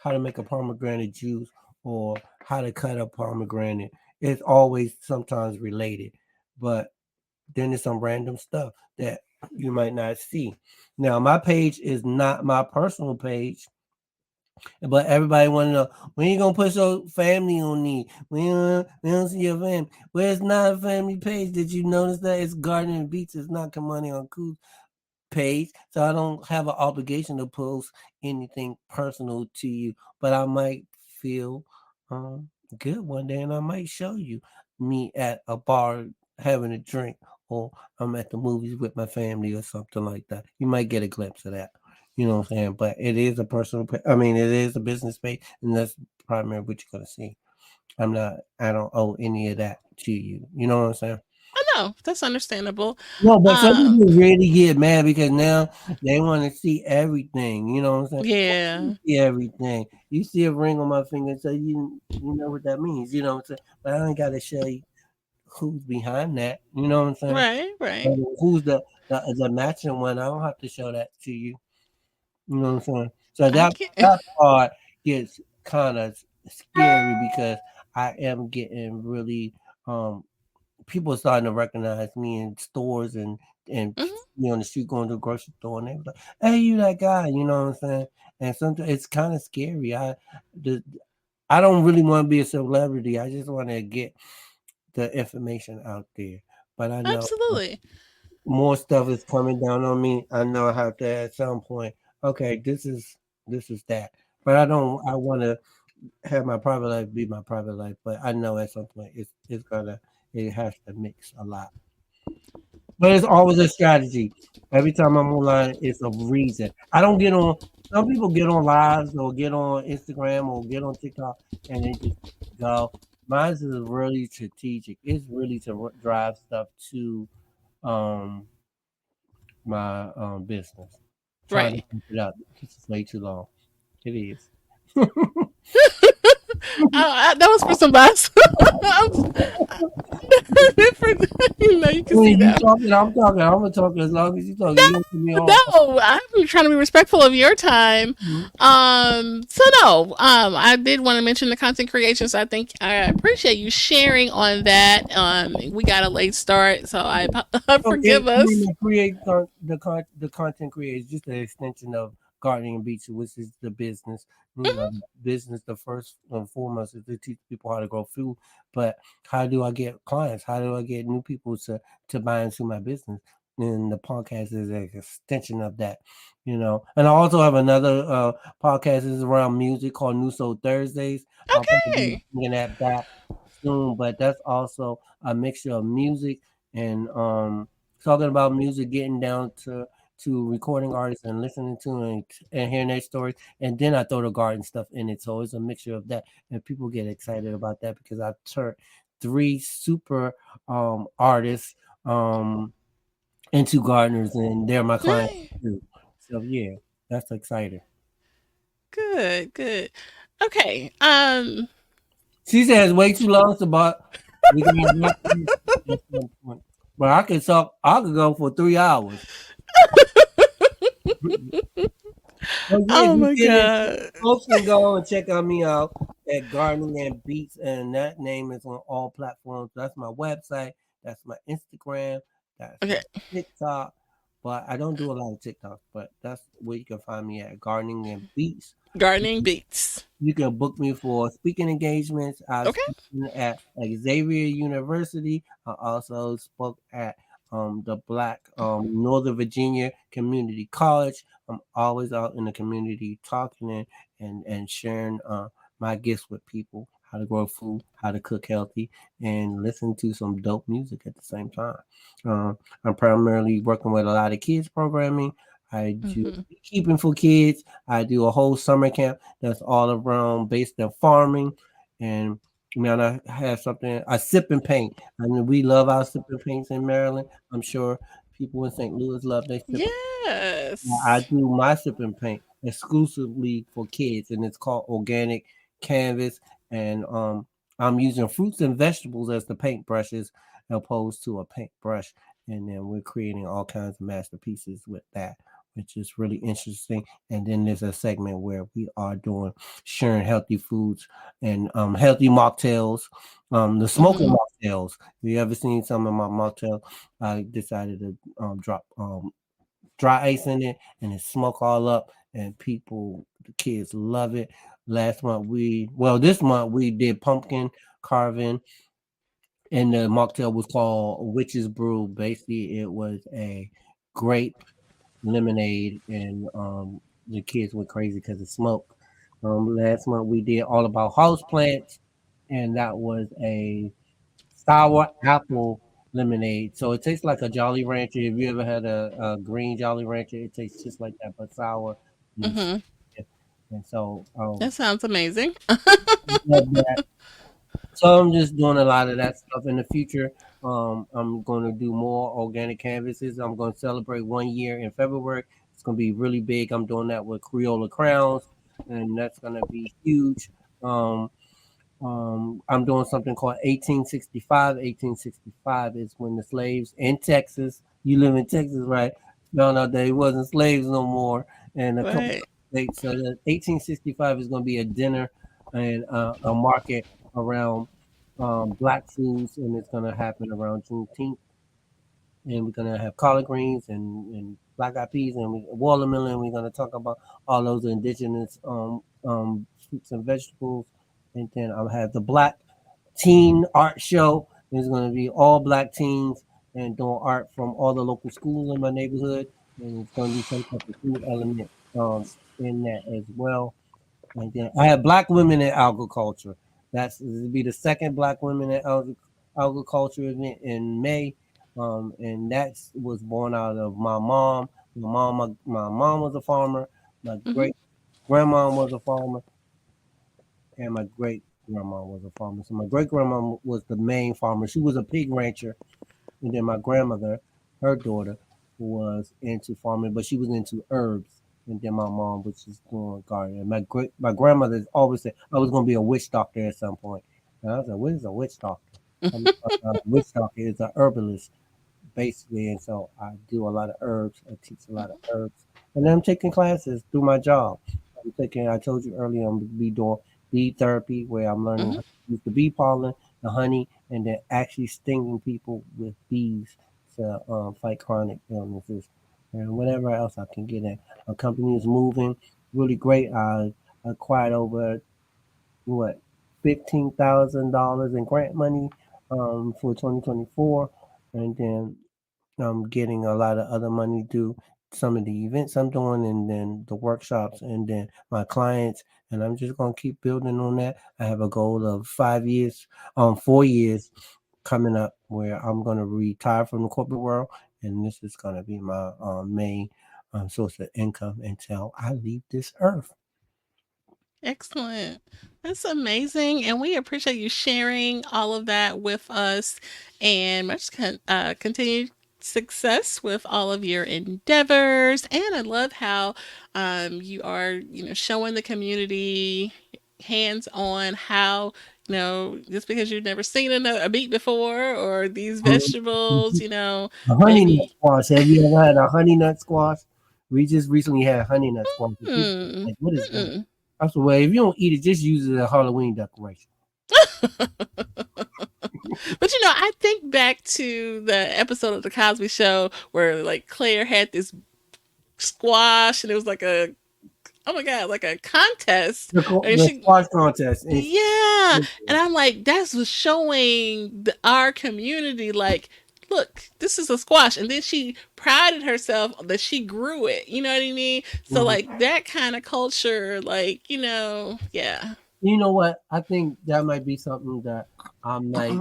Speaker 3: how to make a pomegranate juice or how to cut a pomegranate. It's always sometimes related, but then there's some random stuff that you might not see. Now, my page is not my personal page, but everybody want to know when you gonna put your family on me. We don't see your family. Well, it's not a family page. Did you notice that it's Garden and Beach? It's not Kimani Anku page, so I don't have an obligation to post anything personal to you. But I might feel good one day, and I might show you me at a bar having a drink, or I'm at the movies with my family, or something like that. You might get a glimpse of that. You know what I'm saying? But it is a personal. I mean, it is a business page, and that's primarily what you're gonna see. I don't owe any of that to you. You know what I'm saying?
Speaker 1: I know that's understandable.
Speaker 3: No, but some
Speaker 1: Um.
Speaker 3: people really get mad because now they want to see everything. You know what I'm saying?
Speaker 1: Yeah.
Speaker 3: See everything. You see a ring on my finger, so you know what that means. You know what I'm saying? But I ain't got to show you who's behind that. You know what I'm saying?
Speaker 1: Right. Right.
Speaker 3: Who's the matching one? I don't have to show that to you. You know what I'm saying? So
Speaker 1: I
Speaker 3: that
Speaker 1: get.
Speaker 3: that part gets kind of scary because I am getting really people are starting to recognize me in stores and
Speaker 1: Mhm.
Speaker 3: me on the street going to the grocery store, and they were like, "Hey, you that guy?" You know what I'm saying? And sometimes it's kind of scary. The, I don't really want to be a celebrity. I just want to get the information out there. But I know
Speaker 1: Absolutely.
Speaker 3: more stuff is coming down on me. I know I have to at some point. Okay, this is that. But I don't. I want to have my private life be my private life. But I know at some point it has to mix a lot. But it's always a strategy. Every time I'm online, it's a reason. I don't get on. Some people get on lives or get on Instagram or get on TikTok and they just go. Mine is really strategic. It's really to drive stuff to um my business. Trying to
Speaker 1: Right.
Speaker 3: keep it up. This is way too long. It is.
Speaker 1: That was for somebody. You can see
Speaker 3: When you
Speaker 1: that.
Speaker 3: talking, I'm talking. I'm gonna talk as long as you talking. You don't put me on.
Speaker 1: No, I'm trying to be respectful of your time. So no, I did want to mention the content creation. So I think I appreciate you sharing on that. We got a late start, so I
Speaker 3: So
Speaker 1: forgive us.
Speaker 3: the the content creator is just an extension of gardening and beach, which is the business. Business. The first and foremost is to teach people how to grow food. But how do I get clients? How do I get new people to buy into my business? and the podcast is an extension of that, you know. And I also have another podcast is around music called New Soul Thursdays. I'll probably be
Speaker 1: Okay.
Speaker 3: bringing that back soon, but that's also a mixture of music and talking about music, getting down to recording artists and listening to and hearing their stories, and then I throw the garden stuff in it. So it's a mixture of that, and people get excited about that because I've turned three super artists into gardeners, and they're my clients
Speaker 1: Nice.
Speaker 3: too. So yeah, that's exciting.
Speaker 1: Good, good. Okay.
Speaker 3: She says way too long, so but we can wrap this at some point. But I could talk. I could go for 3 hours. So yeah,
Speaker 1: Oh
Speaker 3: just
Speaker 1: my
Speaker 3: getting into
Speaker 1: god.
Speaker 3: folks can go and check out me out at Gardening and Beats, and that name is on all platforms. That's my website. That's my Instagram. That's my
Speaker 1: Okay.
Speaker 3: TikTok. But I don't do a lot of TikTok. But that's where you can find me at Gardening and Beats.
Speaker 1: Gardening beats.
Speaker 3: You can book me for speaking engagements. I've
Speaker 1: Okay.
Speaker 3: spoken at Xavier University. I also spoke at the Black Northern Virginia Community College. I'm always out in the community talking and sharing my gifts with people, how to grow food, how to cook healthy, and listen to some dope music at the same time. I'm primarily working with a lot of kids programming. I do
Speaker 1: Hmm.
Speaker 3: keeping for kids. I do a whole summer camp that's all around based in farming. And man, I have something, a sip and paint. I mean, we love our sip and paints in Maryland. I'm sure people in St. Louis love their sip. I
Speaker 1: Yes.
Speaker 3: do my sip and paint exclusively for kids, and it's called organic canvas. And I'm using fruits and vegetables as the paint brushes, opposed to a paintbrush. And then we're creating all kinds of masterpieces with that, which is really interesting. And then there's a segment where we are doing sharing healthy foods and healthy mocktails, the smoking
Speaker 1: Hmm.
Speaker 3: mocktails. If you ever seen some of my mocktails, I decided to drop dry ice in it and it smoke all up, and people, the kids love it. This month we did pumpkin carving, and the mocktail was called Witch's Brew. Basically, it was a grape lemonade, and the kids went crazy because of smoke. Last month we did all about house plants, and that was a sour apple lemonade. So it tastes like a Jolly Rancher. If you ever had a green Jolly Rancher, it tastes just like that, but sour. And,
Speaker 1: Hmm.
Speaker 3: and so
Speaker 1: That sounds amazing.
Speaker 3: love that. So I'm just doing a lot of that stuff in the future. I'm going to do more organic canvases. I'm going to celebrate 1 year in February. It's going to be really big. I'm doing that with Creola Crowns, and that's going to be huge. Um, I'm doing something called 1865. 1865 is when the slaves in Texas, you live in Texas, right? Found out that it wasn't slaves no more, and a couple
Speaker 1: Right.
Speaker 3: of states. So the 1865 is going to be a dinner and a market around black foods, and it's going to happen around Juneteenth. And we're gonna have collard greens and black eyed peas and watermelon. We're gonna talk about all those indigenous fruits and vegetables, and then I'll have the black teen art show. There's gonna be all black teens and doing art from all the local schools in my neighborhood, and it's gonna be some type of food element in that as well. And then I have black women in agriculture. That's it'll be the second black women in agriculture event in May, and that was born out of my mom. My mom was a farmer. My
Speaker 1: Hmm.
Speaker 3: great grandma was a farmer, and my great grandma was a farmer. So my great grandma was the main farmer. She was a pig rancher, and then my grandmother, her daughter, was into farming, but she was into herbs. And then my mom was just doing gardening. My grandmother always said I was going to be a witch doctor at some point. And I was like, "What is a witch doctor?" A witch doctor is a herbalist basically, and so I do a lot of herbs. I teach a lot of herbs, and then I'm taking classes through my job. I'm taking. I told you earlier, I'm gonna be doing bee therapy, where I'm learning how
Speaker 1: Hmm.
Speaker 3: to use the bee pollen, the honey, and then actually stinging people with bees to fight chronic illnesses and whatever else I can get in. Our company is moving really great. I acquired over what $15,000 in grant money for 2024, and then I'm getting a lot of other money through some of the events I'm doing, and then the workshops, and then my clients. And I'm just gonna keep building on that. I have a goal of 5 years, 4 years coming up, where I'm gonna retire from the corporate world, and this is gonna be my main source of income until I leave this earth.
Speaker 1: Excellent. That's amazing. And we appreciate you sharing all of that with us and continued success with all of your endeavors. And I love how you are, showing the community hands on how, just because you've never seen a meat before or these vegetables,
Speaker 3: A honey nut
Speaker 1: maybe.
Speaker 3: squash. Have you ever had a honey nut squash? We just recently had honey nut squash. And people
Speaker 1: Hmm.
Speaker 3: like, what is that?
Speaker 1: Mm-mm.
Speaker 3: I said, well, if you don't eat it, just use it as a Halloween decoration.
Speaker 1: But I think back to the episode of the Cosby Show where like Claire had this squash and it was like a, oh my god, like a contest, and
Speaker 3: The
Speaker 1: she,
Speaker 3: squash contest.
Speaker 1: yeah, and I'm like, that's was showing our community like, look, this is a squash, and then she prided herself that she grew it. You know what I mean? So
Speaker 3: Mhm.
Speaker 1: like that kind of culture, like yeah.
Speaker 3: You know what? I think that might be something that I might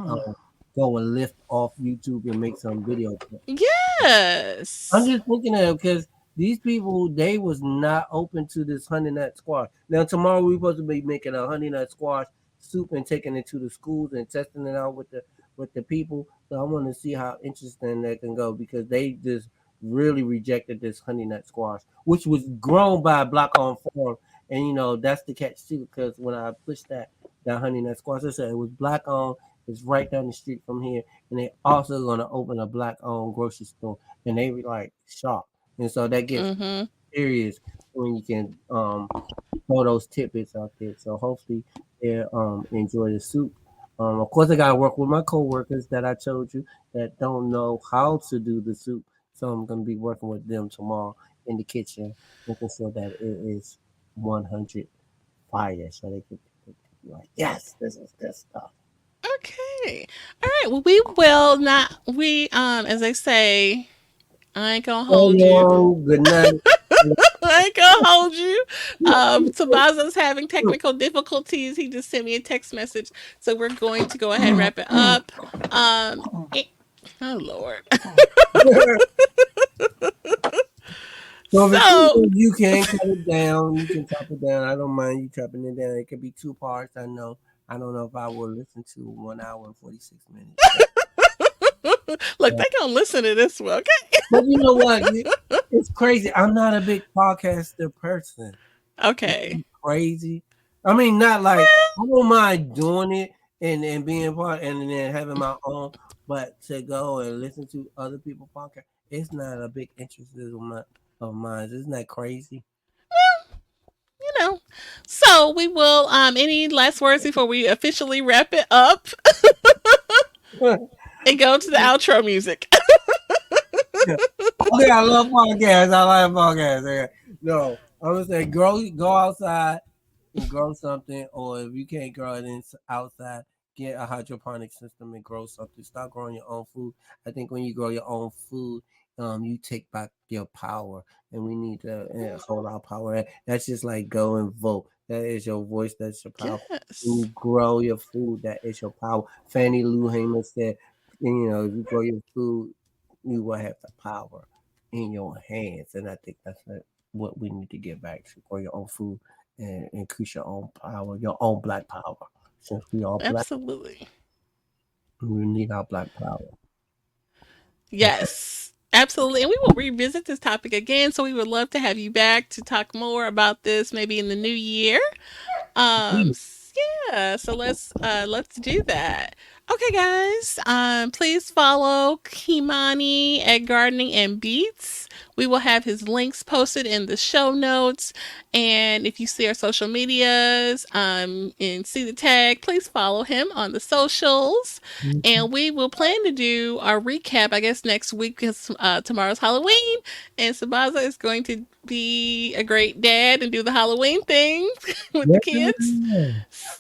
Speaker 3: go and lift off YouTube and make some videos. I'm
Speaker 1: Yes.
Speaker 3: just thinking of it because these people, they was not open to this honey nut squash. Now tomorrow we're supposed to be making a honey nut squash soup and taking it to the schools and testing it out with the people. So I want to see how interesting that can go, because they just really rejected this honey nut squash, which was grown by a black owned farm. And that's the catch too, because when I pushed that honey nut squash, I said it was black owned. It's right down the street from here, and they also gonna open a black owned grocery store, and they were like shocked. And so that gets
Speaker 1: Mm-hmm.
Speaker 3: serious when you can throw those tidbits out there. So hopefully they enjoy the soup. Of course, I gotta work with my coworkers that I told you that don't know how to do the soup. So I'm gonna be working with them tomorrow in the kitchen, making sure that it is 100 fire, so they can be like, yes, this is good stuff.
Speaker 1: Okay. All right. Well, we will not. We as they say, I ain't gonna
Speaker 3: So
Speaker 1: hold you.
Speaker 3: long, good night.
Speaker 1: I ain't gonna hold you. Sabaza's having technical difficulties. He just sent me a text message, so we're going to go ahead and wrap it up. Eh, oh Lord.
Speaker 3: So if it's
Speaker 1: So
Speaker 3: something you can cut it down, you can chop it down. I don't mind you chopping it down. It could be two parts. I know. I don't know if I will listen to 1 hour and 46 minutes.
Speaker 1: look, they gonna listen to this one, okay?
Speaker 3: But you know what? It's crazy. I'm not a big podcaster person.
Speaker 1: Okay.
Speaker 3: Crazy. I mean, not like I don't mind doing it and being part and then having my own, but to go and listen to other people's podcasts, it's not a big interest of mine. Isn't that crazy?
Speaker 1: You know. So we will. Any last words before we officially wrap it up and go to the outro music?
Speaker 3: Okay, I love podcasts. I like podcasts. Okay. No, I'm gonna say go outside and grow something, or if you can't grow it outside, get a hydroponic system and grow something. Start growing your own food. I think when you grow your own food, you take back your power, and we need to hold our power. That's just like go and vote. That is your voice. That's your power. When
Speaker 1: Yes.
Speaker 3: you grow your food, that is your power. Fannie Lou Hamer said, if you grow your food, you will have the power in your hands. And I think that's what we need to get back to: grow your own food and increase your own power, your own black power. Since we are black,
Speaker 1: Absolutely.
Speaker 3: we need our black power.
Speaker 1: Yes. Absolutely. And we will revisit this topic again. So we would love to have you back to talk more about this maybe in the new year. Um, yeah, so let's do that. Okay, guys. Please follow Kimani at Gardening and Beats. We will have his links posted in the show notes. And if you see our social medias, and see the tag, please follow him on the socials. And we will plan to do our recap, I guess, next week because tomorrow's Halloween. And Sabaza is going to be a great dad and do the Halloween thing with
Speaker 3: Yeah.
Speaker 1: the kids.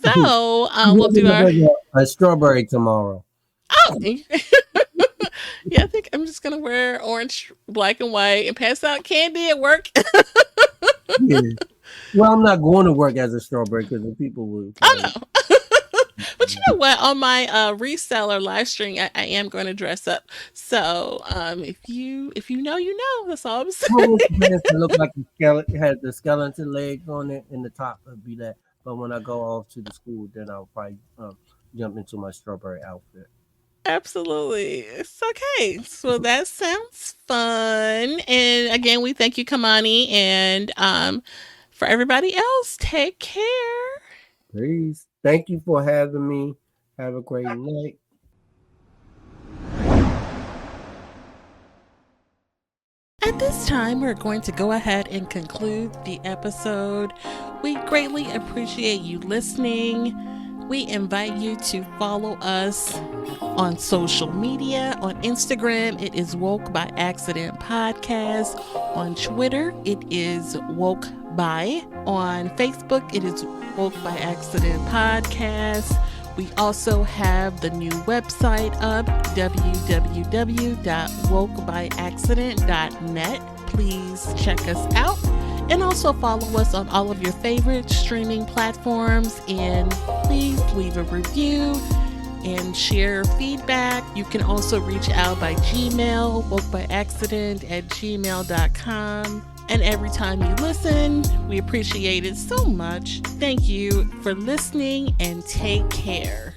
Speaker 3: I'm
Speaker 1: So we'll
Speaker 3: gonna
Speaker 1: do
Speaker 3: look
Speaker 1: our.
Speaker 3: like a strawberry tomorrow.
Speaker 1: Oh, Yeah, I think I'm just gonna wear orange, black, and white and pass out candy at work.
Speaker 3: Yeah. Well, I'm not going to work as a strawberry because the people will
Speaker 1: Oh
Speaker 3: probably.
Speaker 1: no. But you know what? On my reseller live stream, I am going to dress up. So if you know, you know. That's all I'm
Speaker 3: I
Speaker 1: saying.
Speaker 3: want the pants that look like a skeleton, has the skeleton legs on it, and the top would be that. But when I go off to the school, then I'll probably jump into my strawberry outfit.
Speaker 1: Absolutely. It's okay. So that sounds fun. And again, we thank you, Kamani, and for everybody else, take care.
Speaker 3: Please. Thank you for having me. Have a great night.
Speaker 1: At this time, we're going to go ahead and conclude the episode. We greatly appreciate you listening. We invite you to follow us on social media. On Instagram, it is Woke by Accident Podcast. On Twitter, it is Woke by. On Facebook, it is Woke by Accident Podcast. We also have the new website up, www.wokebyaccident.net. Please check us out. And also follow us on all of your favorite streaming platforms. And please leave a review and share feedback. You can also reach out by Gmail, wokebyaccident@gmail.com. And every time you listen, we appreciate it so much. Thank you for listening and take care.